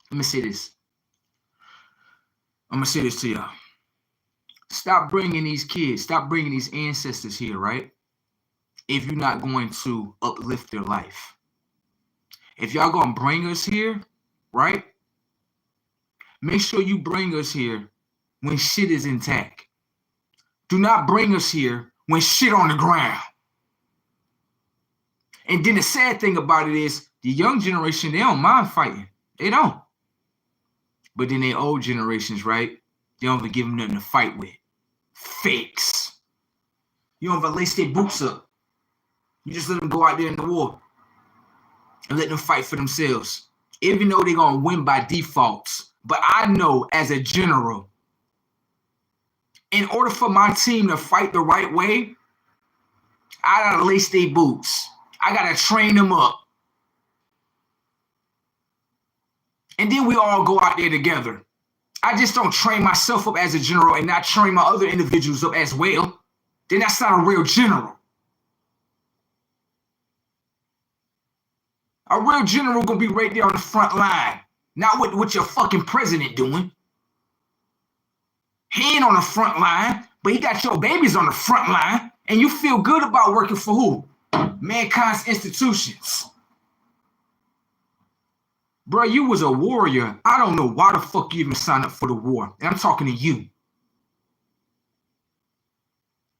Let me say this. I'm going to say this to y'all. Stop bringing these kids, stop bringing these ancestors here, right? If you're not going to uplift their life. If y'all going to bring us here, right? Make sure you bring us here when shit is intact. Do not bring us here when shit on the ground. And then the sad thing about it is the young generation, they don't mind fighting. They don't. But then the old generations, right? They don't even give them nothing to fight with. Fakes. You don't even lace their boots up. You just let them go out there in the war and let them fight for themselves. Even though they're going to win by default. But I know as a general, In order for my team to fight the right way, I gotta lace their boots. I gotta train them up. And then we all go out there together. I just don't train myself up as a general and not train my other individuals up as well. Then that's not a real general. A real general gonna be right there on the front line. Not what your fucking president doing. He ain't on the front line, but he got your babies on the front line, and you feel good about working for who? Mankind's institutions. Bro, you was a warrior. I don't know why the fuck you even signed up for the war. And I'm talking to you.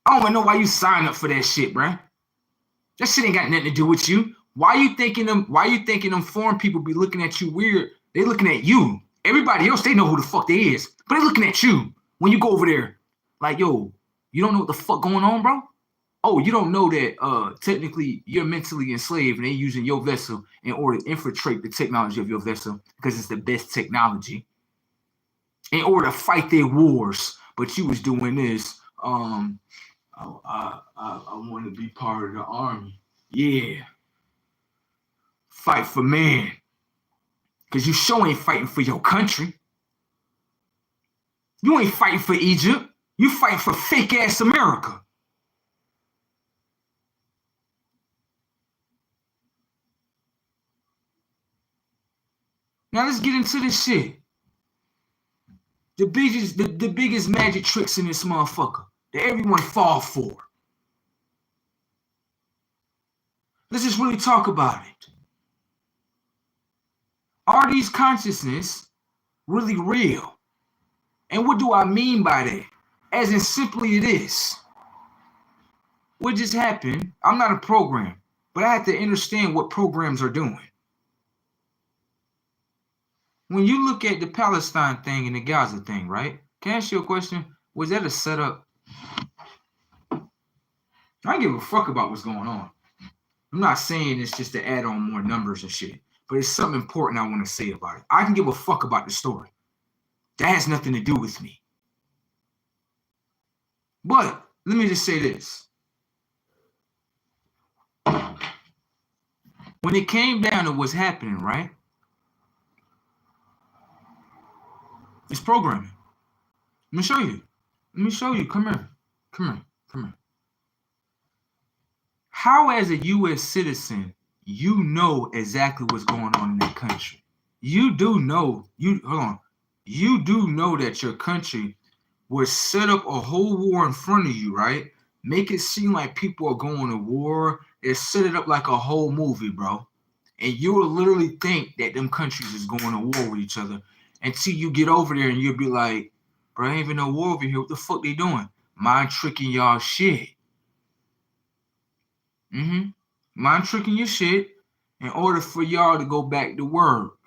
I don't even know why you signed up for that shit, bro. That shit ain't got nothing to do with you. Why you thinking them foreign people be looking at you weird? They looking at you. Everybody else, they know who the fuck they is. But they looking at you when you go over there. Like, yo, you don't know what the fuck going on, bro? Oh, you don't know that technically you're mentally enslaved and they're using your vessel in order to infiltrate the technology of your vessel because it's the best technology in order to fight their wars. But you was doing this. I want to be part of the army. Yeah. Fight for man. Because you sure ain't fighting for your country. You ain't fighting for Egypt. You fighting for fake ass America. Now let's get into this shit. The biggest magic tricks in this motherfucker that everyone fall for. Let's just really talk about it. Are these consciousness really real? And what do I mean by that? As in simply it is. What just happened, I'm not a program, but I have to understand what programs are doing. When you look at the Palestine thing and the Gaza thing, right? Can I ask you a question? Was that a setup? I don't give a fuck about what's going on. I'm not saying it's just to add on more numbers and shit, but it's something important I want to say about it. I can give a fuck about the story. That has nothing to do with me. But let me just say this. When it came down to what's happening, right? It's programming. Let me show you. Let me show you. Come here. Come here. Come here. How, as a U.S. citizen, you know exactly what's going on in that country? You do know. Hold on. You do know that your country would set up a whole war in front of you, right? Make it seem like people are going to war. They set it up like a whole movie, bro. And you will literally think that them countries is going to war with each other until you get over there and you'll be like, bro, ain't even no war over here. What the fuck they doing? Mind tricking y'all shit. Mind tricking your shit in order for y'all to go back to work.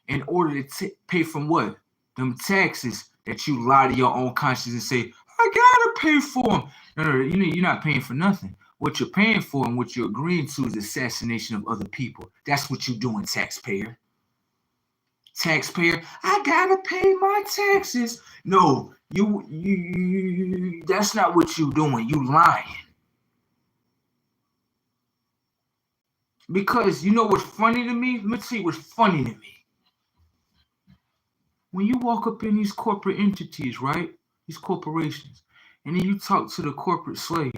In order to pay from what? Them taxes that you lie to your own conscience and say, I gotta pay for them. No, you're not paying for nothing. What you're paying for and what you're agreeing to is assassination of other people. That's what you're doing, taxpayer. Taxpayer, I gotta pay my taxes. No, you that's not what you're doing. You lying. Because you know what's funny to me? Let me tell you what's funny to me. When you walk up in these corporate entities, right? These corporations, and then you talk to the corporate slave.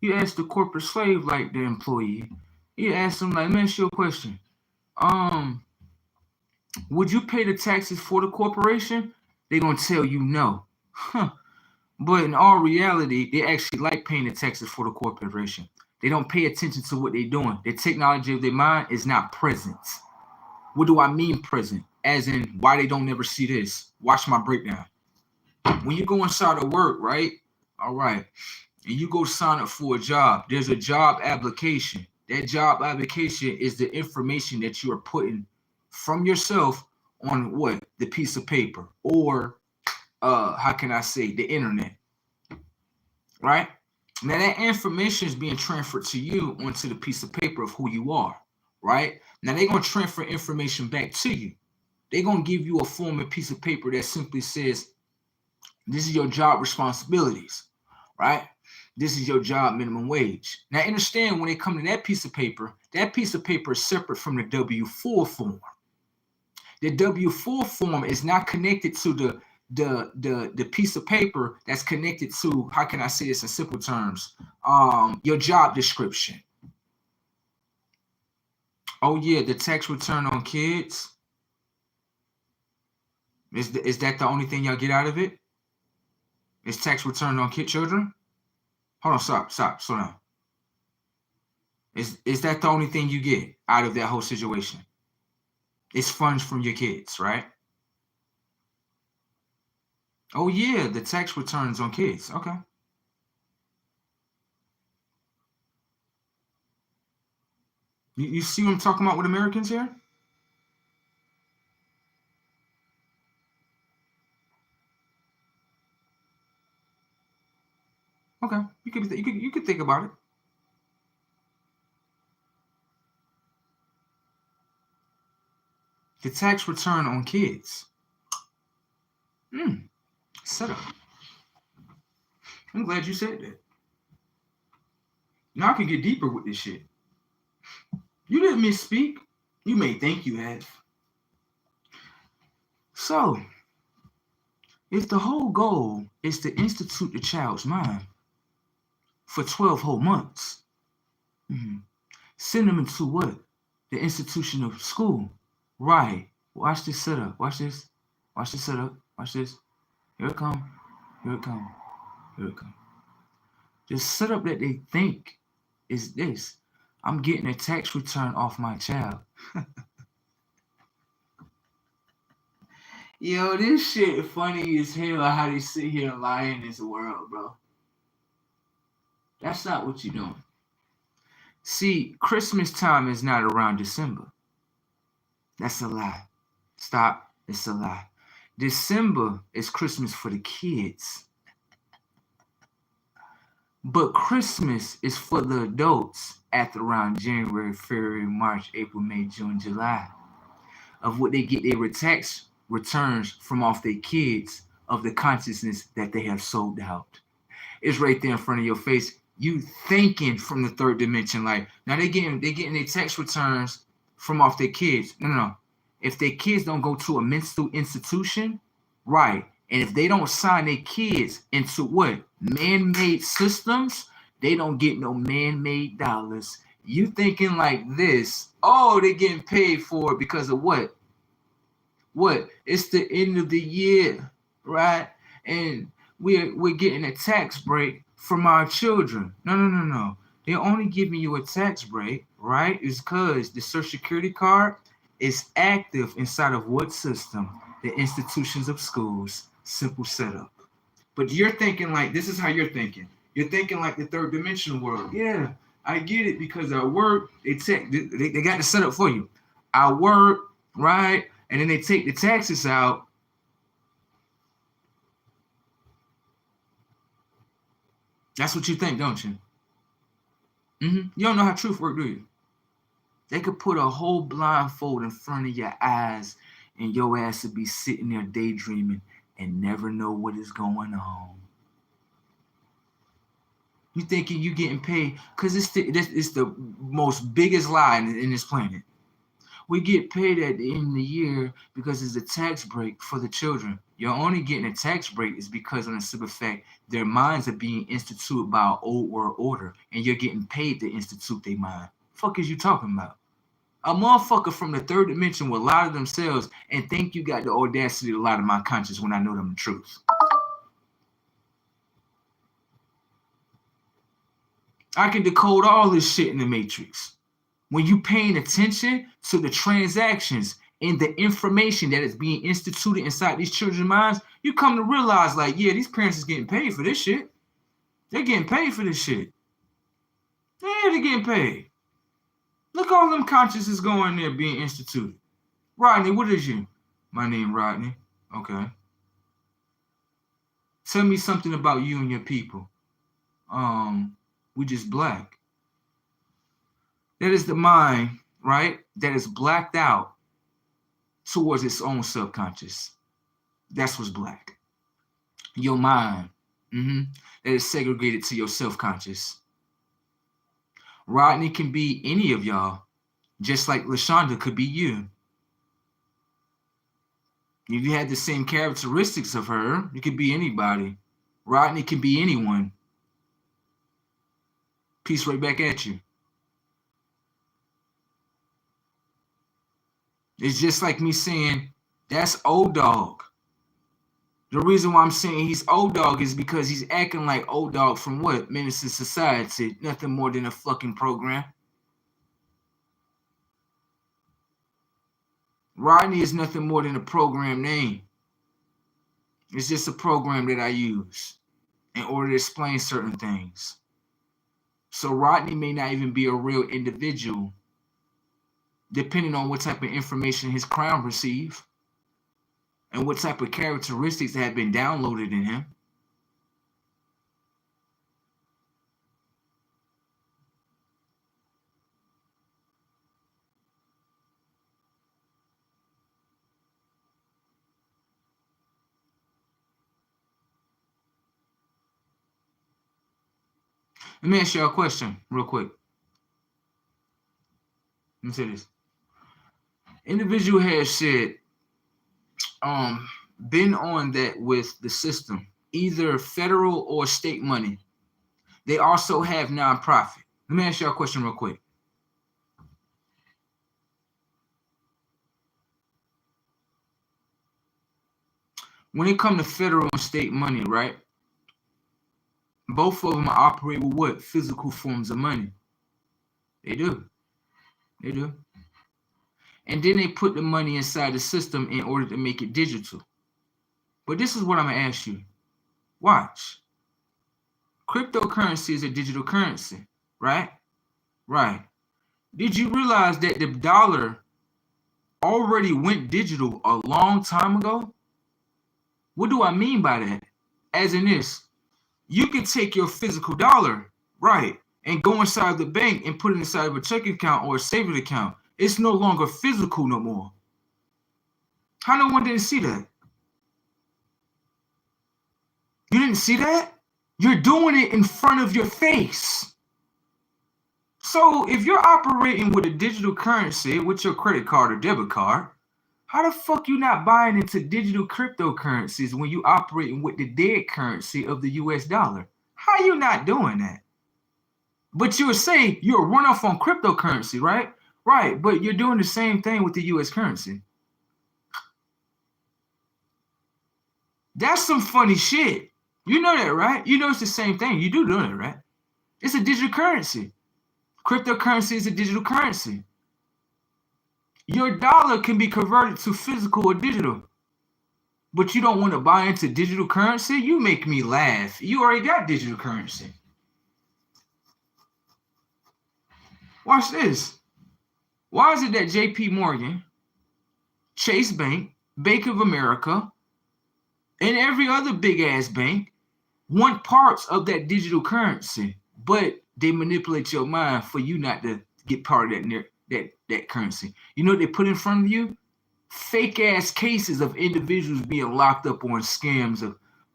You ask the corporate slave, like the employee, you ask them, like, let me ask you a question. Would you pay the taxes for the corporation? They're gonna tell you no. But in all reality, they actually like paying the taxes for the corporation. They don't pay attention to what they're doing. The technology of their mind is not present. What do I mean present? As in, why they don't never see this? Watch my breakdown. When you go inside of work, right? All right. And you go sign up for a job. There's a job application. That job application is the information that you are putting from yourself on what? The piece of paper. Or, how can I say, the internet. Right? Now that information is being transferred to you onto the piece of paper of who you are. Right? Now they're going to transfer information back to you. They're going to give you a form of piece of paper that simply says, This is your job responsibilities, right? This is your job minimum wage. Now understand, when it comes to that piece of paper is separate from the W-4 form. The W-4 form is not connected to the piece of paper that's connected to, how can I say this in simple terms? Your job description. Oh yeah, the tax return on kids. Is that the only thing y'all get out of it? Is tax return on children? Hold on, stop, slow down. Is that the only thing you get out of that whole situation? It's funds from your kids, right? Oh yeah, the tax returns on kids. Okay. You see what I'm talking about with Americans here? Okay, you could think about it. The tax return on kids. Set up. I'm glad you said that. Now I can get deeper with this shit. You didn't misspeak. You may think you have. So, if the whole goal is to institute the child's mind for 12 whole months, send them into what? The institution of school. Right. Watch this setup. Watch this. Watch this setup. Watch this. Here it come. Here it come. Here it come. The setup that they think is this. I'm getting a tax return off my child. Yo, this shit funny as hell how they sit here and lie in this world, bro. That's not what you're doing. See, Christmas time is not around December. That's a lie. Stop. It's a lie. December is Christmas for the kids. But Christmas is for the adults after around January, February, March, April, May, June, July. Of what they get their tax returns from off their kids of the consciousness that they have sold out. It's right there in front of your face. You thinking from the third dimension. Like, now they getting their tax returns from off their kids. No. If their kids don't go to a mental institution, right, and if they don't sign their kids into what? Man-made systems, they don't get no man-made dollars. You thinking like this, oh, they're getting paid for it because of what? What? It's the end of the year, right? And we're getting a tax break from our children. No. They're only giving you a tax break, right? Is because the Social Security card is active inside of what system? The institutions of schools. Simple setup. But you're thinking like, this is how you're thinking. You're thinking like the third dimensional world. Yeah, I get it, because I work, they got the setup for you. I work, right? And then they take the taxes out. That's what you think, don't you? You don't know how truth works, do you? They could put a whole blindfold in front of your eyes and your ass would be sitting there daydreaming and never know what is going on. You thinking you getting paid, because it's the most biggest lie in this planet. We get paid at the end of the year because it's a tax break for the children. You're only getting a tax break is because, on a simple fact, their minds are being instituted by an old world order, and you're getting paid to institute their mind. Fuck is you talking about? A motherfucker from the third dimension will lie to themselves and think you got the audacity to lie to my conscience when I know them the truth. I can decode all this shit in the Matrix. When you paying attention to the transactions and the information that is being instituted inside these children's minds, you come to realize, like, yeah, these parents is getting paid for this shit. They're getting paid for this shit. Yeah, they're getting paid. Look, all them consciences going there being instituted. Rodney, what is you? My name Rodney. Okay. Tell me something about you and your people. We just black. That is the mind, right? That is blacked out towards its own subconscious. That's what's black. Your mind. That is segregated to your self-conscious. Rodney can be any of y'all, just like LaShonda could be you. If you had the same characteristics of her, you could be anybody. Rodney can be anyone. Peace right back at you. It's just like me saying, that's old dog. The reason why I'm saying he's old dog is because he's acting like old dog from what? Menace to Society. Nothing more than a fucking program. Rodney is nothing more than a program name. It's just a program that I use in order to explain certain things. So Rodney may not even be a real individual, depending on what type of information his crown receives and what type of characteristics that have been downloaded in him. Let me ask you a question real quick. Let me say this. Individual has said, been on that with the system, either federal or state money. They also have nonprofit. Let me ask you a question real quick. When it comes to federal and state money, right? Both of them operate with what? Physical forms of money. They do. They do. And then they put the money inside the system in order to make it digital. But this is what I'm going to ask you. Watch. Cryptocurrency is a digital currency, right? Right. Did you realize that the dollar already went digital a long time ago? What do I mean by that? As in this, you can take your physical dollar, right, and go inside the bank and put it inside of a checking account or a savings account. It's no longer physical no more. How no one didn't see that? You didn't see that? You're doing it in front of your face. So if you're operating with a digital currency with your credit card or debit card, how the fuck you not buying into digital cryptocurrencies when you operating with the dead currency of the US dollar? How you not doing that? But you'll say you're a runoff on cryptocurrency, right? Right, but you're doing the same thing with the US currency. That's some funny shit. You know that, right? You know it's the same thing. You do know that, right? It's a digital currency. Cryptocurrency is a digital currency. Your dollar can be converted to physical or digital. But you don't want to buy into digital currency? You make me laugh. You already got digital currency. Watch this. Why is it that JP Morgan, Chase Bank, Bank of America, and every other big ass bank want parts of that digital currency, but they manipulate your mind for you not to get part of that currency? You know what they put in front of you? Fake ass cases of individuals being locked up on scams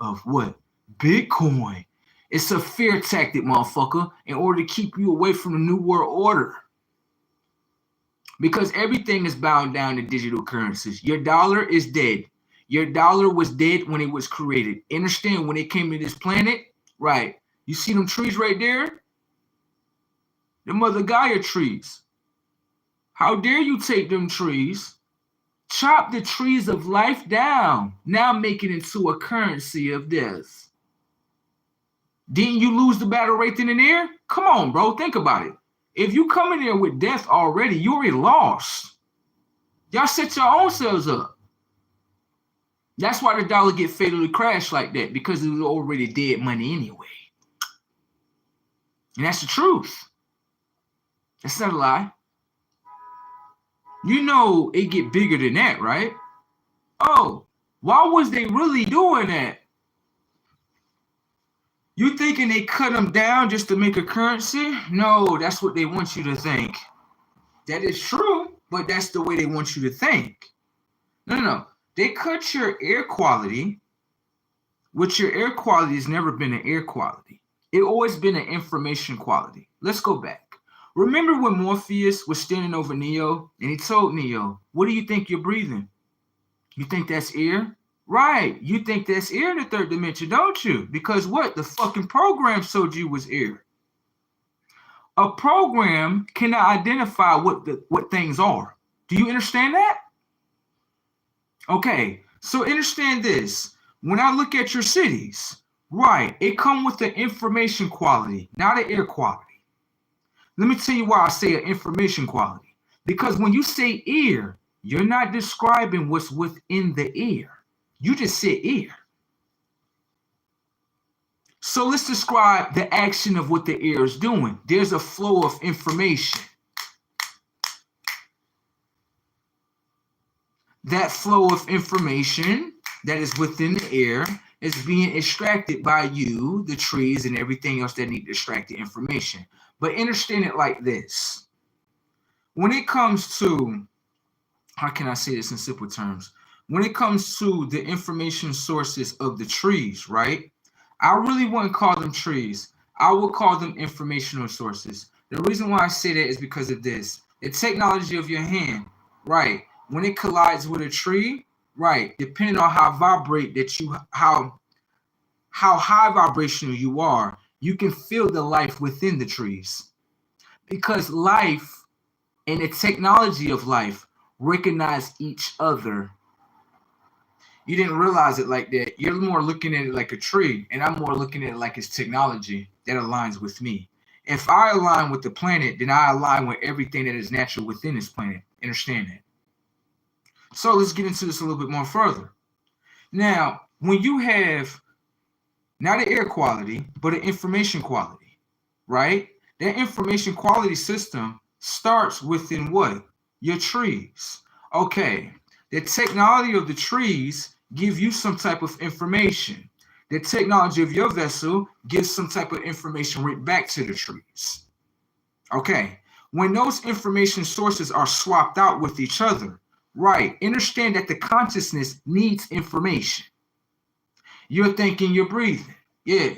of what? Bitcoin. It's a fear tactic, motherfucker, in order to keep you away from the New World Order. Because everything is bound down to digital currencies. Your dollar is dead. Your dollar was dead when it was created. Understand, when it came to this planet, right? You see them trees right there? The Mother Gaia trees. How dare you take them trees, chop the trees of life down, now make it into a currency of death? Didn't you lose the battle right then and there? Come on, bro, think about it. If you come in there with death already, you already lost. Y'all set your own selves up. That's why the dollar get fatally crashed like that, because it was already dead money anyway. And that's the truth. That's not a lie. You know it get bigger than that, right? Oh, why was they really doing that? You thinking they cut them down just to make a currency? No, that's what they want you to think. That is true, but that's the way they want you to think. No. They cut your air quality With your air quality has never been an air quality. It always been an information quality. Let's go back. Remember when Morpheus was standing over Neo and he told Neo, what do you think you're breathing? You think that's air? Right. You think that's air in the third dimension, don't you? Because what? The fucking program told you was air. A program cannot identify what things are. Do you understand that? Okay. So understand this. When I look at your cities, right, it come with the information quality, not an air quality. Let me tell you why I say an information quality. Because when you say air, you're not describing what's within the air. You just said air. So let's describe the action of what the air is doing. There's a flow of information. That flow of information that is within the air is being extracted by you, the trees, and everything else that need to extract the information. But understand it like this. When it comes to, how can I say this in simple terms? When it comes to the information sources of the trees, right? I really wouldn't call them trees. I would call them informational sources. The reason why I say that is because of this. The technology of your hand, right? When it collides with a tree, right? Depending on how vibrate that you, how high vibrational you are, you can feel the life within the trees. Because life and the technology of life recognize each other. You didn't realize it like that. You're more looking at it like a tree, and I'm more looking at it like it's technology that aligns with me. If I align with the planet, then I align with everything that is natural within this planet. Understand that? So let's get into this a little bit more further. Now, when you have not an air quality, but an information quality, right? That information quality system starts within what? Your trees. Okay, the technology of the trees give you some type of information. The technology of your vessel gives some type of information right back to the trees. Okay, when those information sources are swapped out with each other, right, understand that the consciousness needs information. You're thinking, you're breathing. Yeah.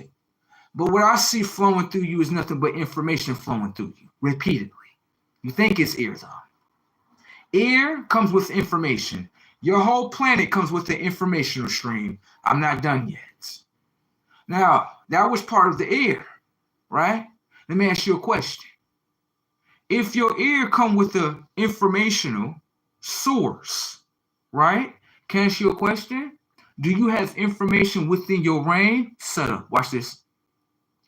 But what I see flowing through you is nothing but information flowing through you repeatedly. You think it's air, though. Air comes with information. Your whole planet comes with an informational stream. I'm not done yet. Now, that was part of the air, right? Let me ask you a question. If your air come with the informational source, right? Can I ask you a question? Do you have information within your brain? Set up. Watch this.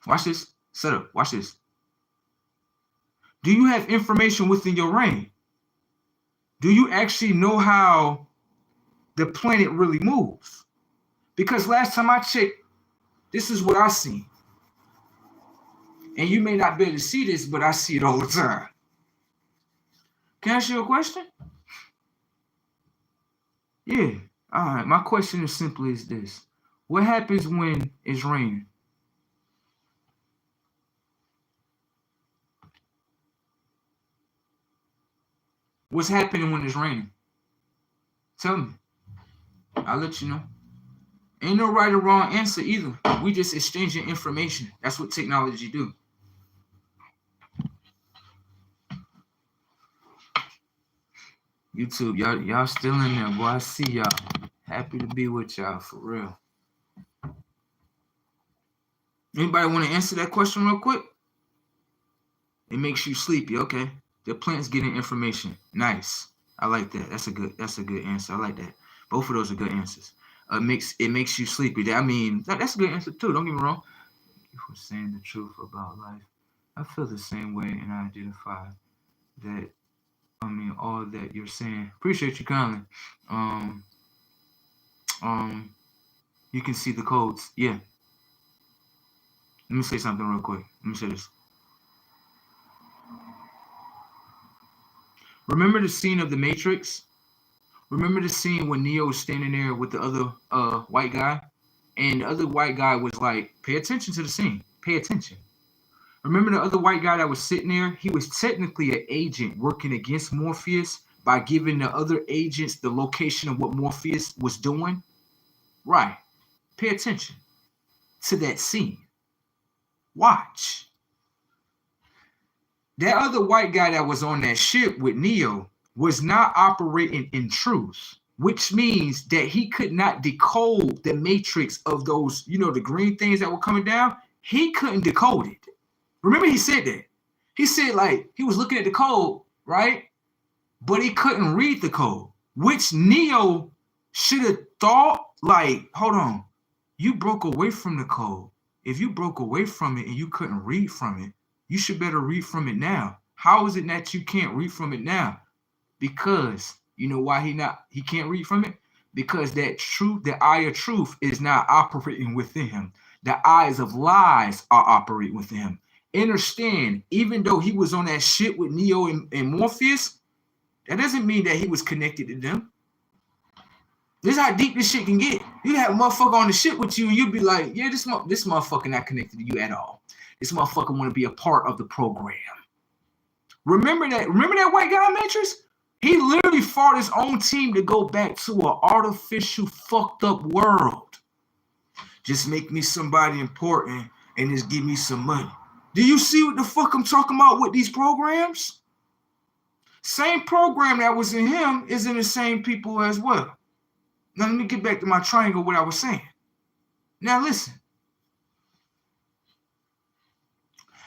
Watch this. Set up. Watch this. Do you have information within your brain? Do you actually know how the planet really moves? Because last time I checked, this is what I see. And you may not be able to see this, but I see it all the time. Can I ask you a question? Yeah. All right. My question is simply is this. What happens when it's raining? What's happening when it's raining? Tell me. I'll let you know. Ain't no right or wrong answer either. We just exchanging information. That's what technology do. YouTube, y'all still in there, boy. I see y'all. Happy to be with y'all for real. Anybody want to answer that question real quick? It makes you sleepy. Okay. The plant's getting information. Nice. I like that. That's a good answer. I like that. Both of those are good answers. It makes you sleepy. I mean, that's a good answer too. Don't get me wrong. Thank you for saying the truth about life. I feel the same way, and I identify that. I mean, all that you're saying. Appreciate you kindly. Um, you can see the codes. Yeah. Let me say something real quick. Let me say this. Remember the scene of the Matrix? Remember the scene when Neo was standing there with the other white guy? And the other white guy was like, pay attention to the scene. Pay attention. Remember the other white guy that was sitting there? He was technically an agent working against Morpheus by giving the other agents the location of what Morpheus was doing. Right. Pay attention to that scene. Watch. That other white guy that was on that ship with Neo was not operating in truth, which means that he could not decode the matrix of those, the green things that were coming down. He couldn't decode it. Remember, he said that. He said, like, he was looking at the code, right? But he couldn't read the code, which Neo should have thought, like, hold on, you broke away from the code. If you broke away from it and you couldn't read from it, you should better read from it now. How is it that you can't read from it now? Because you know why he can't read from it? Because that truth, the eye of truth, is not operating within him. The eyes of lies are operating within him. Understand, even though he was on that shit with Neo and Morpheus, that doesn't mean that he was connected to them. This is how deep this shit can get. You have a motherfucker on the shit with you, and you'd be like, yeah, this motherfucker not connected to you at all. This motherfucker want to be a part of the program. Remember that white guy Matrix? He literally fought his own team to go back to an artificial, fucked up world. Just make me somebody important and just give me some money. Do you see what the fuck I'm talking about with these programs? Same program that was in him is in the same people as well. Now let me get back to my triangle, what I was saying. Now listen.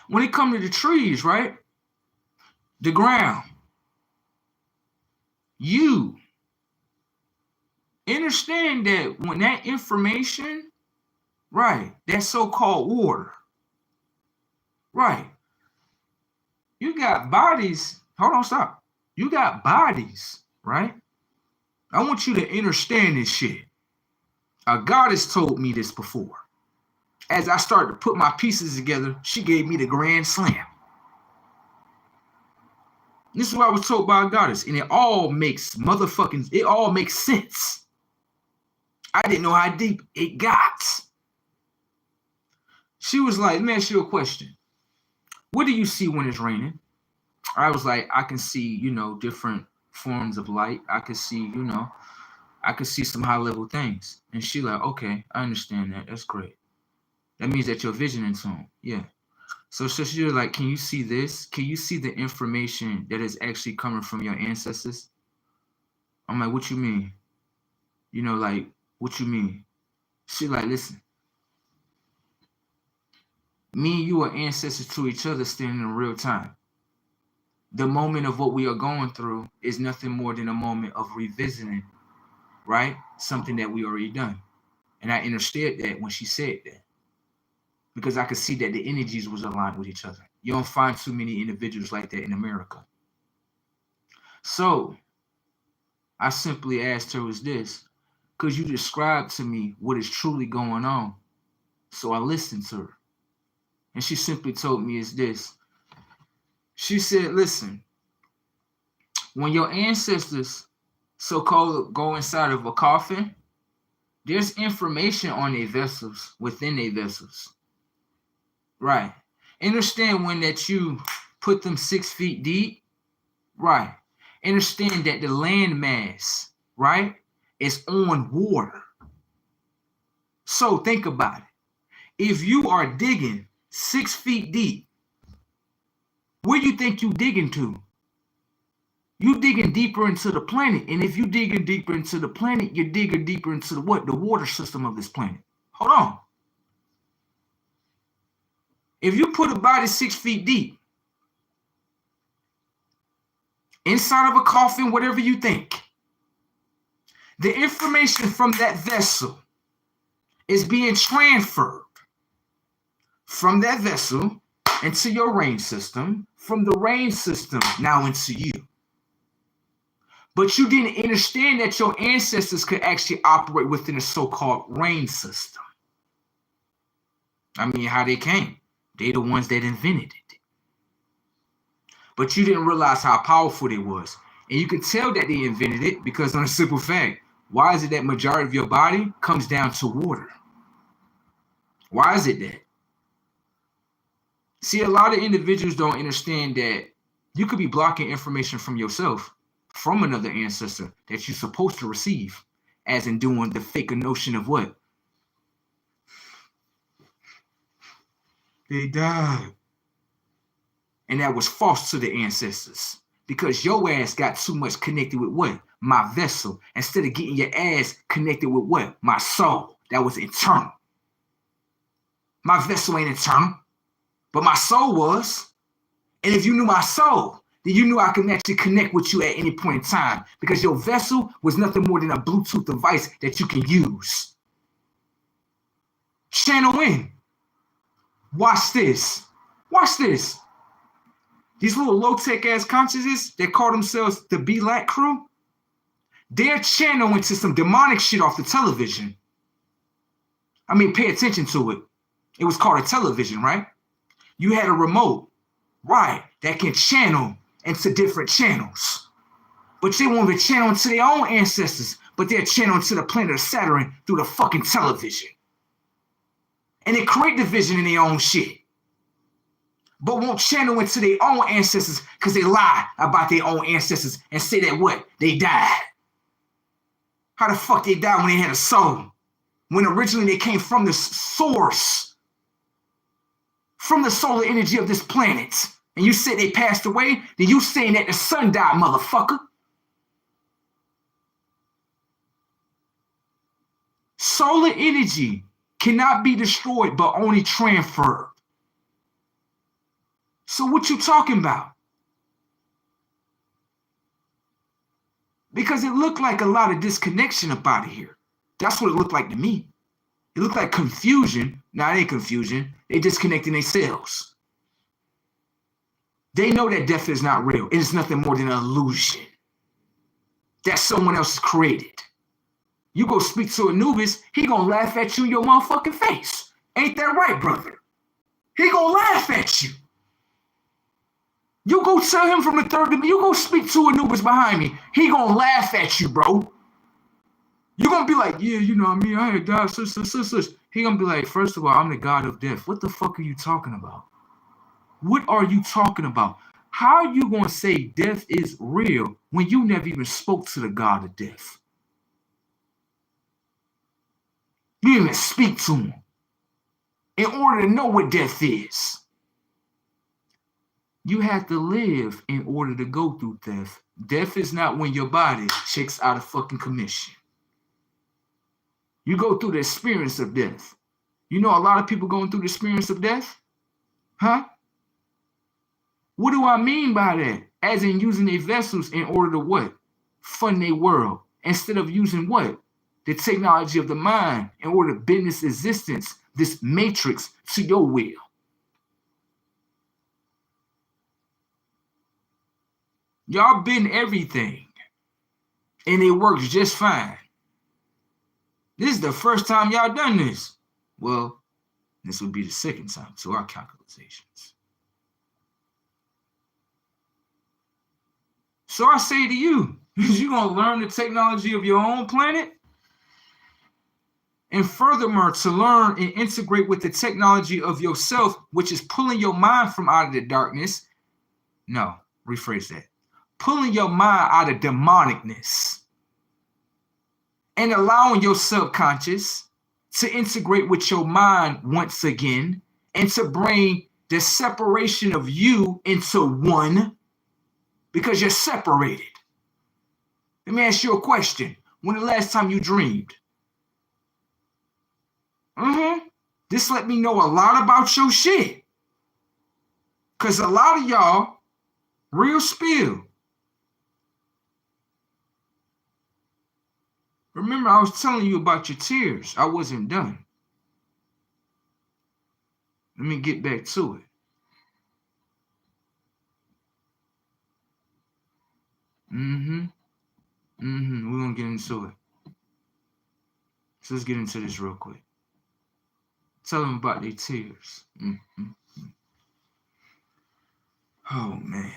When it comes to the trees, right? The ground. You understand that when that information, right, that so-called water, right, you got bodies. Hold on, stop. You got bodies, right? I want you to understand this shit. A goddess told me this before. As I started to put my pieces together, she gave me the grand slam. This is what I was told by a goddess, and it all makes sense. I didn't know how deep it got. She was like, let me ask you a question. What do you see when it's raining? I was like, I can see, different forms of light. I could see, I could see some high level things. And she like, okay, I understand that. That's great. That means that your vision is on. Yeah. So she was like, can you see this? Can you see the information that is actually coming from your ancestors? I'm like, what you mean? What you mean? She like, listen. Me and you are ancestors to each other standing in real time. The moment of what we are going through is nothing more than a moment of revisiting, right? Something that we already done. And I understood that when she said that. Because I could see that the energies was aligned with each other. You don't find too many individuals like that in America. So I simply asked her, was this, could you describe to me what is truly going on? So I listened to her. And she simply told me is this. She said, listen, when your ancestors so-called go inside of a coffin, there's information on their vessels, within their vessels. Right. Understand when that you put them 6 feet deep. Right. Understand that the land mass, right, is on water. So think about it. If you are digging 6 feet deep, where do you think you digging to? You digging deeper into the planet. And if you digging deeper into the planet, you're digging deeper into the what? The water system of this planet. Hold on. If you put a body 6 feet deep, inside of a coffin, whatever you think, the information from that vessel is being transferred from that vessel into your range system, from the range system now into you. But you didn't understand that your ancestors could actually operate within a so-called range system. I mean, how they came. They the ones that invented it. But you didn't realize how powerful they was. And you can tell that they invented it because on a simple fact, why is it that majority of your body comes down to water? Why is it that? See, a lot of individuals don't understand that you could be blocking information from yourself, from another ancestor that you're supposed to receive, as in doing the fake notion of what? they died. And that was false to the ancestors. Because your ass got too much connected with what? My vessel. Instead of getting your ass connected with what? My soul. That was eternal. My vessel ain't eternal, but my soul was. And if you knew my soul, then you knew I could actually connect with you at any point in time, because your vessel was nothing more than a Bluetooth device that you can use. Channel in. Watch this. Watch this. These little low-tech ass consciousness that call themselves the B-Lat crew, they're channeling to some demonic shit off the television. I mean, pay attention to it. It was called a television, right? You had a remote, right, that can channel into different channels. But they won't even channel into their own ancestors, but they're channeling to the planet of Saturn through the fucking television. And they create division in their own shit, but won't channel into their own ancestors because they lie about their own ancestors and say that what? They died. How the fuck they died when they had a soul? When originally they came from the source, from the solar energy of this planet. And you said they passed away, then you saying that the sun died, motherfucker. Solar energy cannot be destroyed, but only transferred. So what you talking about? Because it looked like a lot of disconnection up out of here. That's what it looked like to me. It looked like confusion. Now it ain't confusion. They disconnecting themselves. They know that death is not real. It is nothing more than an illusion that someone else has created. You go speak to Anubis, he gonna laugh at you in your motherfucking face. Ain't that right, brother? He gonna laugh at you. You go tell him from the third dimension, you go speak to Anubis behind me, he gonna laugh at you, bro. You gonna be like, yeah, you know what I mean, I had died, such. He gonna be like, first of all, I'm the god of death. What the fuck are you talking about? What are you talking about? How are you gonna say death is real when you never even spoke to the god of death? You didn't even speak to him in order to know what death is. You have to live in order to go through death. Death is not when your body checks out of fucking commission. You go through the experience of death. You know a lot of people going through the experience of death? Huh? What do I mean by that? As in using their vessels in order to what? Fund their world. Instead of using what? The technology of the mind in order to bend this existence, this matrix, to your will. Y'all bend everything, and it works just fine. This is the first time y'all done this. Well, this would be the second time to our calculations. So I say to you, is you gonna learn the technology of your own planet? And furthermore, to learn and integrate with the technology of yourself, which is pulling your mind from out of the darkness. No, rephrase that. Pulling your mind out of demonicness and allowing your subconscious to integrate with your mind once again and to bring the separation of you into one, because you're separated. Let me ask you a question. When the last time you dreamed? This let me know a lot about your shit. Because a lot of y'all, real spill. Remember, I was telling you about your tears. I wasn't done. Let me get back to it. We're going to get into it. So let's get into this real quick. Tell them about their tears. Oh, man.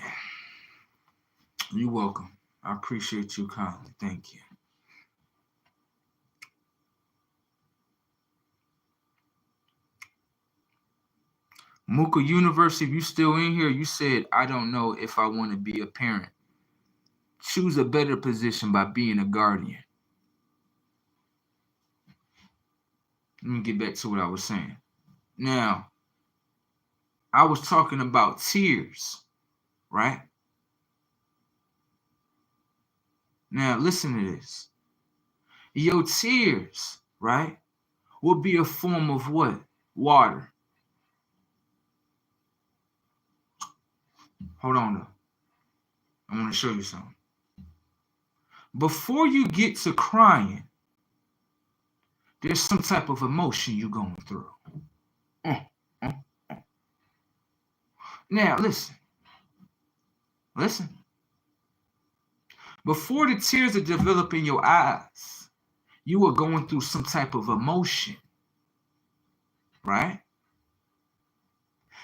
You're welcome. I appreciate you kindly. Thank you. Mooka University, if you still in here, you said, I don't know if I want to be a parent. Choose a better position by being a guardian. Let me get back to what I was saying. Now, I was talking about tears, right? Now listen to this. Your tears, right, will be a form of what? Water. Hold on though. I want to show you something. Before you get to crying, there's some type of emotion you're going through. Now listen. Listen. Before the tears are developing your eyes, you are going through some type of emotion, right?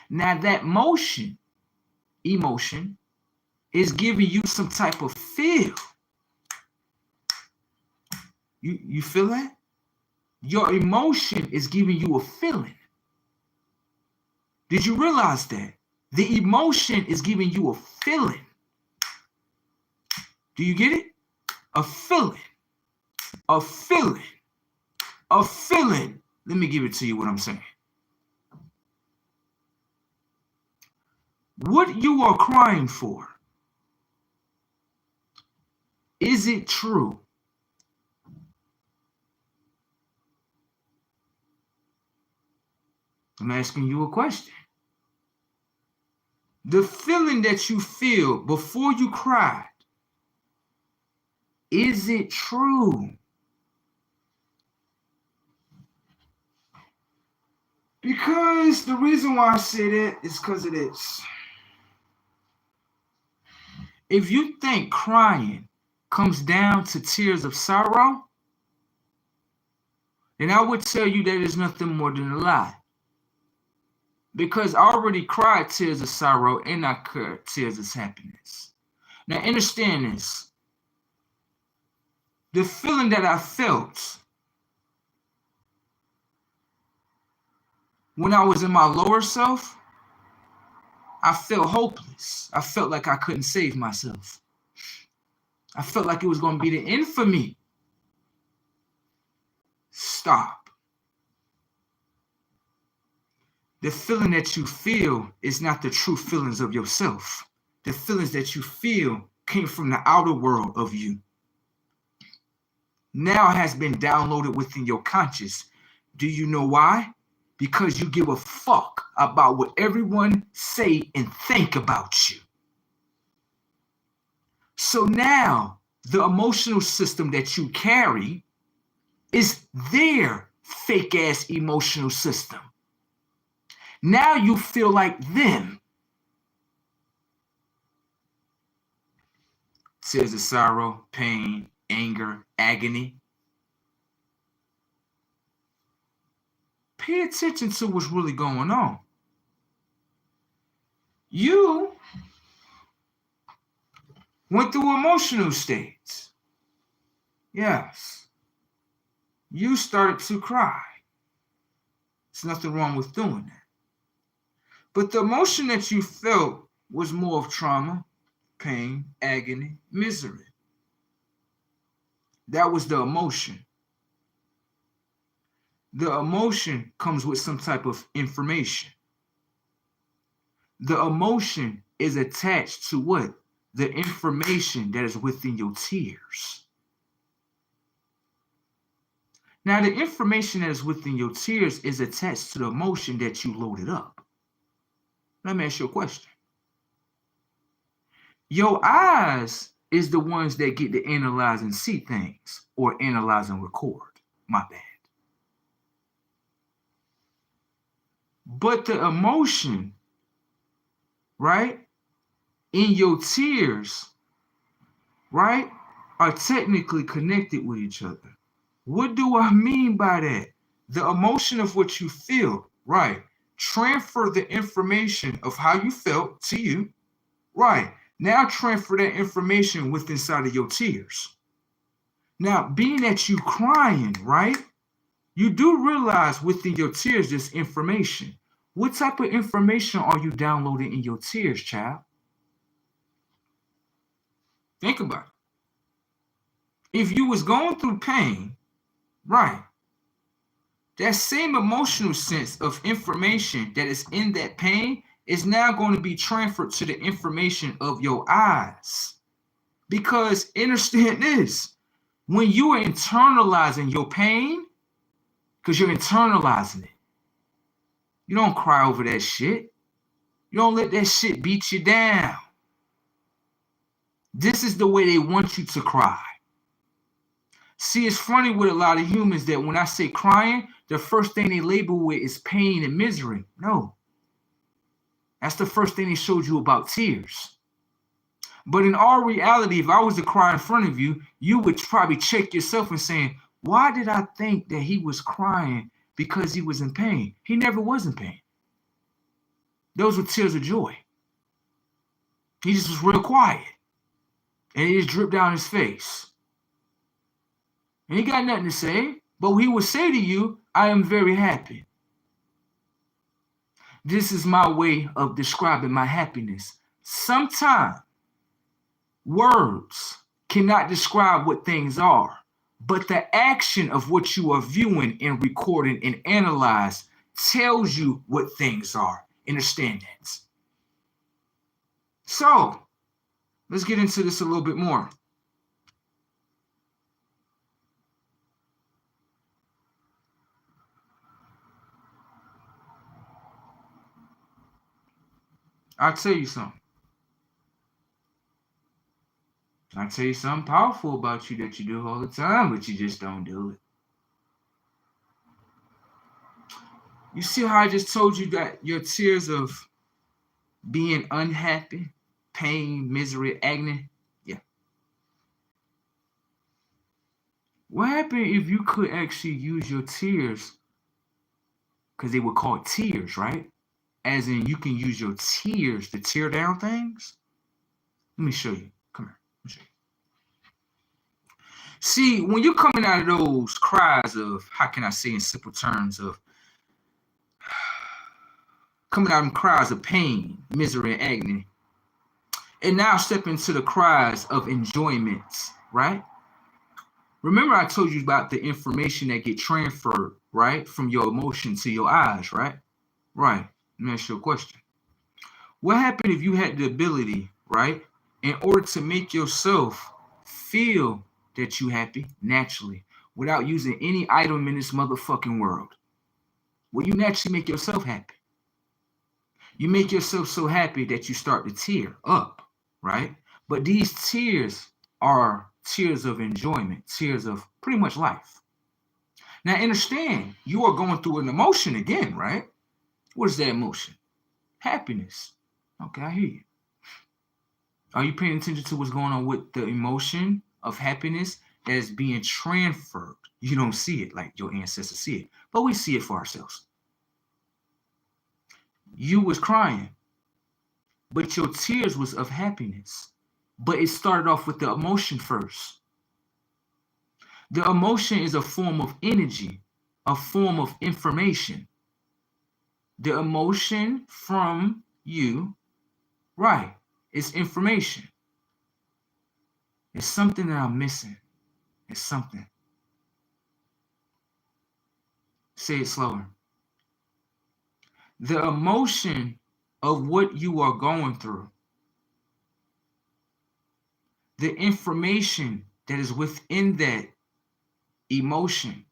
Now that emotion is giving you some type of feel. You feel that? Your emotion is giving you a feeling. Did you realize that? The emotion is giving you a feeling. Do you get it? A feeling. A feeling. A feeling. Let me give it to you what I'm saying. What you are crying for, is it true? I'm asking you a question. The feeling that you feel before you cried, is it true? Because the reason why I say that is because of this. If you think crying comes down to tears of sorrow, then I would tell you that is nothing more than a lie. Because I already cried tears of sorrow and I cried tears of happiness. Now understand this. The feeling that I felt when I was in my lower self, I felt hopeless. I felt like I couldn't save myself. I felt like it was going to be the end for me. Stop. The feeling that you feel is not the true feelings of yourself. The feelings that you feel came from the outer world of you. Now has been downloaded within your conscious. Do you know why? Because you give a fuck about what everyone say and think about you. So now the emotional system that you carry is their fake ass emotional system. Now you feel like them. Tears of sorrow, pain, anger, agony. Pay attention to what's really going on. You went through emotional states. Yes. You started to cry. There's nothing wrong with doing that. But the emotion that you felt was more of trauma, pain, agony, misery. That was the emotion. The emotion comes with some type of information. The emotion is attached to what? The information that is within your tears. Now, the information that is within your tears is attached to the emotion that you loaded up. Let me ask you a question. Your eyes is the ones that get to analyze and see things, or analyze and record. My bad. But the emotion, right, in your tears, right, are technically connected with each other. What do I mean by that? The emotion of what you feel, right, transfer the information of how you felt to you, right. Now transfer that information with inside of your tears. Now, being that you crying, right, you do realize within your tears there's information. What type of information are you downloading in your tears, child? Think about it. If you was going through pain, right, that same emotional sense of information that is in that pain is now going to be transferred to the information of your eyes. Because understand this, when you are internalizing your pain, because you're internalizing it, you don't cry over that shit. You don't let that shit beat you down. This is the way they want you to cry. See, it's funny with a lot of humans that when I say crying, the first thing they label with is pain and misery. No. That's the first thing they showed you about tears. But in all reality, if I was to cry in front of you, you would probably check yourself and saying, why did I think that he was crying because he was in pain? He never was in pain. Those were tears of joy. He just was real quiet. And it just dripped down his face. And he got nothing to say, but he would say to you, I am very happy. This is my way of describing my happiness. Sometimes words cannot describe what things are, but the action of what you are viewing and recording and analyze tells you what things are. Understand that? So, let's get into this a little bit more. I'll tell you something. I'll tell you something powerful about you that you do all the time, but you just don't do it. You see how I just told you that your tears of being unhappy, pain, misery, agony? Yeah. What happened if you could actually use your tears, because they were called tears, right? As in you can use your tears to tear down things? Let me show you. Come here. Let me show you. See, when you're coming out of those cries of, how can I say in simple terms, of coming out in cries of pain, misery, and agony, and now step into the cries of enjoyments, right? Remember I told you about the information that get transferred, right, from your emotion to your eyes, right? Right. Let me ask you a question. What happened if you had the ability, right, in order to make yourself feel that you happy naturally without using any item in this motherfucking world? Well, you naturally make yourself happy. You make yourself so happy that you start to tear up, right? But these tears are tears of enjoyment, tears of pretty much life. Now, understand, you are going through an emotion again, right? What is that emotion? Happiness. Okay, I hear you. Are you paying attention to what's going on with the emotion of happiness that is being transferred? You don't see it like your ancestors see it, but we see it for ourselves. You was crying, but your tears was of happiness. But it started off with the emotion first. The emotion is a form of energy, a form of information. The emotion from you, right, is information. It's something that I'm missing. It's something. Say it slower. The emotion of what you are going through, the information that is within that emotion,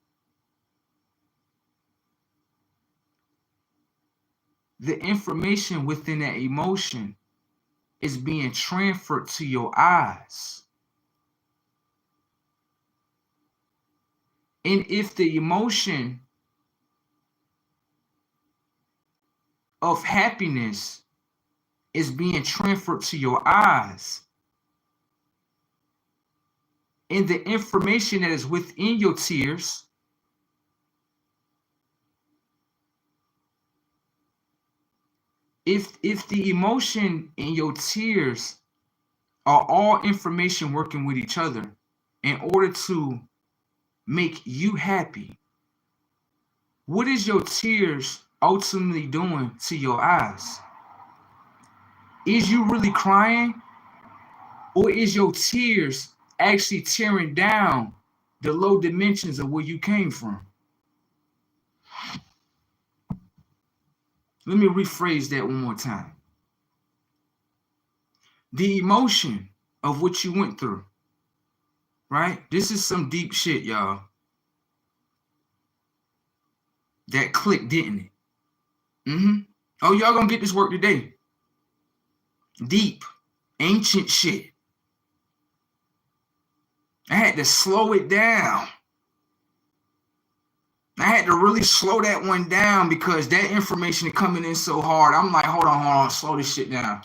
the information within that emotion is being transferred to your eyes. And if the emotion of happiness is being transferred to your eyes, and the information that is within your tears if the emotion in your tears are all information working with each other in order to make you happy, what is your tears ultimately doing to your eyes? Is you really crying, or is your tears actually tearing down the low dimensions of where you came from? Let me rephrase that one more time. The emotion of what you went through, right? This is some deep shit, y'all. That clicked, didn't it? Oh, y'all gonna get this work today. Deep, ancient shit. I had to slow it down. I had to really slow that one down because that information is coming in so hard. I'm like, hold on, slow this shit down.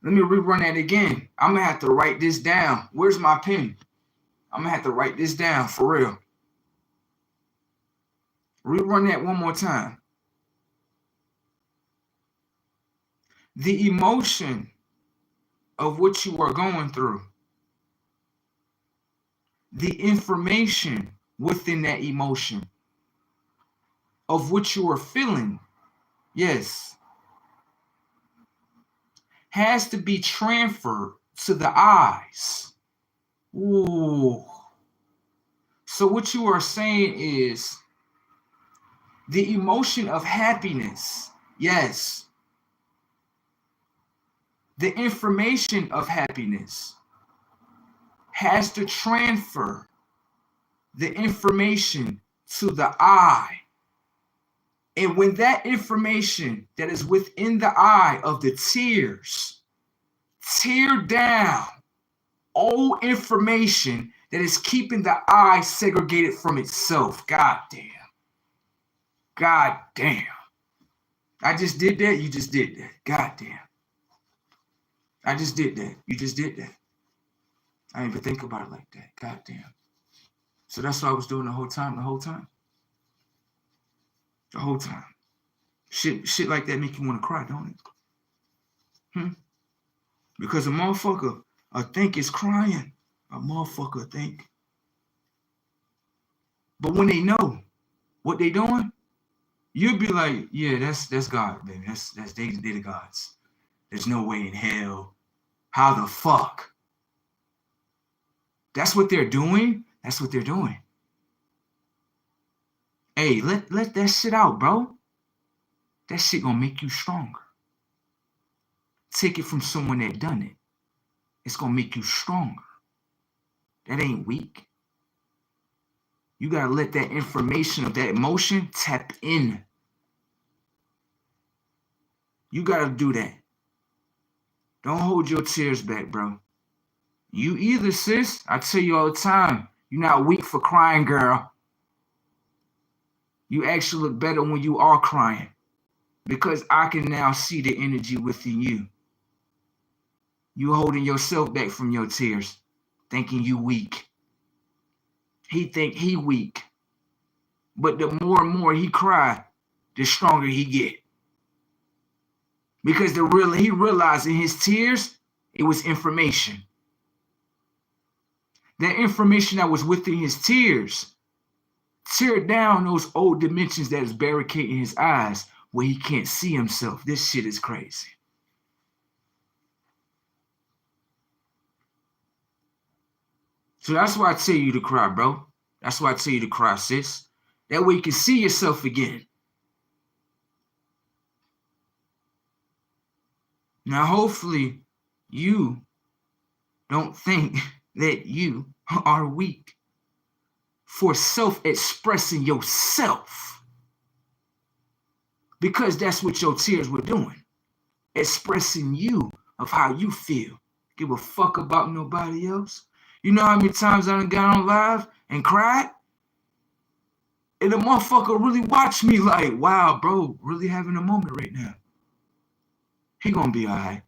Let me rerun that again. I'm gonna have to write this down. Where's my pen? I'm gonna have to write this down for real. Rerun that one more time. The emotion of what you are going through, the information within that emotion of what you are feeling, yes, has to be transferred to the eyes. Ooh. So what you are saying is the emotion of happiness, yes, the information of happiness has to transfer the information to the eye. And when that information that is within the eye of the tears tear down all information that is keeping the eye segregated from itself. God damn. God damn. I just did that. You just did that. God damn. I just did that. You just did that. I didn't even think about it like that. God damn. So that's what I was doing the whole time. The whole time. Shit like that make you want to cry, don't it? Because a motherfucker think is crying. A motherfucker think. But when they know what they doing, you'll be like, yeah, that's God, baby. That's they the gods. There's no way in hell. How the fuck? That's what they're doing. That's what they're doing. Hey, let that shit out, bro. That shit gonna make you stronger. Take it from someone that done it. It's gonna make you stronger. That ain't weak. You gotta let that information of that emotion tap in. You gotta do that. Don't hold your tears back, bro. You either, sis. I tell you all the time, you're not weak for crying, girl. You actually look better when you are crying because I can now see the energy within you. You holding yourself back from your tears, thinking you weak. He think he weak. But the more and more he cry, the stronger he get. Because he realized in his tears, it was information. That information that was within his tears tear down those old dimensions that is barricading his eyes where he can't see himself. This shit is crazy. So that's why I tell you to cry, bro. That's why I tell you to cry, sis. That way you can see yourself again. Now, hopefully, you don't think that you are weak for self-expressing yourself. Because that's what your tears were doing. Expressing you of how you feel. Give a fuck about nobody else. You know how many times I done got on live and cried? And the motherfucker really watched me like, wow, bro, really having a moment right now. He gonna be all right.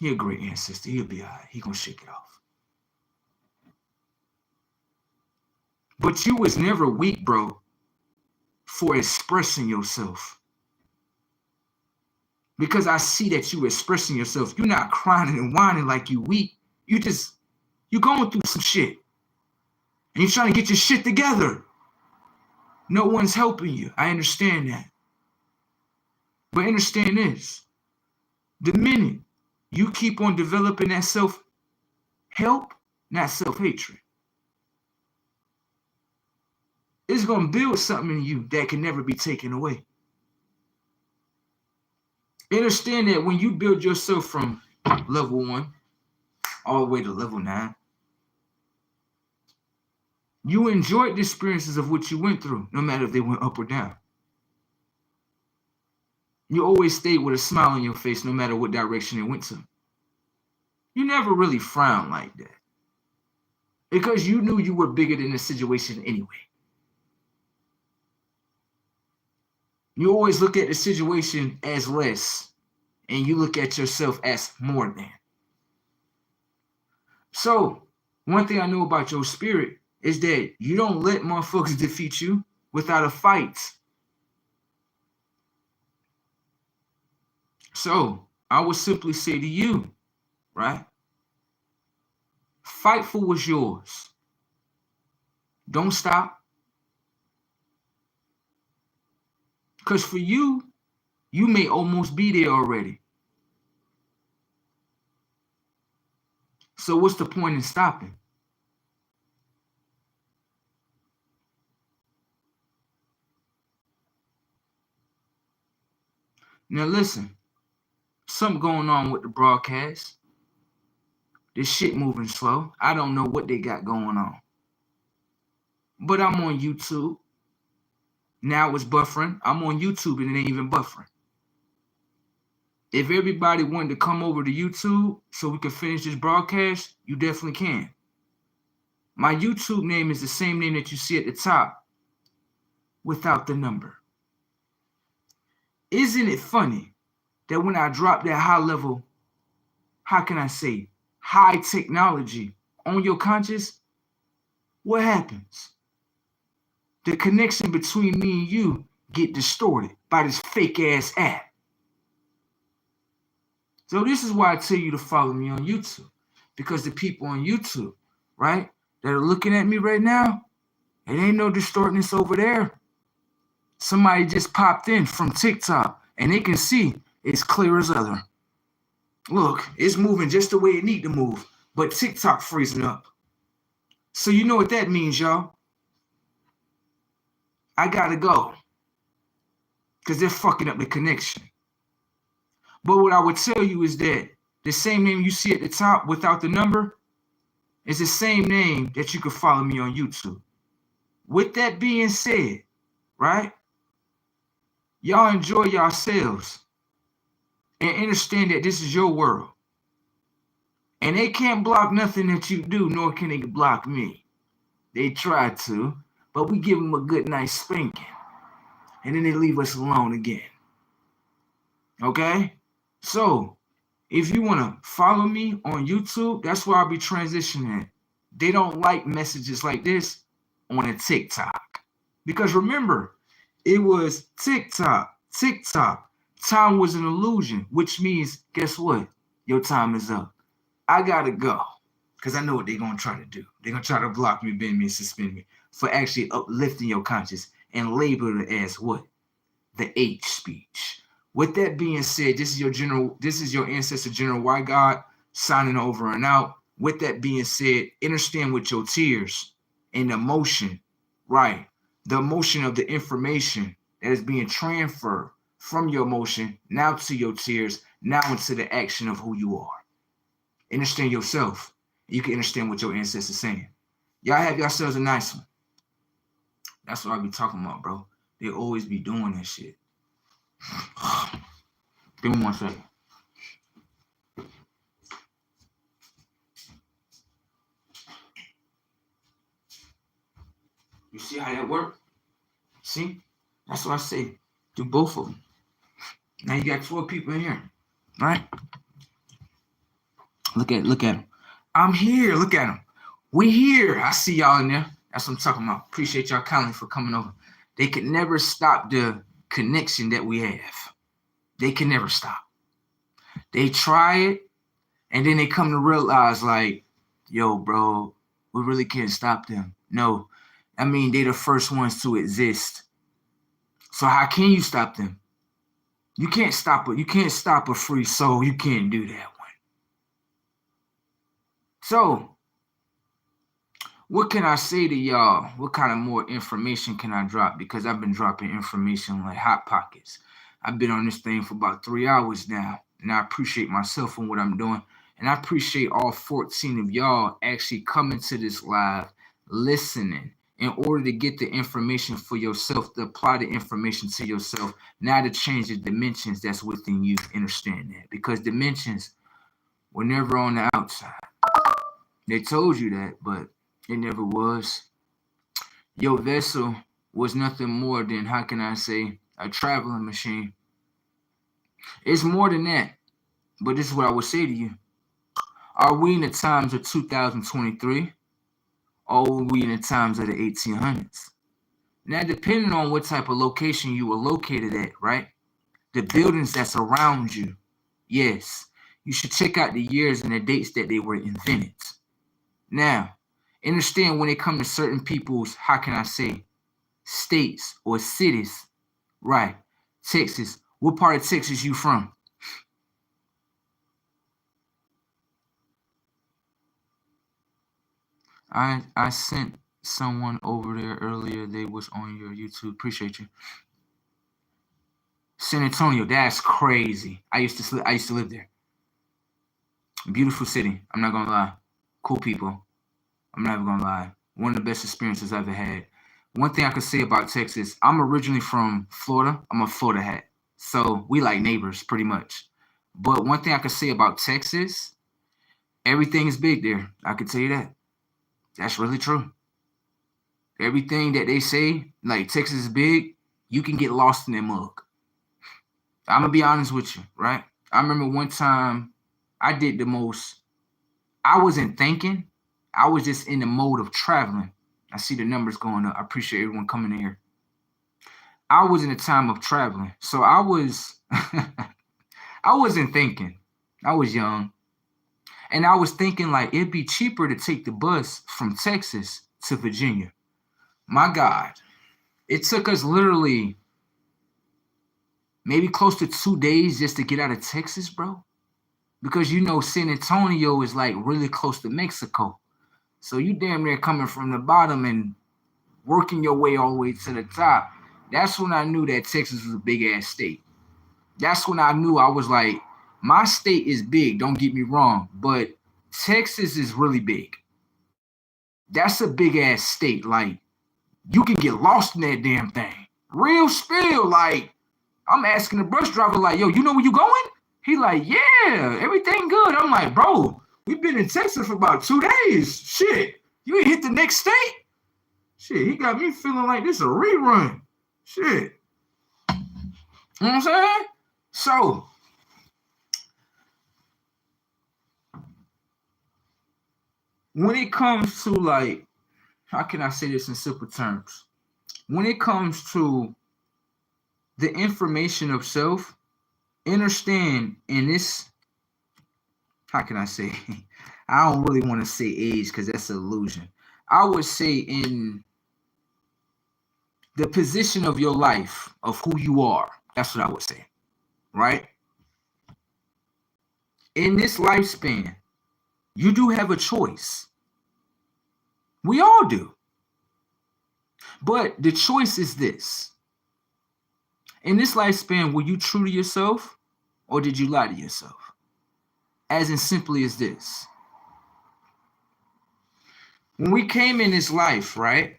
He a great ancestor. He'll be all right. He gonna shake it off. But you was never weak, bro, for expressing yourself. Because I see that you expressing yourself. You're not crying and whining like you weak. You going through some shit. And you're trying to get your shit together. No one's helping you. I understand that. But understand this. The minute you keep on developing that self-help, not self-hatred, it's going to build something in you that can never be taken away. Understand that when you build yourself from level 1 all the way to level 9, you enjoyed the experiences of what you went through, no matter if they went up or down. You always stayed with a smile on your face, no matter what direction it went to. You never really frowned like that, because you knew you were bigger than the situation anyway. You always look at the situation as less, and you look at yourself as more than. So, one thing I know about your spirit is that you don't let motherfuckers defeat you without a fight. So, I would simply say to you, right? Fight for what's yours. Don't stop. Because for you, you may almost be there already. So what's the point in stopping? Now listen, something going on with the broadcast. This shit moving slow. I don't know what they got going on. But I'm on YouTube. Now it's buffering. I'm on YouTube and it ain't even buffering. If everybody wanted to come over to YouTube so we can finish this broadcast, you definitely can. My YouTube name is the same name that you see at the top without the number. Isn't it funny that when I drop that high level, how can I say, high technology on your conscious, what happens? The connection between me and you get distorted by this fake ass app. So this is why I tell you to follow me on YouTube, because the people on YouTube, right, that are looking at me right now, it ain't no distortness over there. Somebody just popped in from TikTok and they can see it's clear as other. Look, it's moving just the way it need to move, but TikTok freezing up. So you know what that means, y'all. I gotta go, because they're fucking up the connection. But what I would tell you is that the same name you see at the top without the number is the same name that you can follow me on YouTube. With that being said, right, y'all enjoy yourselves and understand that this is your world. And they can't block nothing that you do, nor can they block me. They try to, but we give them a good nice spanking. And then they leave us alone again. Okay? So, if you want to follow me on YouTube, that's where I'll be transitioning. They don't like messages like this on a TikTok. Because remember, it was TikTok. Time was an illusion, which means, guess what? Your time is up. I gotta go. Because I know what they're going to try to do. They're going to try to block me, bend me, and suspend me for actually uplifting your conscience and label it as what? The H speech. With that being said, this is your ancestor, GENERU Y GOD, signing over and out. With that being said, understand with your tears and emotion, right? The emotion of the information that is being transferred from your emotion now to your tears, now into the action of who you are. Understand yourself. You can understand what your ancestors saying. Y'all have yourselves a nice one. That's what I be talking about, bro. They always be doing that shit. Give me 1 second. You see how that work? See? That's what I say. Do both of them. Now you got 12 people in here. Right? Look at them. I'm here. Look at them. We here. I see y'all in there. That's what I'm talking about. Appreciate y'all kindly for coming over. They could never stop the connection that we have. They can never stop. They try it, and then they come to realize, like, yo, bro, we really can't stop them. No. I mean, they're the first ones to exist. So how can you stop them? You can't stop it. You can't stop a free soul. You can't do that one. So, what can I say to y'all? What kind of more information can I drop? Because I've been dropping information like hot pockets. I've been on this thing for about 3 hours now, and I appreciate myself and what I'm doing. And I appreciate all 14 of y'all actually coming to this live, listening, in order to get the information for yourself, to apply the information to yourself, now to change the dimensions that's within you. Understand that? Because dimensions were never on the outside. They told you that, but it never was. Your vessel was nothing more than, how can I say, a traveling machine. It's more than that, but this is what I would say to you. Are we in the times of 2023, or are we in the times of the 1800s? Now, depending on what type of location you were located at, right? The buildings that's around you, yes, you should check out the years and the dates that they were invented. Now, understand when it comes to certain people's, how can I say, states or cities, right? Texas. What part of Texas you from? I sent someone over there earlier. They was on your YouTube. Appreciate you. San Antonio. That's crazy. I used to live there. Beautiful city. I'm not gonna lie. Cool people. I'm never gonna lie. One of the best experiences I've ever had. One thing I could say about Texas, I'm originally from Florida. I'm a Florida hat. So we like neighbors pretty much. But one thing I could say about Texas, everything is big there. I can tell you that. That's really true. Everything that they say, like Texas is big, you can get lost in that mug. I'm gonna be honest with you, right? I remember one time I did the most, I wasn't thinking, I was just in the mode of traveling. I see the numbers going up. I appreciate everyone coming in here. I was in a time of traveling. So I was I wasn't thinking. I was young. And I was thinking like it'd be cheaper to take the bus from Texas to Virginia. My God. It took us literally maybe close to 2 days just to get out of Texas, bro. Because you know San Antonio is like really close to Mexico. So you damn near coming from the bottom and working your way all the way to the top. That's when I knew that Texas was a big ass state. That's when I knew I was like, my state is big, don't get me wrong, but Texas is really big. That's a big ass state. Like, you can get lost in that damn thing. Real spill. Like, I'm asking the bus driver, like, yo, you know where you going? He like, yeah, everything good. I'm like, bro, we've been in Texas for about 2 days. Shit, you ain't hit the next state? Shit, he got me feeling like this a rerun. Shit. You know what I'm saying? So, when it comes to like, how can I say this in simple terms? When it comes to the information of self, understand in this, how can I say? I don't really want to say age because that's an illusion. I would say in the position of your life, of who you are. That's what I would say, right? In this lifespan, you do have a choice. We all do. But the choice is this. In this lifespan, were you true to yourself or did you lie to yourself? As in simply as this. When we came in this life, right,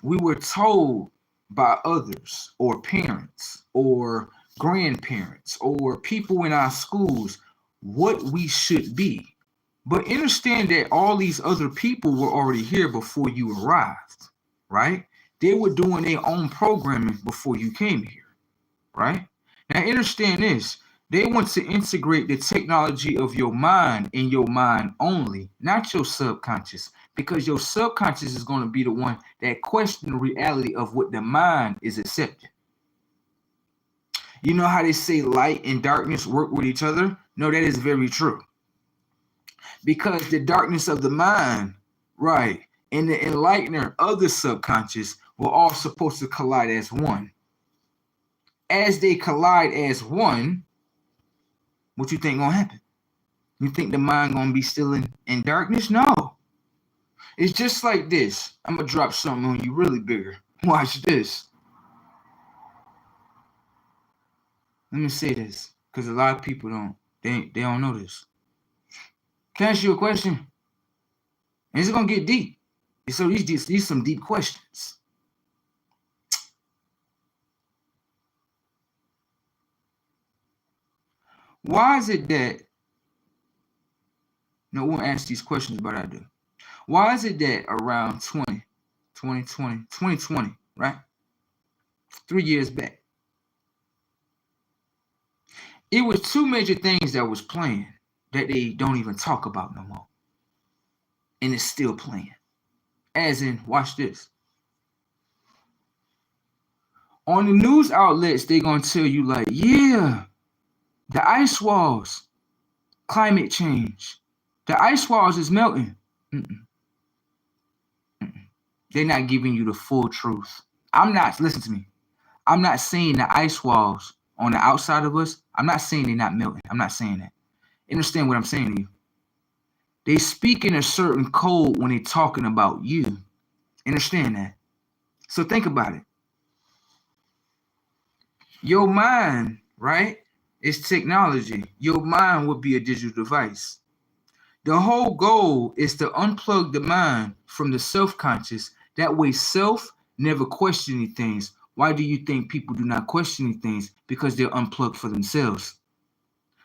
we were told by others or parents or grandparents or people in our schools what we should be. But understand that all these other people were already here before you arrived, right? They were doing their own programming before you came here, right? Now understand this. They want to integrate the technology of your mind in your mind only, not your subconscious, because your subconscious is going to be the one that questions the reality of what the mind is accepting. You know how they say light and darkness work with each other? No, that is very true. Because the darkness of the mind, right, and the enlightener of the subconscious were all supposed to collide as one. As they collide as one, what you think gonna happen? You think the mind gonna be still in darkness? No. It's just like this. I'm gonna drop something on you really bigger. Watch this. let me say this, because a lot of people they don't know this. Can I ask you a question? And it's gonna get deep. So these some deep questions. Why is it that no one asks these questions, but I do? Why is it that around 2020, right? 3 years back, it was two major things that was playing that they don't even talk about no more. And it's still playing. As in, watch this. On the news outlets, they're going to tell you like, yeah, the ice walls, climate change. The ice walls is melting. They're not giving you the full truth. Listen to me. I'm not saying the ice walls on the outside of us, I'm not saying they're not melting. I'm not saying that. Understand what I'm saying to you. They speak in a certain code when they're talking about you. Understand that. So think about it. Your mind, right, is technology. Your mind would be a digital device. The whole goal is to unplug the mind from the self-conscious. That way self never questioning things. Why do you think people do not question things? Because they're unplugged for themselves.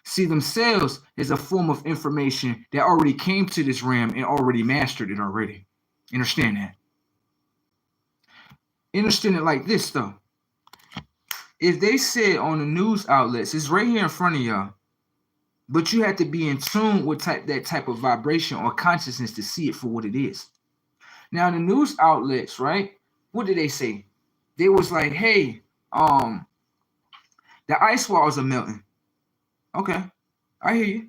See, themselves is a form of information that already came to this realm and already mastered it already. Understand that? Understand it like this, though. If they said on the news outlets, it's right here in front of y'all, but you have to be in tune with that type of vibration or consciousness to see it for what it is. Now, the news outlets, right? What did they say? They was like, hey, the ice walls are melting. Okay, I hear you.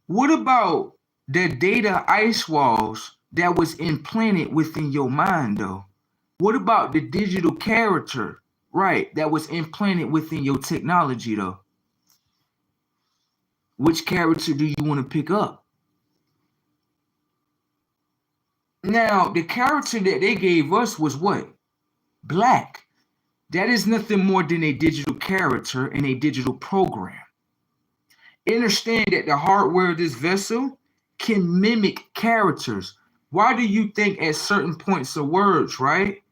What about the data ice walls that was implanted within your mind, though? What about the digital character, right, that was implanted within your technology, though? Which character do you want to pick up? Now, the character that they gave us was what? Black. That is nothing more than a digital character and a digital program. Understand that the hardware of this vessel can mimic characters. Why do you think at certain points of words, right,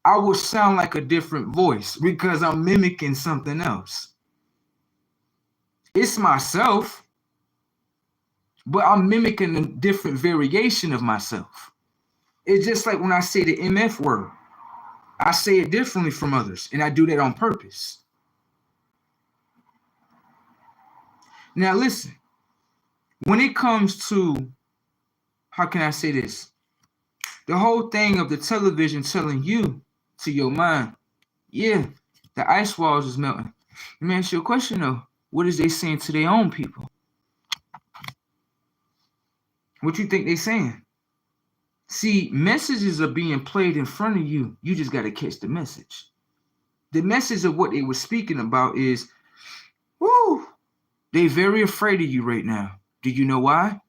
I will sound like a different voice? Because I'm mimicking something else. It's myself, but I'm mimicking a different variation of myself. It's just like when I say the MF word, I say it differently from others, and I do that on purpose. Now listen, when it comes to, how can I say this? The whole thing of the television telling you to your mind, yeah, the ice walls is melting. Let me ask you a question though. What is they saying to their own people? What you think they saying? See, messages are being played in front of you. You just got to catch the message. The message of what they were speaking about is, whoo, they very afraid of you right now. Do you know why?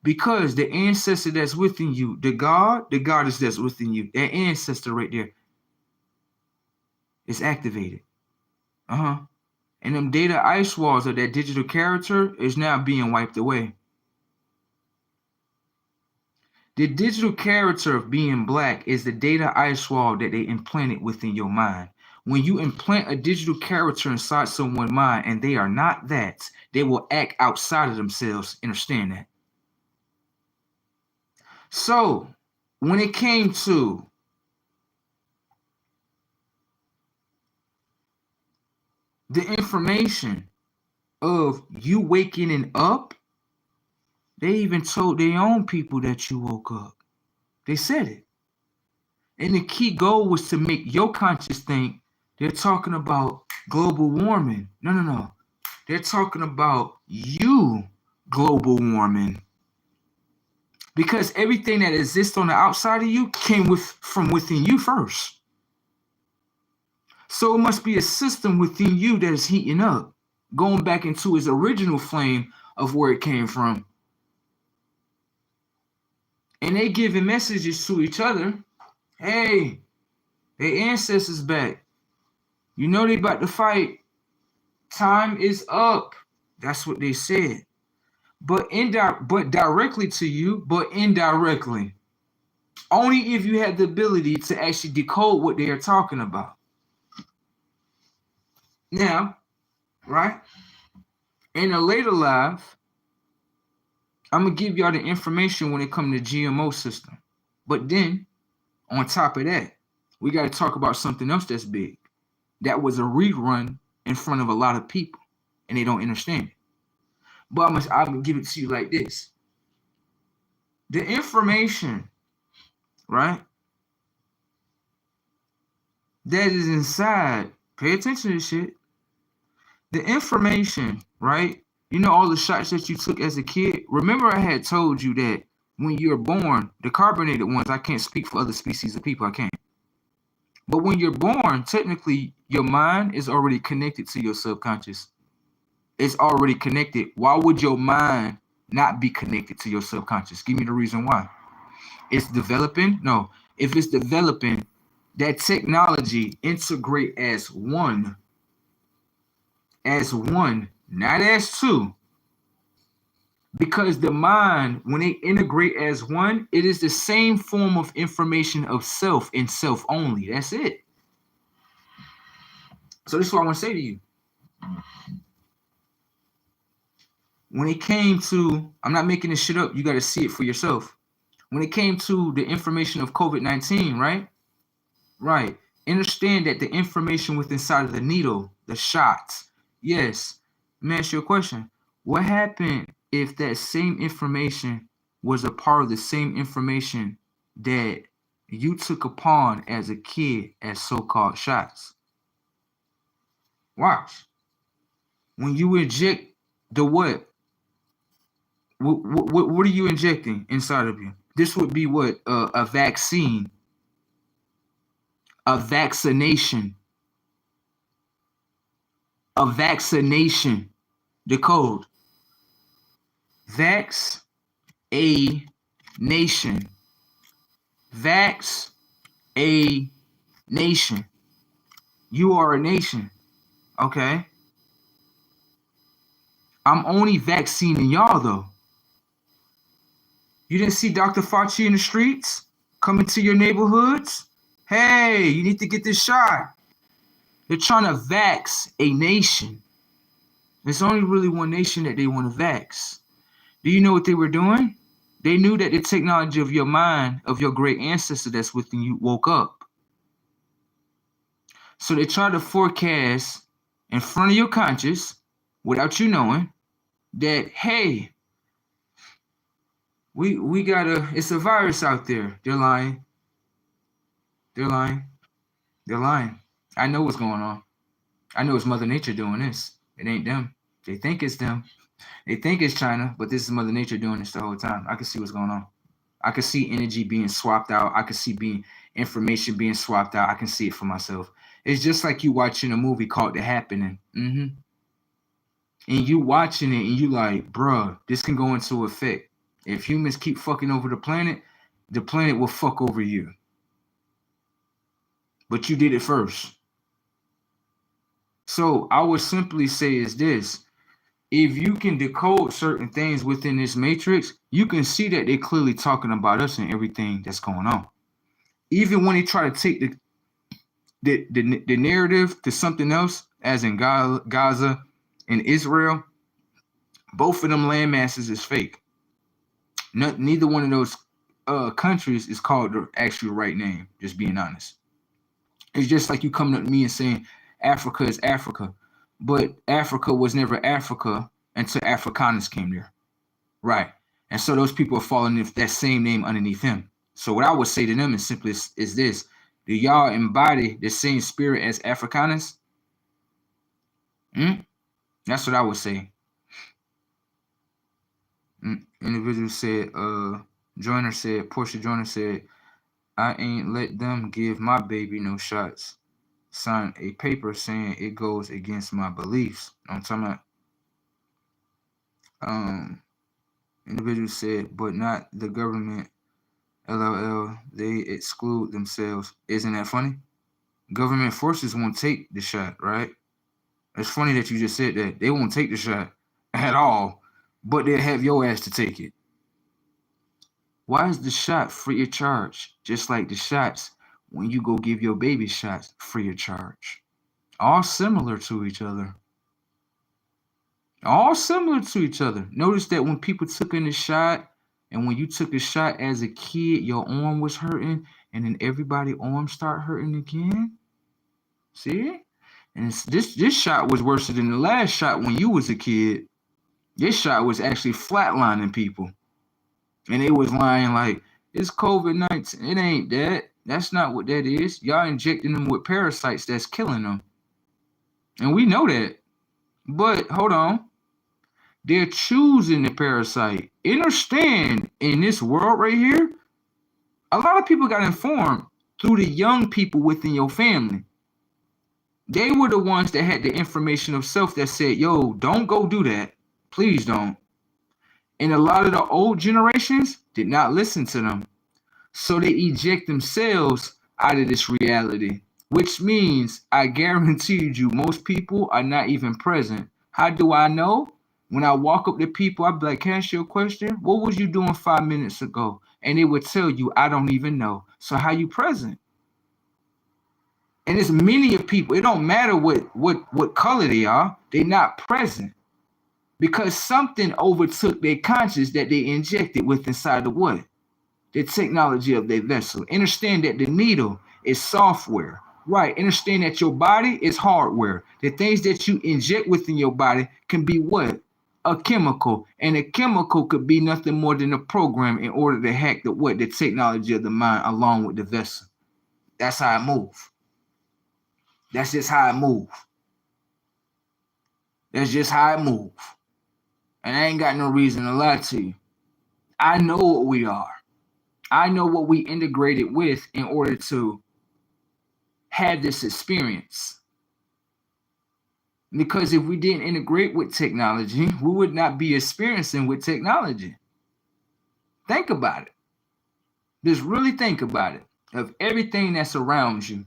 Because the ancestor that's within you, the goddess that's within you, that ancestor right there is activated. And them data ice walls of that digital character is now being wiped away. The digital character of being black is the data ice wall that they implanted within your mind. When you implant a digital character inside someone's mind and they are not that, they will act outside of themselves. Understand that? So, when it came to the information of you waking up, they even told their own people that you woke up. They said it. And the key goal was to make your conscious think they're talking about global warming. No. They're talking about you global warming. Because everything that exists on the outside of you came from within you first. So it must be a system within you that is heating up, going back into its original flame of where it came from. And they giving messages to each other. Hey, their ancestors back. You know they about to fight. Time is up. That's what they said. But directly to you, but indirectly. Only if you have the ability to actually decode what they are talking about. Now, right? In a later live, I'm gonna give y'all the information when it comes to GMO system. But then, on top of that, we got to talk about something else that's big. That was a rerun in front of a lot of people, and they don't understand it. But I'm gonna give it to you like this: the information, right, that is inside. Pay attention to this shit. The information, right? You know all the shots that you took as a kid. Remember, I had told you that when you're born, the carbonated ones. I can't speak for other species of people. I can't. But when you're born, technically, your mind is already connected to your subconscious. It's already connected. Why would your mind not be connected to your subconscious? Give me the reason why. It's developing. No, if it's developing, that technology integrate as one, not as two. Because the mind, when they integrate as one, it is the same form of information of self and self only. That's it. So this is what I want to say to you. When it came to, I'm not making this shit up, you got to see it for yourself. When it came to the information of COVID-19, right? Right. Understand that the information within inside of the needle, the shots. Yes. Let me ask you a question. What happened if that same information was a part of the same information that you took upon as a kid as so-called shots? Watch. When you inject the what? What are you injecting inside of you? This would be what? A vaccine, a vaccination, a vaccination. The code. Vax a nation. Vax a nation. You are a nation. Okay. I'm only vaccinating y'all though. You didn't see Dr. Fauci in the streets coming to your neighborhoods? Hey, you need to get this shot. They're trying to vax a nation. There's only really one nation that they want to vax. Do you know what they were doing? They knew that the technology of your mind, of your great ancestor that's within you, woke up. So they tried to forecast in front of your conscious, without you knowing, that, hey, we gotta, it's a virus out there. They're lying. They're lying. They're lying. I know what's going on. I know it's Mother Nature doing this. It ain't them. They think it's them. They think it's China, but this is Mother Nature doing this the whole time. I can see what's going on. I can see energy being swapped out. I can see information being swapped out. I can see it for myself. It's just like you watching a movie called The Happening. And you watching it and you like, bruh, this can go into effect. If humans keep fucking over the planet will fuck over you. But you did it first. So I would simply say is this. If you can decode certain things within this matrix, you can see that they're clearly talking about us and everything that's going on. Even when they try to take the narrative to something else, as in Gaza and Israel, both of them land masses is fake. Neither one of those countries is called the actual right name, just being honest. It's just like you coming up to me and saying Africa is Africa. But Africa was never Africa until Afrikaners came there. Right. And so those people are falling in that same name underneath him. So what I would say to them is simply is this. Do y'all embody the same spirit as Afrikaners? That's what I would say. Individual said, Portia Joyner said, I ain't let them give my baby no shots. Sign a paper saying it goes against my beliefs. I'm talking about individual said, but not the government. LOL, they exclude themselves. Isn't that funny? Government forces won't take the shot, right? It's funny that you just said that. They won't take the shot at all, but they'll have your ass to take it. Why is the shot free of charge? Just like the shots when you go give your baby shots free of charge. All similar to each other. All similar to each other. Notice that when people took in the shot, and when you took a shot as a kid, your arm was hurting, and then everybody's arm start hurting again. See? And this shot was worse than the last shot when you was a kid. This shot was actually flatlining people. And they was lying like, it's COVID-19. It ain't that. That's not what that is. Y'all injecting them with parasites that's killing them. And we know that. But hold on. They're choosing the parasite. Understand, in this world right here, a lot of people got informed through the young people within your family. They were the ones that had the information of self that said, yo, don't go do that. Please don't. And a lot of the old generations did not listen to them. So they eject themselves out of this reality, which means I guarantee you most people are not even present. How do I know? When I walk up to people, I'd be like, can I ask you a question? What was you doing 5 minutes ago? And they would tell you, I don't even know. So how you present? And there's many of people, it don't matter what color they are, they're not present. Because something overtook their conscience that they injected with inside of what? The technology of their vessel. Understand that the needle is software. Right. Understand that your body is hardware. The things that you inject within your body can be what? A chemical. And a chemical could be nothing more than a program in order to hack the technology of the mind along with the vessel. That's how I move. That's just how I move. That's just how I move. And I ain't got no reason to lie to you. I know what we are. I know what we integrated with in order to have this experience. Because if we didn't integrate with technology, we would not be experiencing with technology. Think about it. Just really think about it. Of everything that's around you,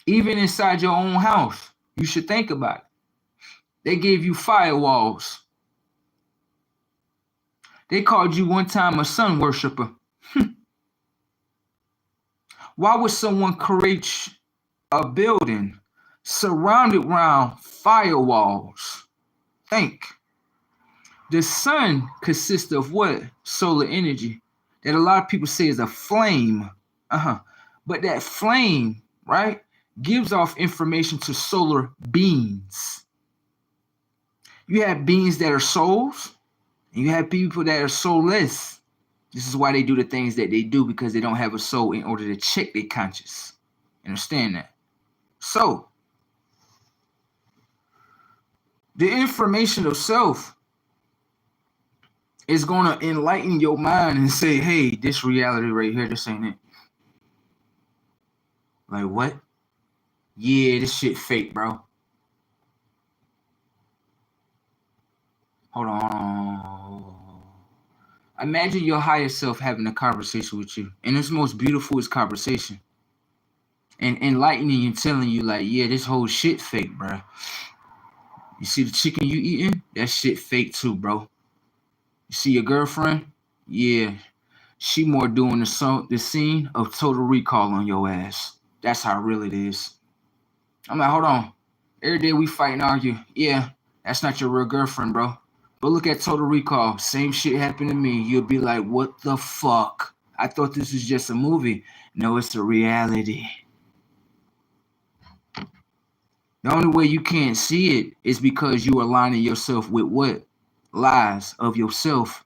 even inside your own house, you should think about it. They gave you firewalls. They called you one time a sun worshiper. Why would someone create a building surrounded around firewalls? Think. The sun consists of what? Solar energy. That a lot of people say is a flame. But that flame, right, gives off information to solar beings. You have beings that are souls, and you have people that are soulless. This is why they do the things that they do, because they don't have a soul in order to check their conscience. Understand that? So, the information of self is going to enlighten your mind and say, hey, this reality right here, this ain't it. Like, what? Yeah, this shit fake, bro. Hold on. Imagine your higher self having a conversation with you. And it's the most beautiful conversation. And enlightening and telling you, like, yeah, this whole shit fake, bro. You see the chicken you eating? That shit fake too, bro. You see your girlfriend? Yeah. She more doing the scene of Total Recall on your ass. That's how real it is. I'm like, hold on. Every day we fight and argue. Yeah, that's not your real girlfriend, bro. But look at Total Recall. Same shit happened to me. You'll be like, what the fuck? I thought this was just a movie. No, it's a reality. The only way you can't see it is because you are aligning yourself with what? Lies of yourself.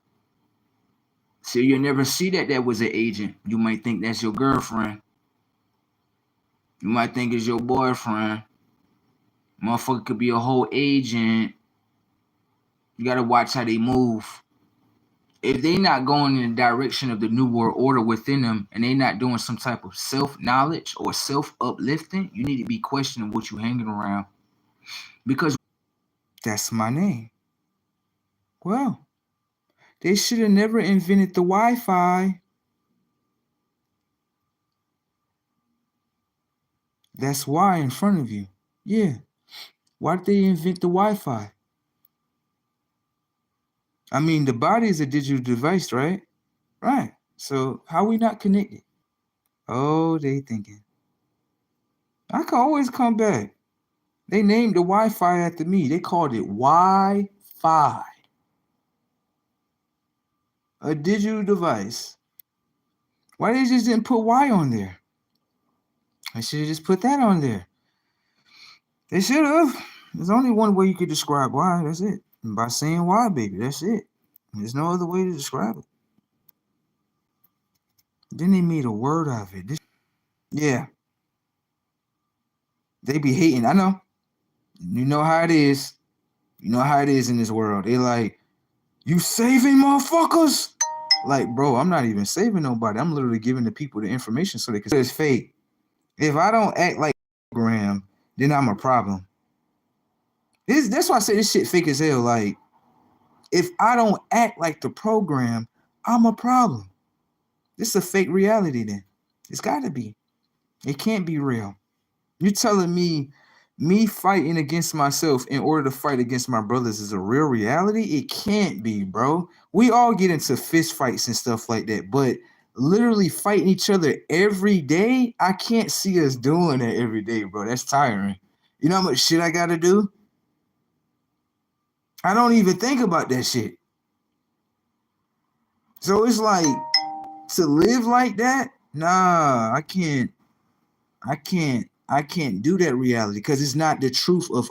So you'll never see that was an agent. You might think that's your girlfriend. You might think it's your boyfriend. Motherfucker could be a whole agent. You gotta watch how they move. If they not going in the direction of the new world order within them, and they not doing some type of self-knowledge or self-uplifting, you need to be questioning what you hanging around. Because that's my name. Well, they should have never invented the Wi-Fi. That's why in front of you. Yeah. Why did they invent the Wi-Fi? I mean, the body is a digital device, right? Right. So how we not connected? Oh, they thinking. I can always come back. They named the Wi-Fi after me. They called it Wi-Fi. A digital device. Why they just didn't put Y on there? They should have just put that on there. They should have. There's only one way you could describe Y. That's it. And by saying Y, baby. That's it. There's no other way to describe it. Then they made a word out of it. Yeah. They be hating. I know. You know how it is. You know how it is in this world. They like, you saving motherfuckers? Like, bro, I'm not even saving nobody. I'm literally giving the people the information so they can say it's fake. If I don't act like Graham, then I'm a problem. That's why I say this shit fake as hell. Like, if I don't act like the program, I'm a problem. This is a fake reality then. It's got to be. It can't be real. You're telling me fighting against myself in order to fight against my brothers is a real reality? It can't be, bro. We all get into fist fights and stuff like that, but literally fighting each other every day, I can't see us doing that every day, bro. That's tiring. You know how much shit I got to do? I don't even think about that shit. So it's like, to live like that? Nah, I can't do that reality because it's not the truth of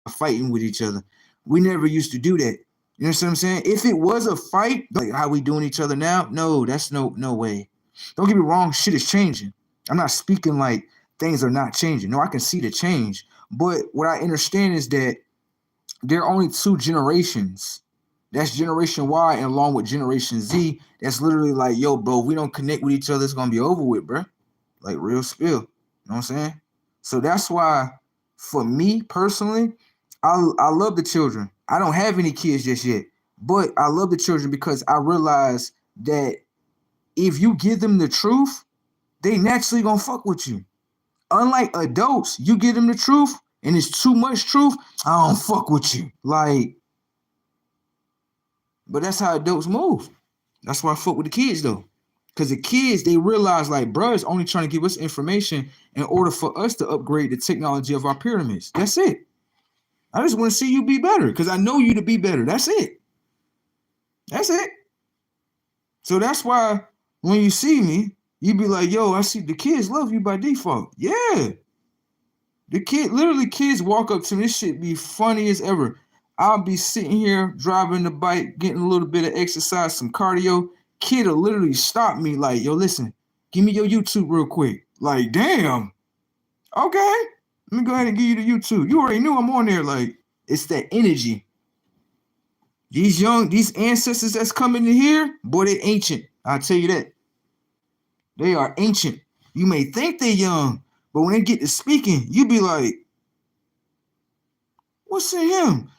fighting with each other. We never used to do that. You know what I'm saying? If it was a fight, like how we doing each other now, no, that's no way. Don't get me wrong, shit is changing. I'm not speaking like things are not changing. No, I can see the change. But what I understand is that there are only two generations. That's Generation Y and along with Generation Z. That's literally like, yo, bro, if we don't connect with each other, it's gonna be over with, bro. Like real spill. You know what I'm saying? So that's why, for me personally, I love the children. I don't have any kids just yet, but I love the children because I realize that if you give them the truth, they naturally gonna fuck with you. Unlike adults, you give them the truth and it's too much truth, I don't fuck with you. Like, but that's how adults move. That's why I fuck with the kids though. Because the kids, they realize like, bro, is only trying to give us information in order for us to upgrade the technology of our pyramids. That's it. I just want to see you be better because I know you to be better. That's it. That's it. So that's why when you see me, you be like, yo, I see the kids love you by default. Yeah. Literally kids walk up to me. This shit be funny as ever. I'll be sitting here driving the bike, getting a little bit of exercise, some cardio. Kid will literally stop me like, yo, listen, give me your YouTube real quick. Like, damn. Okay. Let me go ahead and give you the YouTube. You already knew I'm on there. Like, it's that energy. These ancestors that's coming in here, boy, they ancient. I'll tell you that. They are ancient. You may think they're young, but when they get to speaking, you be like, what's in him?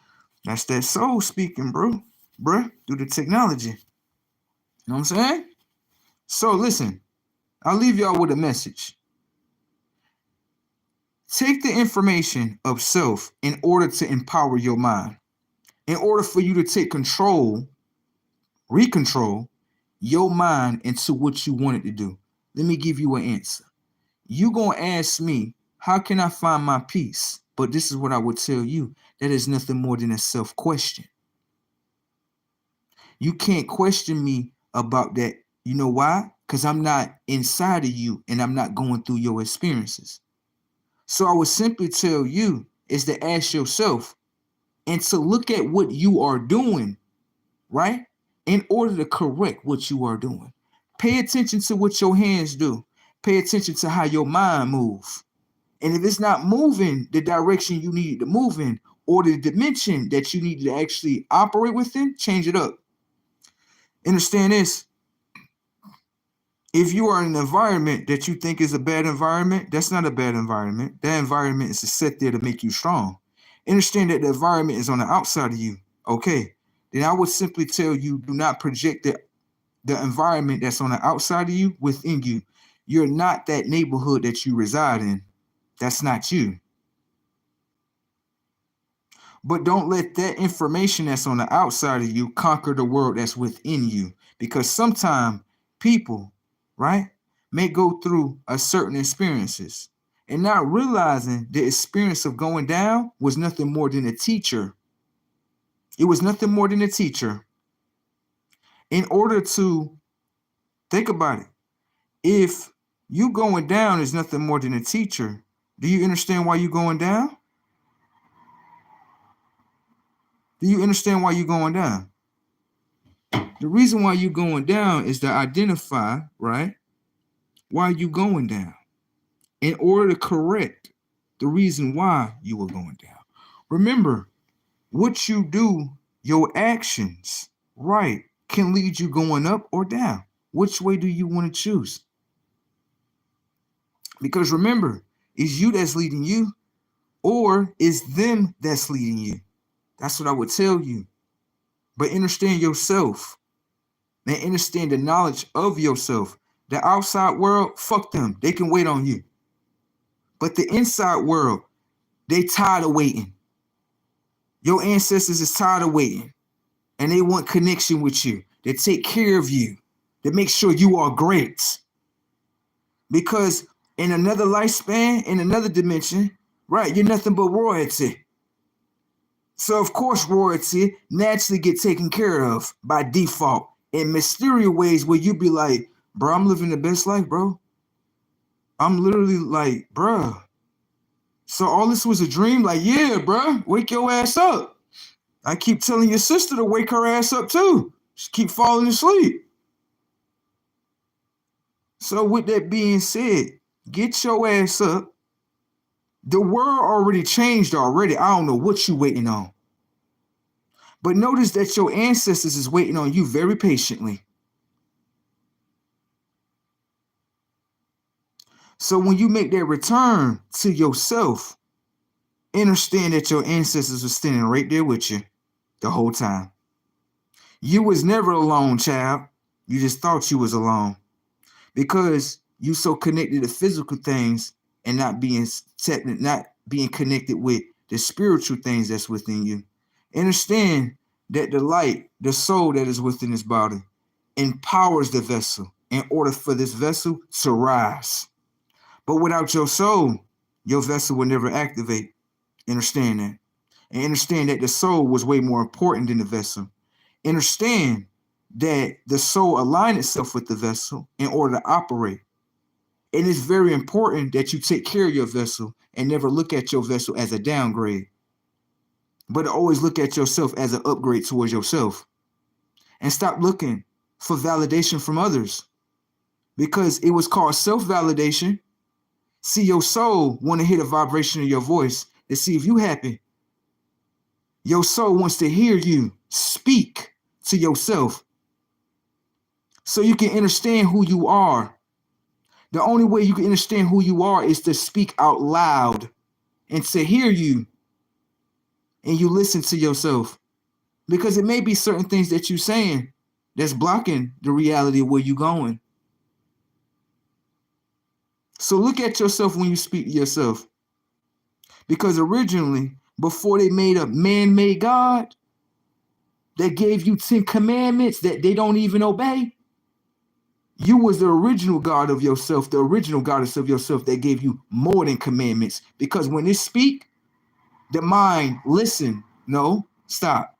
That's that soul speaking, bro. Bruh, through the technology. You know what I'm saying? So listen, I'll leave y'all with a message. Take the information of self in order to empower your mind. In order for you to take control, recontrol your mind into what you want it to do. Let me give you an answer. You gonna ask me, how can I find my peace? But this is what I would tell you. That is nothing more than a self-question. You can't question me about that. You know why? Because I'm not inside of you and I'm not going through your experiences. So I would simply tell you is to ask yourself and to look at what you are doing, right? In order to correct what you are doing. Pay attention to what your hands do. Pay attention to how your mind moves. And if it's not moving the direction you need to move in or the dimension that you need to actually operate within, change it up. Understand this. If you are in an environment that you think is a bad environment, that's not a bad environment. That environment is set there to make you strong. Understand that the environment is on the outside of you. Okay. Then I would simply tell you, do not project the environment that's on the outside of you within you. You're not that neighborhood that you reside in. That's not you. But don't let that information that's on the outside of you conquer the world that's within you. Because sometimes people, right, may go through a certain experiences and not realizing the experience of going down was nothing more than a teacher. It was nothing more than a teacher. In order to think about it, if you going down is nothing more than a teacher, do you understand why you going down? Do you understand why you're going down? The reason why you're going down is to identify, right, why you going down in order to correct the reason why you were going down. Remember, what you do, your actions, right, can lead you going up or down. Which way do you want to choose? Because remember, is you that's leading you or is them that's leading you? That's what I would tell you. But understand yourself. And understand the knowledge of yourself. The outside world, fuck them. They can wait on you. But the inside world, they tired of waiting. Your ancestors is tired of waiting. And they want connection with you. They take care of you. They make sure you are great. Because in another lifespan, in another dimension, right, you're nothing but royalty. So of course royalty naturally get taken care of by default in mysterious ways where you be like, bro, I'm living the best life, bro. I'm literally like, bro. So all this was a dream? Like, yeah, bro, wake your ass up. I keep telling your sister to wake her ass up too. She keep falling asleep. So with that being said, get your ass up. The world already changed already. I don't know what you waiting on. But notice that your ancestors is waiting on you very patiently. So when you make that return to yourself, understand that your ancestors were standing right there with you the whole time. You was never alone, child. You just thought you was alone because you so connected to physical things and not being connected with the spiritual things that's within you. Understand that the light, the soul that is within this body, empowers the vessel in order for this vessel to rise. But without your soul, your vessel will never activate. Understand that. And understand that the soul was way more important than the vessel. Understand that the soul aligns itself with the vessel in order to operate. And it's very important that you take care of your vessel and never look at your vessel as a downgrade, but always look at yourself as an upgrade towards yourself. And stop looking for validation from others because it was called self-validation. See, your soul want to hear the vibration of your voice to see if you happy. Your soul wants to hear you speak to yourself so you can understand who you are. The only way you can understand who you are is to speak out loud and to hear you and you listen to yourself. Because it may be certain things that you're saying that's blocking the reality of where you're going. So look at yourself when you speak to yourself. Because originally, before they made a man-made God that gave you 10 commandments that they don't even obey, you was the original God of yourself, the original goddess of yourself that gave you more than commandments. Because when it speak, the mind listen. No, stop.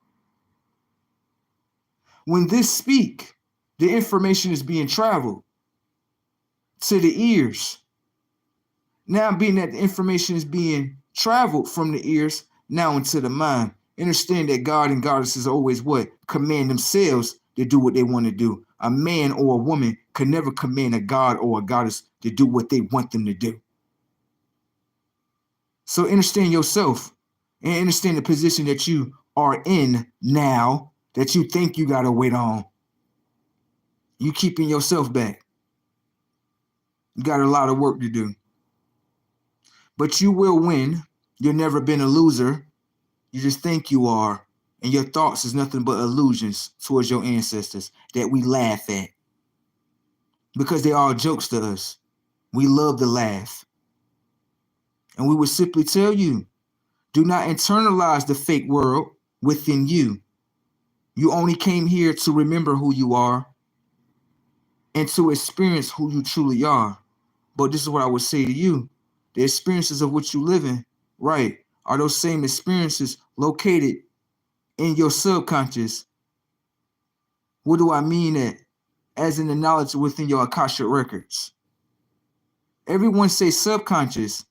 When this speak, the information is being traveled to the ears. Now being that the information is being traveled from the ears now into the mind. Understand that God and goddesses always what? Command themselves to do what they want to do. A man or a woman can never command a god or a goddess to do what they want them to do. So understand yourself and understand the position that you are in now that you think you got to wait on. You keeping yourself back. You got a lot of work to do. But you will win. You've never been a loser. You just think you are. And your thoughts is nothing but illusions towards your ancestors that we laugh at. Because they are jokes to us. We love to laugh. And we would simply tell you, do not internalize the fake world within you. You only came here to remember who you are and to experience who you truly are. But this is what I would say to you. The experiences of what you live in, right, are those same experiences located in your subconscious. What do I mean that? As in the knowledge within your Akashic records. Everyone say subconscious,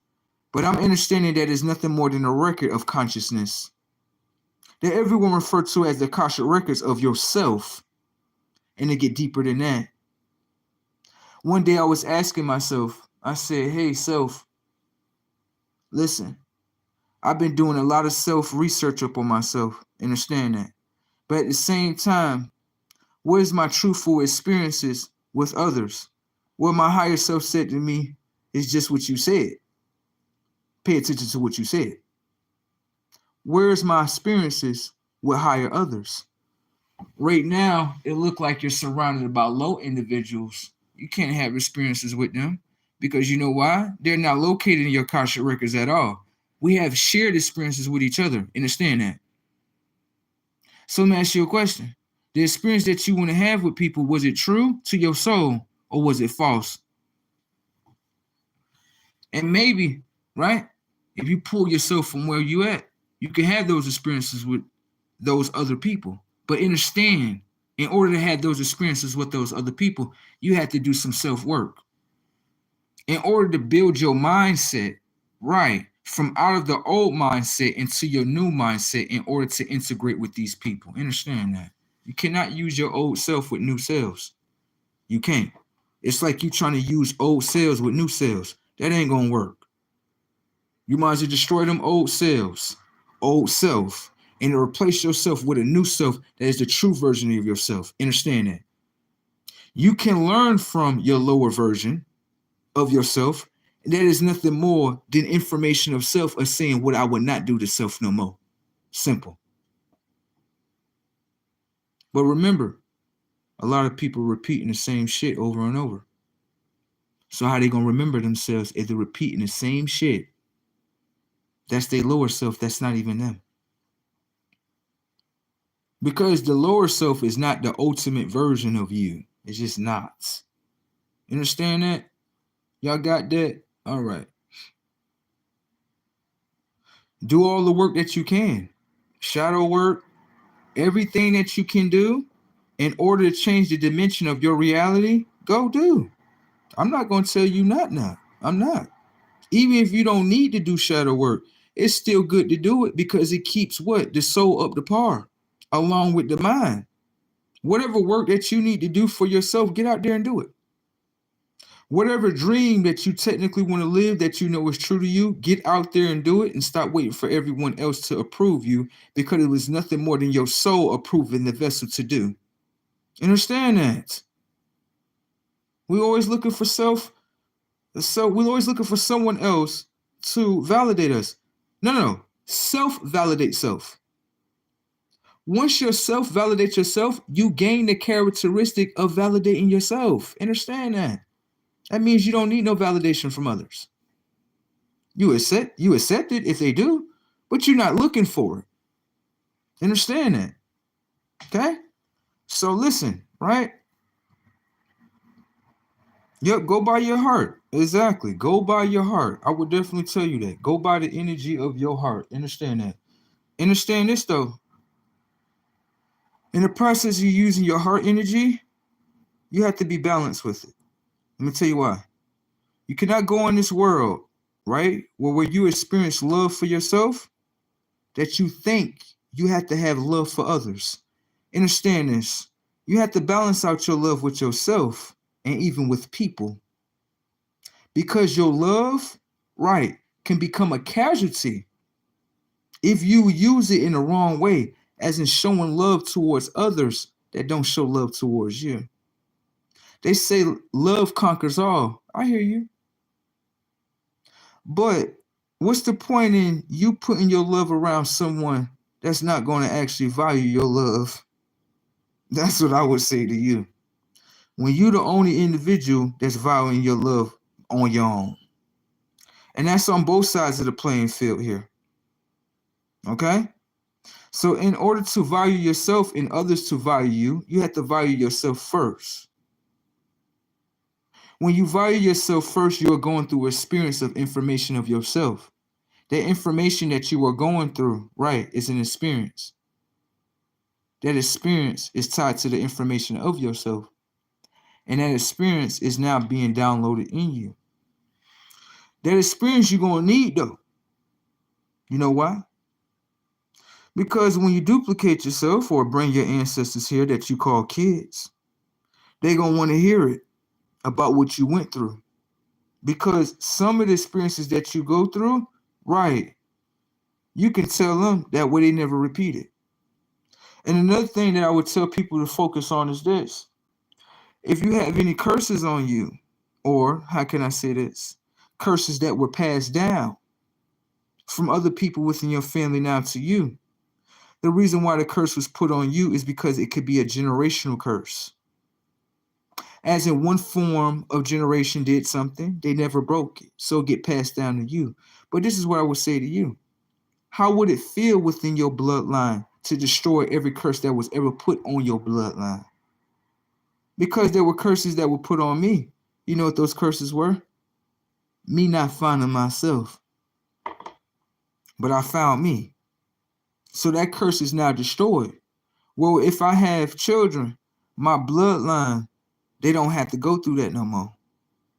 but I'm understanding that it's nothing more than a record of consciousness that everyone refer to as the Akashic records of yourself. And to get deeper than that, one day I was asking myself, I said, hey, self, listen, I've been doing a lot of self-research up on myself, understand that. But at the same time, what is my truthful experiences with others? What my higher self said to me is just what you said. Pay attention to what you said. Where's my experiences with higher others? Right now, it look like you're surrounded by low individuals. You can't have experiences with them because you know why? They're not located in your Akashic records at all. We have shared experiences with each other. Understand that? So let me ask you a question. The experience that you want to have with people, was it true to your soul or was it false? And maybe, right, if you pull yourself from where you at, you can have those experiences with those other people. But understand, in order to have those experiences with those other people, you have to do some self-work. In order to build your mindset, right, from out of the old mindset into your new mindset in order to integrate with these people. Understand that. You cannot use your old self with new selves. You can't. It's like you trying to use old cells with new cells. That ain't gonna work. You might as well destroy them old cells, old self, and replace yourself with a new self that is the true version of yourself. Understand that. You can learn from your lower version of yourself. And that is nothing more than information of self of saying what I would not do to self no more. Simple. But remember, a lot of people repeating the same shit over and over. So how they gonna remember themselves if they're repeating the same shit? That's their lower self. That's not even them. Because the lower self is not the ultimate version of you. It's just not. You understand that? Y'all got that? All right. Do all the work that you can. Shadow work, everything that you can do in order to change the dimension of your reality, go do. I'm not going to tell you not now. I'm not. Even if you don't need to do shadow work, it's still good to do it because it keeps what? The soul up to par along with the mind. Whatever work that you need to do for yourself, get out there and do it. Whatever dream that you technically want to live that you know is true to you, get out there and do it and stop waiting for everyone else to approve you because it was nothing more than your soul approving the vessel to do. Understand that. We're always looking for we're always looking for someone else to validate us. No. Self-validate self. Once your self validates yourself, you gain the characteristic of validating yourself. Understand that. That means you don't need no validation from others. You accept it if they do, but you're not looking for it. Understand that. Okay? So listen, right? Yep, go by your heart. Exactly. Go by your heart. I would definitely tell you that. Go by the energy of your heart. Understand that. Understand this though. In the process of using your heart energy, you have to be balanced with it. Let me tell you why. You cannot go in this world, right, where you experience love for yourself, that you think you have to have love for others. Understand this. You have to balance out your love with yourself and even with people. Because your love, right, can become a casualty if you use it in the wrong way, as in showing love towards others that don't show love towards you. They say love conquers all. I hear you. But what's the point in you putting your love around someone that's not going to actually value your love? That's what I would say to you. When you're the only individual that's valuing your love on your own. And that's on both sides of the playing field here. Okay? So in order to value yourself and others to value you, you have to value yourself first. When you value yourself first, you are going through experience of information of yourself. The information that you are going through, right, is an experience. That experience is tied to the information of yourself. And that experience is now being downloaded in you. That experience you're going to need, though. You know why? Because when you duplicate yourself or bring your ancestors here that you call kids, they're going to want to hear it about what you went through. Because some of the experiences that you go through, right, you can tell them that way they never repeat it. And another thing that I would tell people to focus on is this. If you have any curses on you, or how can I say this? Curses that were passed down from other people within your family now to you. The reason why the curse was put on you is because it could be a generational curse. As in one form of generation did something, they never broke it, so it get passed down to you. But this is what I would say to you. How would it feel within your bloodline to destroy every curse that was ever put on your bloodline? Because there were curses that were put on me. You know what those curses were? Me not finding myself. But I found me. So that curse is now destroyed. Well, if I have children, my bloodline, they don't have to go through that no more.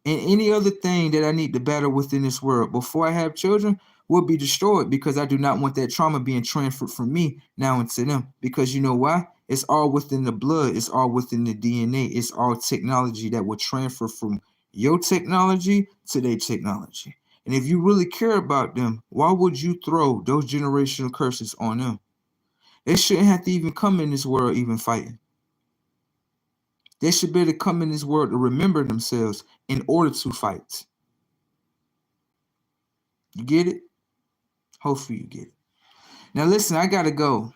And any other thing that I need to battle within this world before I have children will be destroyed, because I do not want that trauma being transferred from me now into them. Because you know why? It's all within the blood. It's all within the DNA. It's all technology that will transfer from your technology to their technology. And if you really care about them, why would you throw those generational curses on them? They shouldn't have to even come in this world even fighting. They should be able to come in this world to remember themselves in order to fight. You get it? Hopefully you get it. Now listen, I gotta go.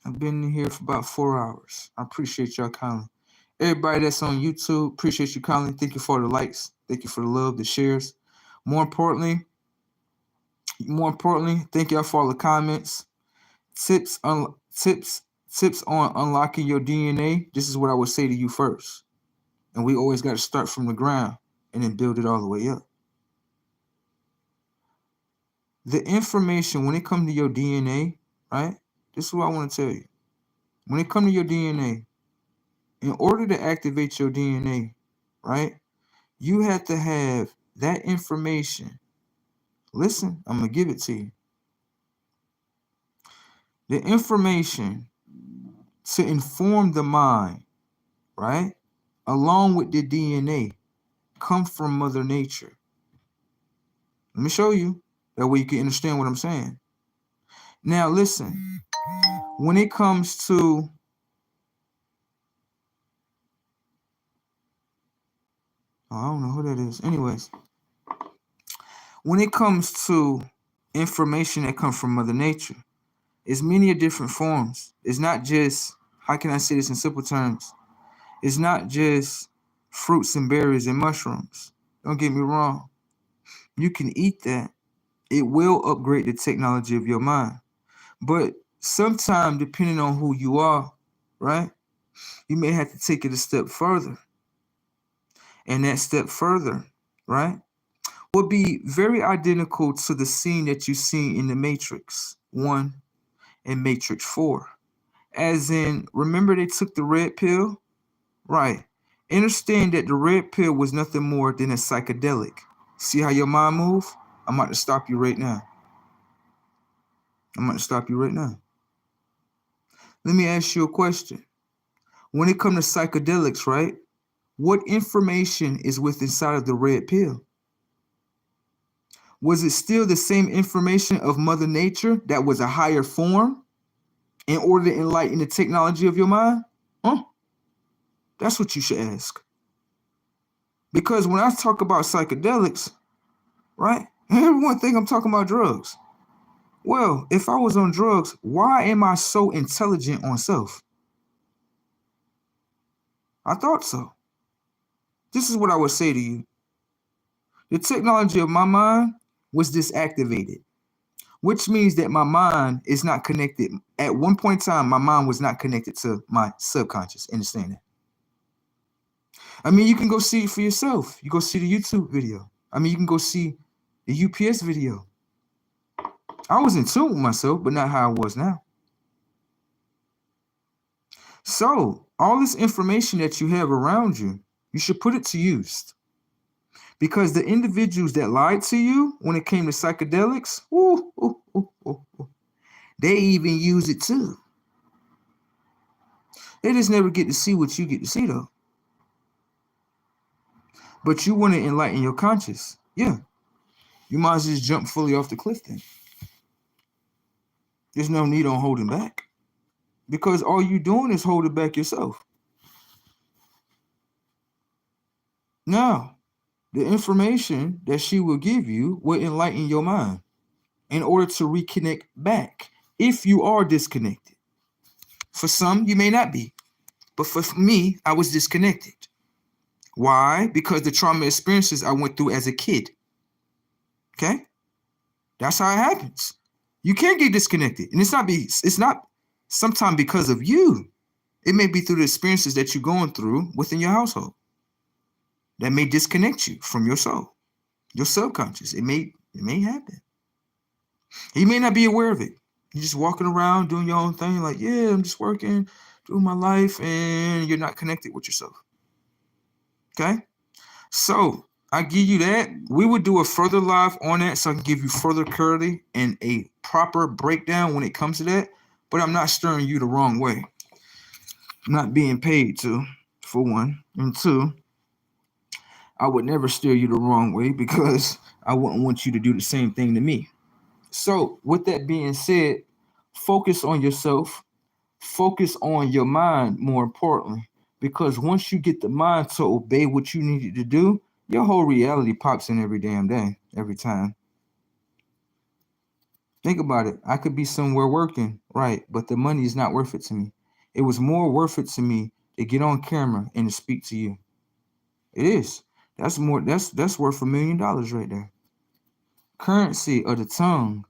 I've been here for about 4 hours. I appreciate y'all kindly. Everybody that's on YouTube, appreciate you kindly. Thank you for the likes. Thank you for the love, the shares. More importantly, thank y'all for all the comments. Tips on unlocking your DNA. This is what I would say to you first. And we always got to start from the ground and then build it all the way up. The information, when it comes to your DNA, right? This is what I want to tell you. When it comes to your DNA, in order to activate your DNA, right, you have to have that information. Listen, I'm going to give it to you. The information to inform the mind, right, along with the DNA, come from Mother Nature. Let me show you. That way you can understand what I'm saying. Now, listen. When it comes to I don't know who that is. Anyways, when it comes to information that comes from Mother Nature, it's many different forms. It's not just, how can I say this in simple terms? It's not just fruits and berries and mushrooms. Don't get me wrong. You can eat that. It will upgrade the technology of your mind. But sometimes, depending on who you are, right, you may have to take it a step further. And that step further, right, would be very identical to the scene that you see in the Matrix 1 and Matrix 4. As in, remember they took the red pill? Right. Understand that the red pill was nothing more than a psychedelic. See how your mind move? I'm about to stop you right now. Let me ask you a question. When it comes to psychedelics, right, what information is within inside of the red pill? Was it still the same information of Mother Nature that was a higher form in order to enlighten the technology of your mind? That's what you should ask. Because when I talk about psychedelics, right, everyone think I'm talking about drugs. Well, if I was on drugs, why am I so intelligent on self? I thought so. This is what I would say to you. The technology of my mind was disactivated, which means that my mind is not connected. At one point in time, my mind was not connected to my subconscious. Understand that? I mean, you can go see it for yourself. You go see the YouTube video. I mean, you can go see the UPS video. I was in tune with myself, but not how I was now. So, all this information that you have around you, you should put it to use. Because the individuals that lied to you when it came to psychedelics, they even use it too. They just never get to see what you get to see, though. But you want to enlighten your conscious. Yeah. You might as well just jump fully off the cliff then. There's no need on holding back. Because all you're doing is holding back yourself. Now, the information that she will give you will enlighten your mind in order to reconnect back if you are disconnected. For some, you may not be. But for me, I was disconnected. Why? Because the trauma experiences I went through as a kid. Okay? That's how it happens. You can't get disconnected. And it's not sometimes because of you. It may be through the experiences that you're going through within your household that may disconnect you from your soul, your subconscious. It may happen. You may not be aware of it. You're just walking around doing your own thing, like, yeah, I'm just working, doing my life, and you're not connected with yourself. Okay? So I give you that. We would do a further live on that so I can give you further clarity and a proper breakdown when it comes to that. But I'm not steering you the wrong way. I'm not being paid to, for one. And two, I would never steer you the wrong way because I wouldn't want you to do the same thing to me. So with that being said, focus on yourself. Focus on your mind more importantly. Because once you get the mind to obey what you needed to do, your whole reality pops in every damn day, every time. Think about it. I could be somewhere working, right, but the money is not worth it to me. It was more worth it to me to get on camera and to speak to you. It is. That's more. That's worth $1 million right there. Currency of the tongue,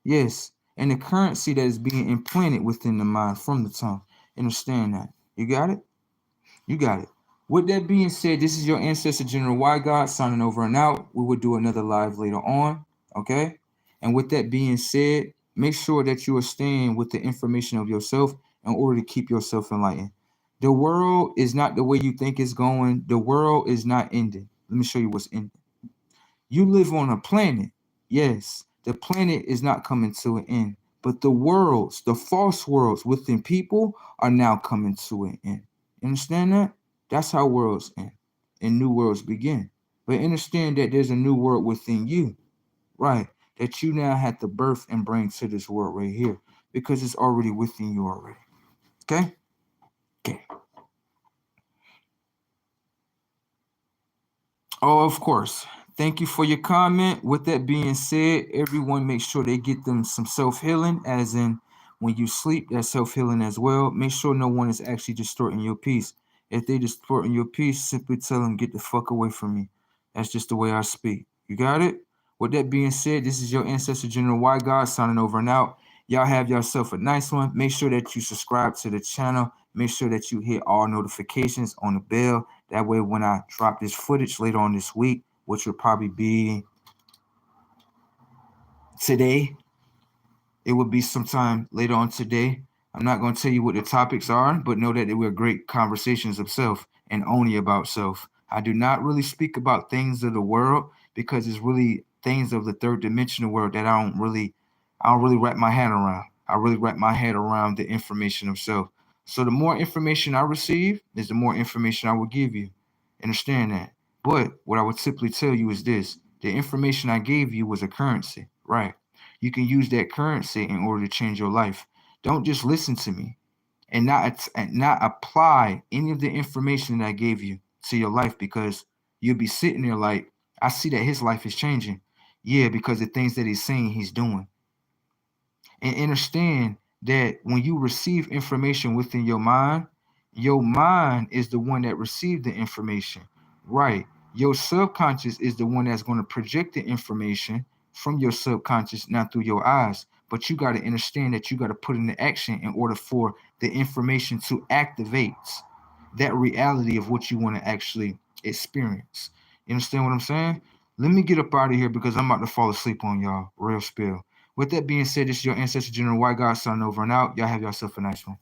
yes, and the currency that is being implanted within the mind from the tongue. Understand that? You got it? You got it. With that being said, this is your ancestor, GENERU Y GOD, signing over and out. We will do another live later on, okay? And with that being said, make sure that you are staying with the information of yourself in order to keep yourself enlightened. The world is not the way you think it's going. The world is not ending. Let me show you what's ending. You live on a planet. Yes, the planet is not coming to an end. But the worlds, the false worlds within people are now coming to an end. Understand that? That's how worlds end and new worlds begin. But understand that there's a new world within you, right? That you now have to birth and bring to this world right here because it's already within you already. Okay? Okay. Oh, of course. Thank you for your comment. With that being said, everyone make sure they get them some self-healing, as in when you sleep, that's self-healing as well. Make sure no one is actually distorting your peace. If they distorting your peace, simply tell them, get the fuck away from me. That's just the way I speak. You got it? With that being said, this is your ancestor, GENERU Y GOD, signing over and out. Y'all have yourself a nice one. Make sure that you subscribe to the channel. Make sure that you hit all notifications on the bell. That way, when I drop this footage later on this week, which will probably be today, it will be sometime later on today. I'm not going to tell you what the topics are, but know that they were great conversations of self and only about self. I do not really speak about things of the world because it's really things of the third dimensional world that I don't really wrap my head around. I really wrap my head around the information of self. So the more information I receive is the more information I will give you. Understand that. But what I would typically tell you is this: the information I gave you was a currency, right? You can use that currency in order to change your life. Don't just listen to me and not apply any of the information that I gave you to your life, because you'll be sitting there like, I see that his life is changing. Yeah, because the things that he's saying, he's doing. And understand that when you receive information within your mind is the one that received the information, right? Your subconscious is the one that's going to project the information from your subconscious, not through your eyes. But you got to understand that you got to put into action in order for the information to activate that reality of what you want to actually experience. You understand what I'm saying? Let me get up out of here because I'm about to fall asleep on y'all. Real spill. With that being said, this is your ancestor General White God signing over and out. Y'all have yourself a nice one.